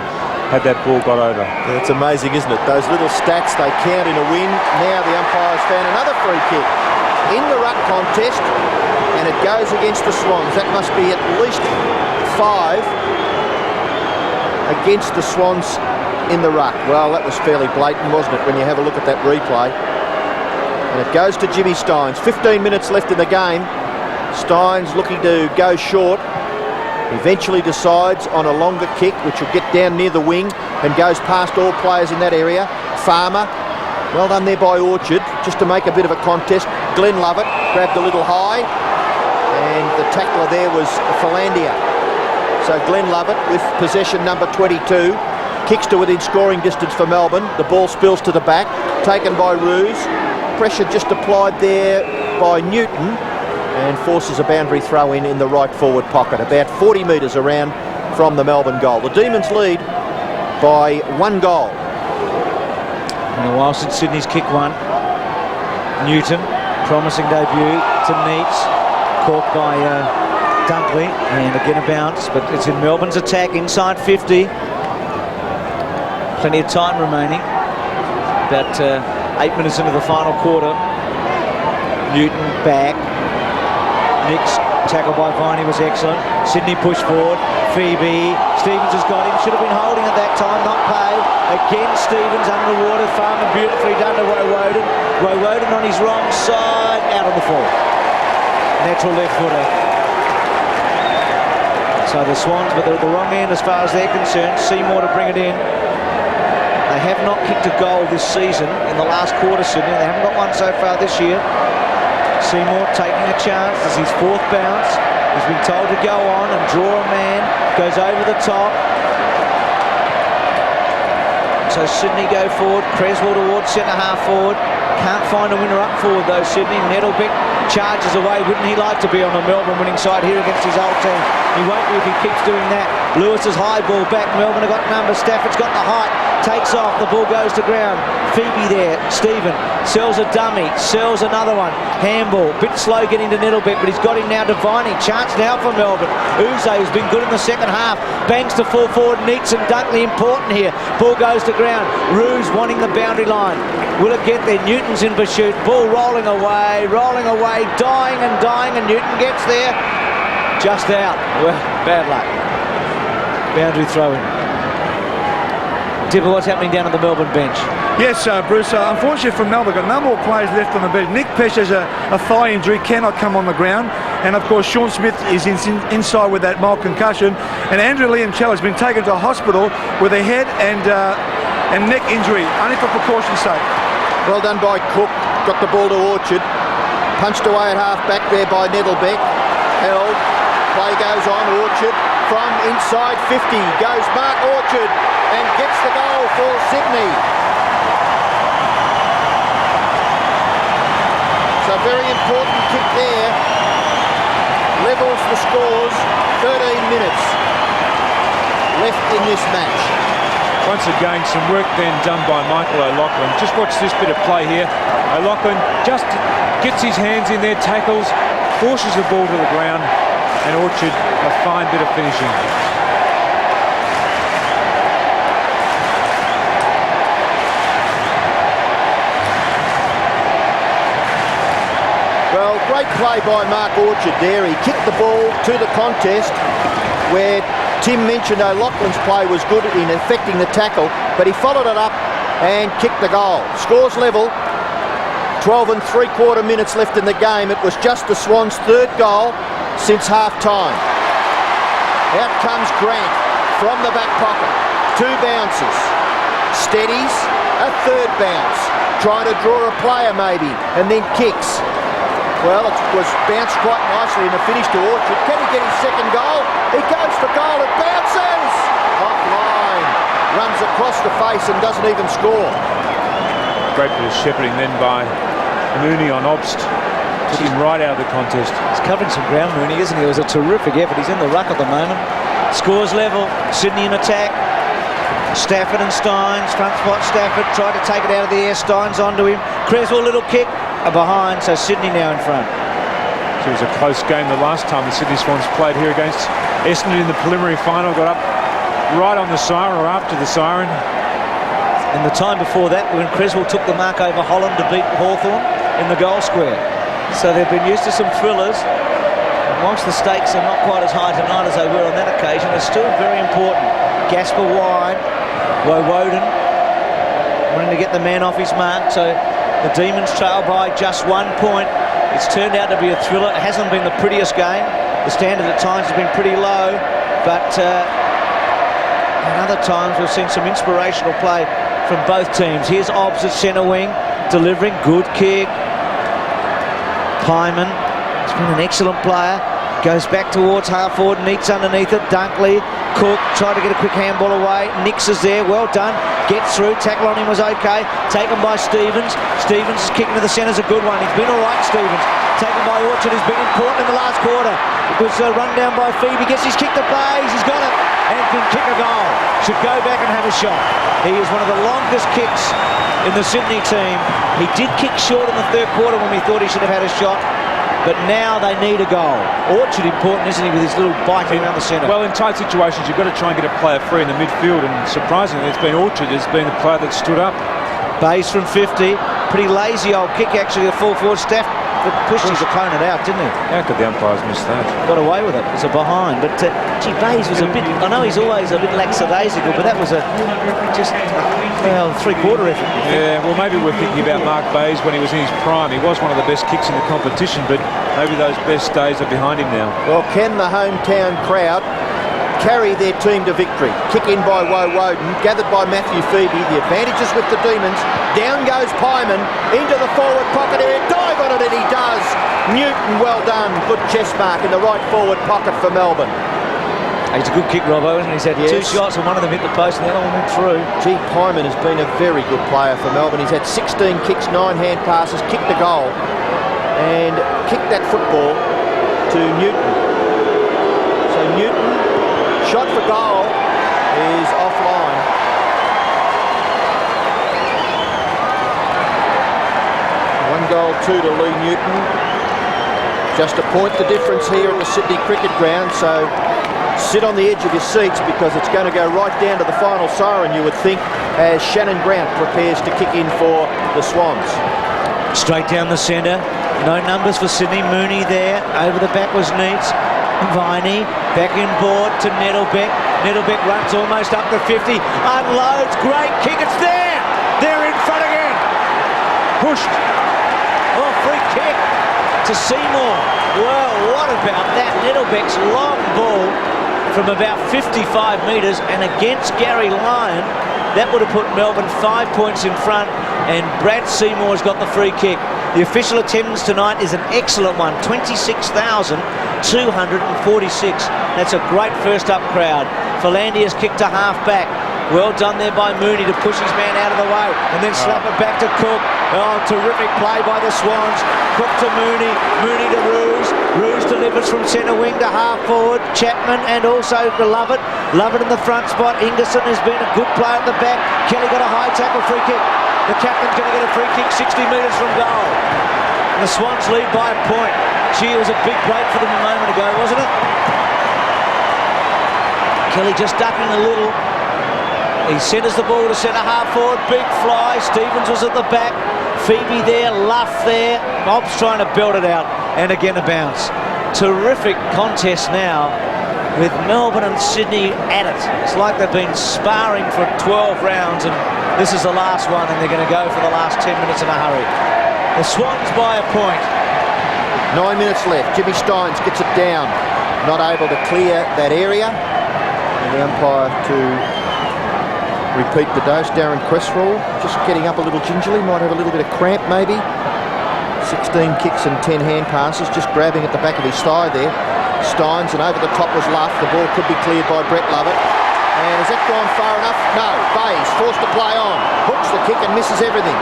had that ball got over. Yeah, it's amazing, isn't it? Those little stats, they count in a win. Now the umpire's found another free kick in the ruck contest, and it goes against the Swans. That must be at least 5 against the Swans in the ruck. Well, that was fairly blatant, wasn't it, when you have a look at that replay? And it goes to Jimmy Steins. 15 minutes left in the game. Steins looking to go short. Eventually decides on a longer kick, which will get down near the wing and goes past all players in that area. Farmer, well done there by Orchard, just to make a bit of a contest. Glenn Lovett grabbed a little high, and the tackler there was Philandia. So Glenn Lovett with possession number 22. Kicks to within scoring distance for Melbourne. The ball spills to the back, taken by Roos. Pressure just applied there by Newton, and forces a boundary throw in the right forward pocket, about 40 metres around from the Melbourne goal. The Demons lead by 1 goal. In a while since Sydney's kick one. Newton, promising debut to Neitz, caught by Dunkley, and again a bounce, but it's in Melbourne's attack inside 50. Plenty of time remaining. About 8 minutes into the final quarter. Newton back. Nick's tackle by Viney was excellent. Sydney pushed forward. Febey. Stevens has got him. Should have been holding at that time, not paid. Again, Stevens underwater. Farmer beautifully done to Woden. Woden on his wrong side. Out on the floor. Natural left footer. So the Swans, but they're at the wrong end as far as they're concerned. Seymour to bring it in. They have not kicked a goal this season in the last quarter, Sydney. They haven't got one so far this year. Seymour taking a chance. This is his 4th bounce. He's been told to go on and draw a man. Goes over the top. So Sydney go forward. Cresswell towards centre half forward. Can't find a winner up forward though, Sydney. Nettlebeck charges away. Wouldn't he like to be on the Melbourne winning side here against his old team? He won't be if he keeps doing that. Lewis's high ball back. Melbourne have got numbers. Stafford's got the height. Takes off. The ball goes to ground. Febey there. Stephen sells a dummy. Sells another one. Handball. Bit slow getting to Nettlebeck, but he's got him now to Viney. Chance now for Melbourne. Uze, who's been good in the second half, bangs to full forward. Neitz and Dunkley important here. Ball goes to ground. Roos wanting the boundary line. Will it get there? Newton's in pursuit. Ball rolling away, dying, and Newton gets there. Just out. Well, bad luck. Boundary throw in. Dipper, what's happening down on the Melbourne bench? Yes, Bruce, unfortunately for Melbourne, got no more players left on the bench. Nick Pesh has a thigh injury, cannot come on the ground. And of course, Sean Smith is inside with that mild concussion. And Andrew Liam-Chell has been taken to hospital with a head and neck injury, only for precaution's sake. Well done by Cook. Got the ball to Orchard. Punched away at half back there by Nettlebeck. Held. Play goes on. Orchard from inside 50. Goes Mark Orchard and gets the goal for Sydney. So very important kick there. Levels the scores. 13 minutes left in this match. Once again, some work then done by Michael O'Loughlin. Just watch this bit of play here. O'Loughlin just gets his hands in there, tackles, forces the ball to the ground, and Orchard a fine bit of finishing. Well, great play by Mark Orchard there. He kicked the ball to the contest where Tim mentioned O'Loughlin's play was good in affecting the tackle, but he followed it up and kicked the goal. Scores level. 12 3/4 minutes left in the game. It was just the Swans' 3rd goal since half-time. Out comes Grant from the back pocket. 2 bounces. steadies, a third bounce, trying to draw a player maybe, and then kicks. Well, it was bounced quite nicely in the finish to Orchard. Can he get his second goal? He goes for goal, it bounces! Offline, runs across the face and doesn't even score. Great bit of shepherding then by Mooney on Obst. Took him right out of the contest. He's covering some ground, Mooney, isn't he? It was a terrific effort. He's in the ruck at the moment. Scores level. Sydney in attack. Stafford and Steins. Front spot Stafford. Tried to take it out of the air. Steins onto him. Cresswell, little kick. Behind. So Sydney now in front. So it was a close game the last time the Sydney Swans played here against Essendon in the preliminary final. Got up right on the siren or after the siren. And the time before that, when Cresswell took the mark over Holland to beat Hawthorn in the goal square. So they've been used to some thrillers. And whilst the stakes are not quite as high tonight as they were on that occasion, they're still very important. Gasper wide, Woden wanting to get the man off his mark. So the Demons trail by just 1 point. It's turned out to be a thriller. It hasn't been the prettiest game. The standard at times has been pretty low, but at other times we've seen some inspirational play from both teams. Here's Obbs at centre wing, delivering, good kick. Pyman, he's been an excellent player. Goes back towards half forward, Neitz underneath it. Dunkley, Cook, tried to get a quick handball away. Nix is there, well done. Gets through, tackle on him was okay. Taken by Stevens. Stevens' kick into the centre's a good one. He's been all right, Stevens. Taken by Orchard, he's been important in the last quarter. It was run down by Febey, gets his kick to Blaze, he's got it. And can kick a goal. Should go back and have a shot. He is one of the longest kicks in the Sydney team. He did kick short in the third quarter when we thought he should have had a shot. But now they need a goal. Orchard important, isn't he, with his little bike around the centre? Well, in tight situations, you've got to try and get a player free in the midfield, and surprisingly, it's been Orchard has been the player that stood up. Bays from 50. Pretty lazy old kick, actually, the full forward. Staff pushed his opponent out, didn't he? How could the umpires miss that? Got away with it. It was a behind. But, gee, Bays was a bit... I know he's always a bit lackadaisical, but that was just three-quarter effort. Yeah, well, maybe we're thinking about Mark Bays when he was in his prime. He was one of the best kicks in the competition, but maybe those best days are behind him now. Well, can the hometown crowd carry their team to victory? Kick in by Woden, gathered by Matthew Febey. The advantages with the Demons. Down goes Pyman into the forward pocket area. Dive on it, and he does. Newton, well done. Good chest mark in the right forward pocket for Melbourne. He's a good kick, Robbo, isn't he? He's had two shots and one of them hit the post and the other one went through. Gee, Pyman has been a very good player for Melbourne. He's had 16 kicks, 9 hand passes, kicked a goal and kicked that football to Newton. So Newton, shot for goal, is offline. One goal, 2 to Leigh Newton. Just a point the difference here at the Sydney Cricket Ground, so sit on the edge of your seats because it's going to go right down to the final siren, you would think, as Shannon Grant prepares to kick in for the Swans. Straight down the centre. No numbers for Sydney. Mooney there. Over the back was Neitz. Viney back in board to Nettlebeck. Nettlebeck runs almost up to 50. Unloads. Great kick. It's there. They're in front again. Pushed. Oh, free kick to Seymour. Well, what about that? Nettlebeck's long ball from about 55 metres and against Gary Lyon. That would have put Melbourne 5 points in front, and Brad Seymour's got the free kick. The official attendance tonight is an excellent one, 26,246. That's a great first up crowd. Philandia's kick to half back. Well done there by Mooney to push his man out of the way and then slap it back to Cook. Oh, terrific play by the Swans. Cook to Mooney, Mooney to Roos. Roos delivers from centre wing to half forward. Chapman and also to Lovett. Lovett in the front spot. Ingerson has been a good player at the back. Kelly got a high tackle free kick. The captain's going to get a free kick 60 metres from goal. And the Swans lead by a point. Gee, it was a big break for them a moment ago, wasn't it? Kelly just ducking a little. He centres the ball to centre half forward. Big fly. Stevens was at the back. Febey there. Luff there. Bob's trying to belt it out. And again a bounce. Terrific contest now with Melbourne and Sydney at it. It's like they've been sparring for 12 rounds and this is the last one and they're going to go for the last 10 minutes in a hurry. The Swans by a point. 9 minutes left. Jimmy Steins gets it down. Not able to clear that area. And the umpire to repeat the dose. Daryn Cresswell just getting up a little gingerly, might have a little bit of cramp maybe. 16 kicks and 10 hand passes, just grabbing at the back of his thigh there. Steins, and over the top was Luff. The ball could be cleared by Brett Lovett. And has that gone far enough? No. Bays forced to play on. Hooks the kick and misses everything.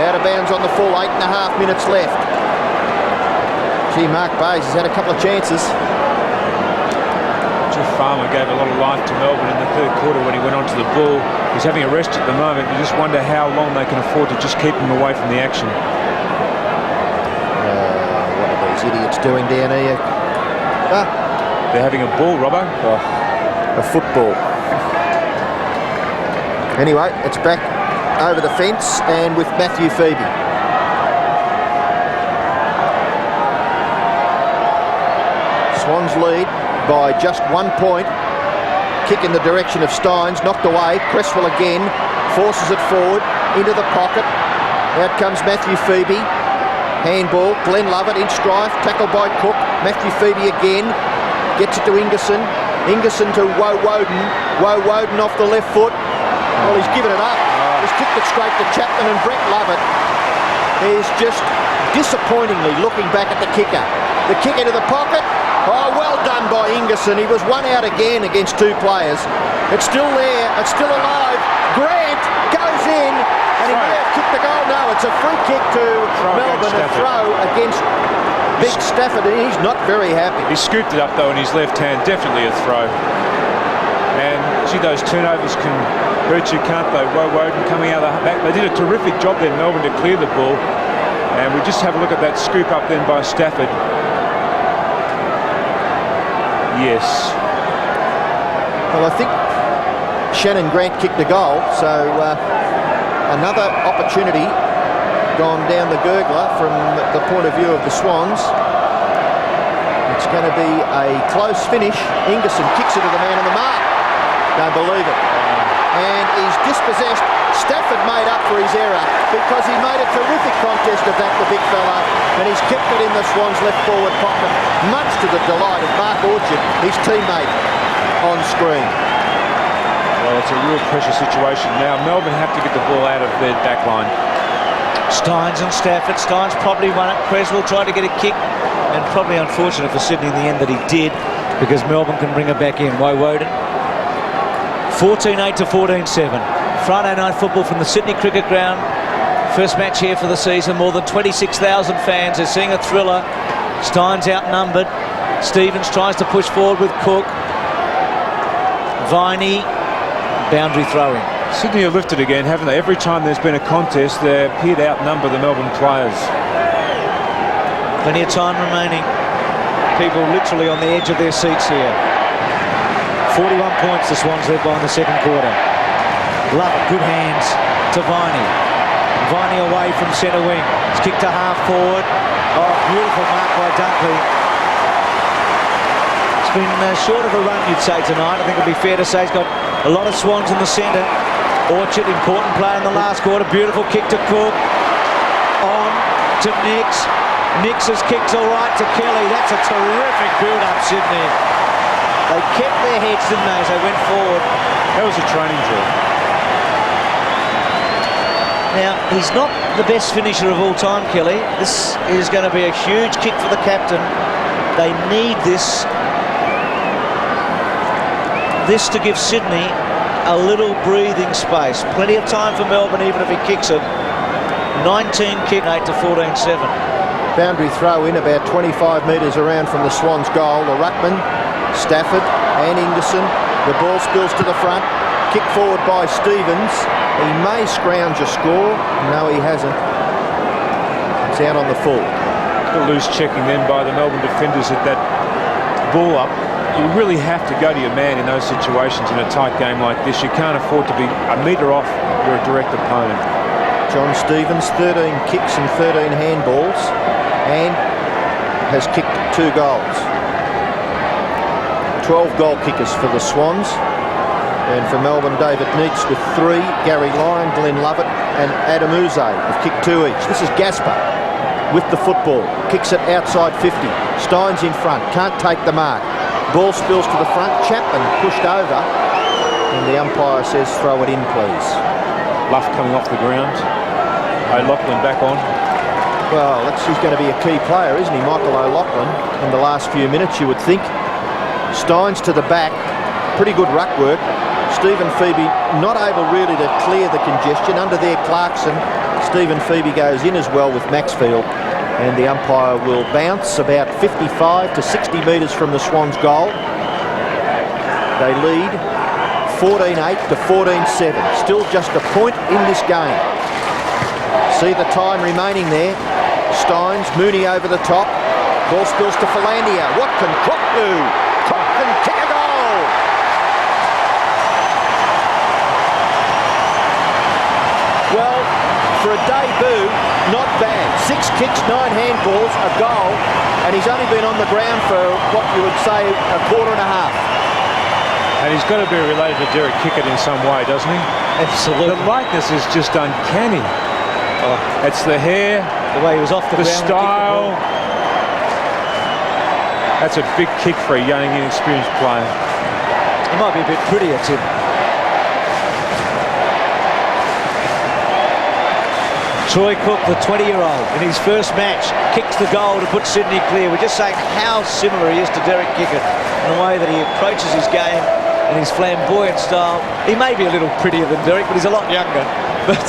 Out of bounds on the full, 8.5 minutes left. Gee, Mark Bays has had a couple of chances. Jeff Farmer gave a lot of life to Melbourne in the third quarter when he went onto the ball. He's having a rest at the moment. You just wonder how long they can afford to just keep him away from the action. What are these idiots doing down here? They're having a ball, Robbo. A football. Anyway, it's back over the fence and with Matthew Febey. Swans lead by just 1 point. Kick in the direction of Steins, knocked away. Cresswell again, forces it forward into the pocket. Out comes Matthew Febey. Handball, Glenn Lovett in strife, tackled by Cook. Matthew Febey again, gets it to Ingerson. Ingerson to Woden. Woden off the left foot. Well, he's given it up. He's kicked it straight to Chapman, and Brett Lovett is just disappointingly looking back at the kicker. The kick into the pocket. Oh, well done by Ingerson. He was one out again against 2 players. It's still there. It's still alive. Grant goes in, and he may have kicked the goal. No, it's a free kick to Melbourne, a throw against Big Stafford, and he's not very happy. He scooped it up though in his left hand, definitely a throw. And gee, those turnovers can hurt you, can't they? Woden coming out of the back. They did a terrific job there, Melbourne, to clear the ball. And we just have a look at that scoop up then by Stafford. Yes. Well, I think Shannon Grant kicked a goal, so another opportunity gone down the gurgler from the point of view of the Swans. It's going to be a close finish. Ingerson kicks it to the man on the mark. Don't believe it. And he's dispossessed. Stafford made up for his error because he made a terrific contest of that, the big fella, and he's kept it in the Swans' left forward pocket, much to the delight of Mark Orchard, his teammate, on screen. Well, it's a real pressure situation now. Melbourne have to get the ball out of their back line. Steins and Stafford. Steins probably won it. Cresswell tried to get a kick, and probably unfortunate for Sydney in the end that he did, because Melbourne can bring it back in. Woden. 14-8 to 14-7. Friday night football from the Sydney Cricket Ground. First match here for the season. More than 26,000 fans. They're seeing a thriller. Steins outnumbered. Stevens tries to push forward with Cook. Viney. Boundary throwing. Sydney have lifted again, haven't they? Every time there's been a contest, they appear to outnumber the Melbourne players. Plenty of time remaining. People literally on the edge of their seats here. 41 points the Swans led by in the second quarter. Lovett, good hands to Viney. Viney away from centre wing. It's kicked to half forward. Oh, beautiful mark by Dunkley. It's been short of a run, you'd say, tonight. I think it'd be fair to say he's got a lot of Swans in the centre. Orchard, important player in the last quarter. Beautiful kick to Cook. On to Neitz. Nitz's kick's all right to Kelly. That's a terrific build-up, Sydney. They kept their heads, didn't they, as they went forward. That was a training drill. Now, he's not the best finisher of all time, Kelly. This is going to be a huge kick for the captain. They need this to give Sydney a little breathing space. Plenty of time for Melbourne, even if he kicks it. 19 kick, 8 to 14-7. Boundary throw in about 25 metres around from the Swans' goal. The ruckman, Stafford and Ingerson. The ball spills to the front. Kick forward by Stevens. He may scrounge a score. No, he hasn't. It's out on the full. A loose checking then by the Melbourne defenders at that ball up. You really have to go to your man in those situations in a tight game like this. You can't afford to be a metre off your direct opponent. John Stevens, 13 kicks and 13 handballs, and has kicked 2 goals. 12 goal kickers for the Swans. And for Melbourne, David Neitz with 3, Gary Lyon, Glenn Lovett and Adam Uze have kicked 2 each. This is Gasper with the football. Kicks it outside 50. Steins in front, can't take the mark. Ball spills to the front. Chapman pushed over. And the umpire says throw it in, please. Luff coming off the ground. O'Loughlin back on. Well, he's going to be a key player, isn't he? Michael O'Loughlin in the last few minutes, you would think. Steins to the back. Pretty good ruck work. Stephen Febey not able really to clear the congestion. Under there, Clarkson. Stephen Febey goes in as well with Maxfield. And the umpire will bounce about 55 to 60 metres from the Swans' goal. They lead 14-8 to 14-7. Still just a point in this game. See the time remaining there. Steins, Mooney over the top. Ball spills to Philandia. What can Cook do? Cook can kick a goal. Well, for a debut, not bad. 6 kicks, 9 handballs, a goal, and he's only been on the ground for what you would say a quarter and a half. And he's got to be related to Derek Kickett in some way, doesn't he? Absolutely. The likeness is just uncanny. Oh. It's the hair, The way he was off the ground. style. That's a big kick for a young, inexperienced player. He might be a bit prettier, Tim. Troy Cook, the 20-year-old, in his first match, kicks the goal to put Sydney clear. We're just saying how similar he is to Derek Kickett in the way that he approaches his game and his flamboyant style. He may be a little prettier than Derek, but he's a lot younger. But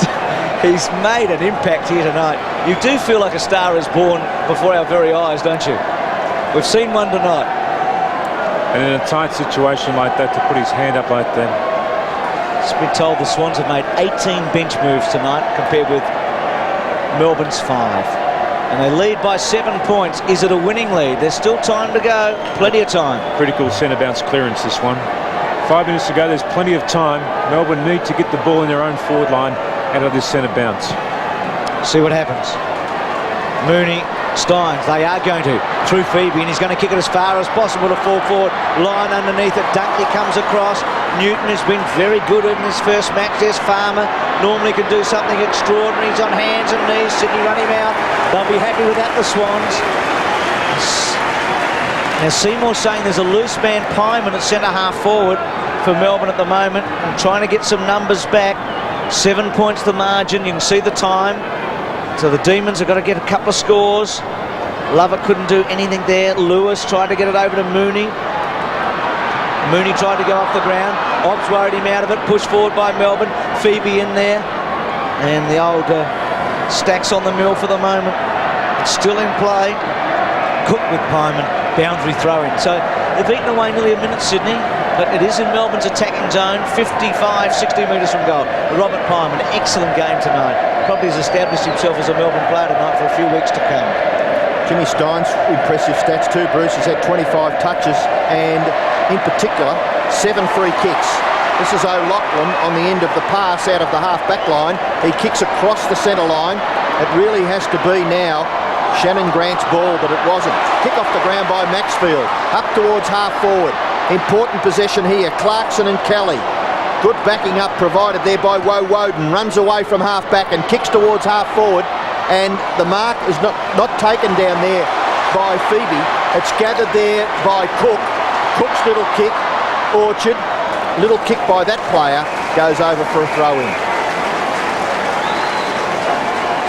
he's made an impact here tonight. You do feel like a star is born before our very eyes, don't you? We've seen one tonight. And in a tight situation like that, to put his hand up like that. It's been told the Swans have made 18 bench moves tonight compared with Melbourne's 5. And they lead by 7 points. Is it a winning lead? There's still time to go. Plenty of time. Critical centre bounce clearance, this one. 5 minutes to go. There's plenty of time. Melbourne need to get the ball in their own forward line out of this centre bounce. See what happens. Mooney, Steins, they are going to. Through Febey, and he's going to kick it as far as possible to fall forward. Line underneath it. Dunkley comes across. Newton has been very good in this first match. There's Farmer. Normally can do something extraordinary. He's on hands and knees. Sydney run him out. They'll be happy with that, the Swans. Now Seymour's saying there's a loose man, Pyman, at centre half forward for Melbourne at the moment. And trying to get some numbers back. 7 points the margin. You can see the time. So the Demons have got to get a couple of scores. Lovett couldn't do anything there. Lewis tried to get it over to Mooney. Mooney tried to go off the ground. Obbs worried him out of it. Pushed forward by Melbourne. Febey in there. And the old stacks on the mill for the moment. It's still in play. Cook with Pyman. Boundary throw-in. So they've eaten away nearly a minute, Sydney. But it is in Melbourne's attacking zone. 55, 60 metres from goal. Robert Pyman, excellent game tonight. Probably has established himself as a Melbourne player tonight for a few weeks to come. Jimmy Steins, impressive stats too, Bruce. He's had 25 touches and, in particular, 7 free kicks. This is O'Loughlin on the end of the pass out of the half-back line. He kicks across the centre line. It really has to be now Shannon Grant's ball, but it wasn't. Kick off the ground by Maxfield. Up towards half-forward. Important possession here. Clarkson and Kelly. Good backing up provided there by Woden. Runs away from half-back and kicks towards half-forward. And the mark is not taken down there by Febey. It's gathered there by Cook. Cook's little kick, Orchard. Little kick by that player goes over for a throw-in.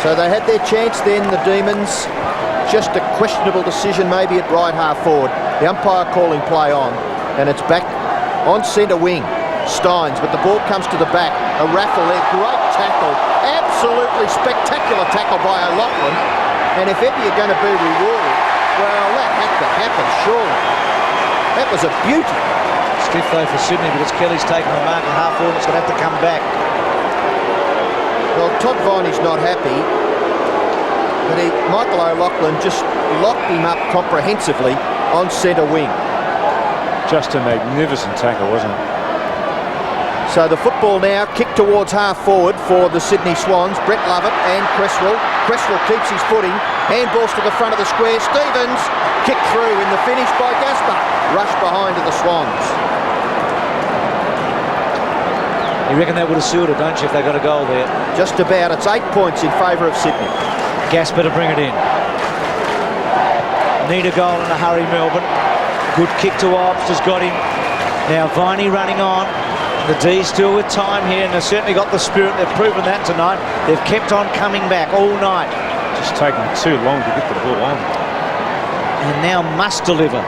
So they had their chance then, the Demons. Just a questionable decision maybe at right half forward. The umpire calling play on, and it's back on centre wing. Steins, but the ball comes to the back. A raffle there, great tackle. Absolutely spectacular tackle by O'Loughlin. And if ever you're going to be rewarded, well, that had to happen, surely. That was a beauty. Stiff though for Sydney because Kelly's taken the mark and half forward. It's going to have to come back. Well, Todd Viney's not happy, but Michael O'Loughlin just locked him up comprehensively on centre wing. Just a magnificent tackle, wasn't it? So the football now kicked towards half forward for the Sydney Swans. Brett Lovett and Cresswell. Cresswell keeps his footing. Handballs to the front of the square. Stevens kicked through in the finish by Gaspar. Rush behind to the Swans. You reckon that would have sealed it, don't you, if they got a goal there? Just about. It's 8 points in favour of Sydney. Gaspar to bring it in. Need a goal in a hurry, Melbourne. Good kick to Obbs has got him. Now Viney running on. The Dees still with time here, and they've certainly got the spirit. They've proven that tonight. They've kept on coming back all night. Just taking too long to get the ball on. And now must deliver.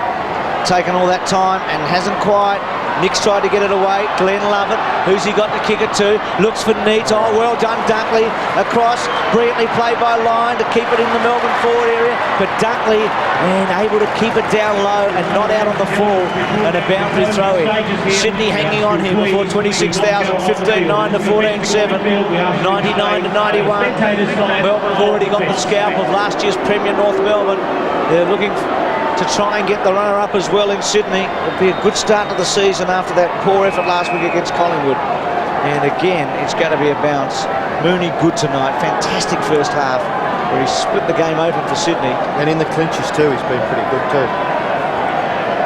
Taken all that time and hasn't quite. Nick's tried to get it away. Glenn Lovett. Who's he got to kick it to? Looks for Neitz. Oh, well done, Dunkley. Across. Brilliantly played by Line to keep it in the Melbourne forward area. But Dunkley, man, able to keep it down low and not out on the full. And a boundary throw in. Sydney hanging on here before 26,000. 15-9 to 14-7. 99 to 91. Melbourne have already got the scalp of last year's Premier North Melbourne. They're looking to try and get the runner-up as well in Sydney. It'll be a good start to the season after that poor effort last week against Collingwood. And again, it's going to be a bounce. Mooney good tonight. Fantastic first half where he split the game open for Sydney. And in the clinches too, he's been pretty good too.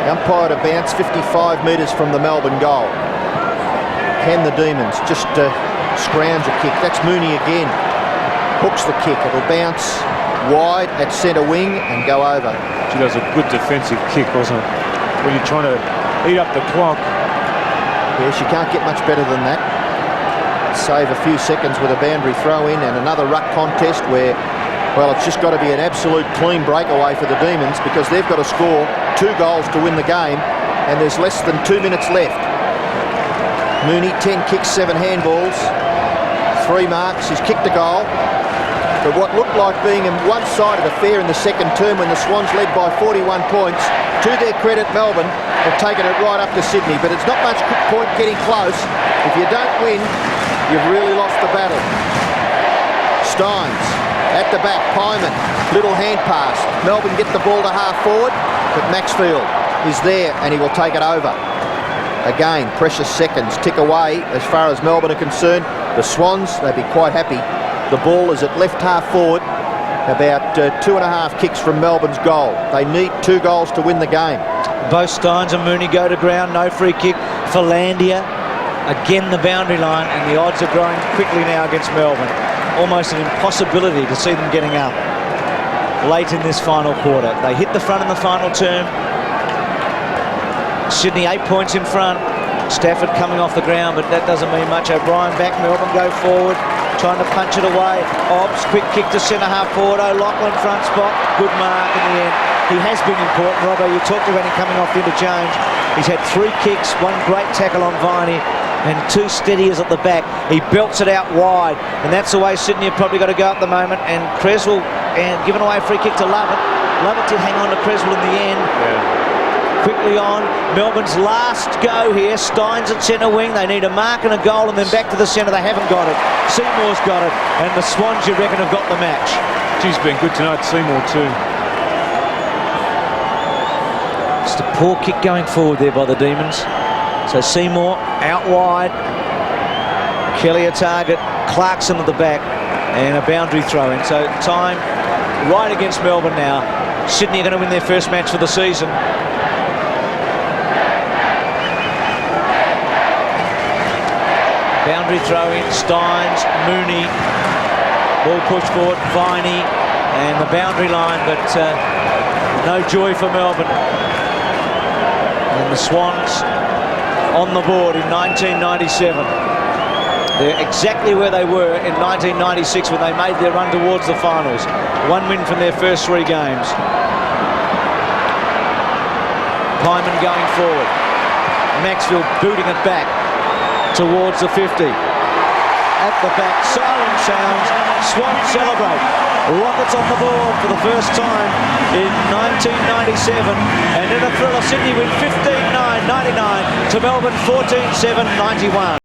The umpire to bounce 55 metres from the Melbourne goal. Can the Demons just scrounge a kick? That's Mooney again. Hooks the kick. It'll bounce wide at centre wing and go over. She does a good defensive kick, wasn't it? When you're trying to eat up the clock. Yes, you can't get much better than that. Save a few seconds with a boundary throw in and another ruck contest where, well, it's just got to be an absolute clean breakaway for the Demons because they've got to score 2 goals to win the game and there's less than 2 minutes left. Mooney, 10 kicks, 7 handballs, 3 marks. He's kicked a goal. But what looked like being a one-sided affair in the second term when the Swans led by 41 points, to their credit, Melbourne have taken it right up to Sydney. But it's not much point getting close. If you don't win, you've really lost the battle. Steins at the back, Pyman, little hand pass. Melbourne get the ball to half forward, but Maxfield is there and he will take it over. Again, precious seconds tick away as far as Melbourne are concerned. The Swans, they'd be quite happy. The ball is at left half forward, about 2.5 kicks from Melbourne's goal. They need 2 goals to win the game. Both Steins and Mooney go to ground. No free kick for Landia. Again the boundary line, and the odds are growing quickly now against Melbourne. Almost an impossibility to see them getting up late in this final quarter. They hit the front in the final term. Sydney 8 points in front. Stafford coming off the ground, but that doesn't mean much. O'Brien back. Melbourne go forward, trying to punch it away. Obbs, quick kick to centre half forward. O'Loughlin front spot. Good mark in the end. He has been important, Robbo. You talked about him coming off the interchange. He's had 3 kicks, 1 great tackle on Viney, and 2 steadiers at the back. He belts it out wide, and that's the way Sydney have probably got to go at the moment. And Cresswell, and giving away a free kick to Lovett. Lovett did hang on to Cresswell in the end. Yeah. Quickly on, Melbourne's last go here. Steins at centre wing. They need a mark and a goal, and then back to the centre. They haven't got it. Seymour's got it, and the Swans, you reckon, have got the match. She's been good tonight, Seymour too. Just a poor kick going forward there by the Demons. So Seymour out wide. Kelly a target. Clarkson at the back, and a boundary throw in. So time right against Melbourne now. Sydney are going to win their first match for the season. Boundary throw in, Steins, Mooney, ball pushed forward, Viney, and the boundary line, but no joy for Melbourne. And the Swans on the board in 1997. They're exactly where they were in 1996 when they made their run towards the finals. 1 win from their first 3 games. Pyman going forward. Maxfield booting it back towards the 50. At the back, siren sounds. Swans celebrate. Rockets on the board for the first time in 1997. And in a thriller, Sydney win 15-9, 99 to Melbourne 14-7, 91.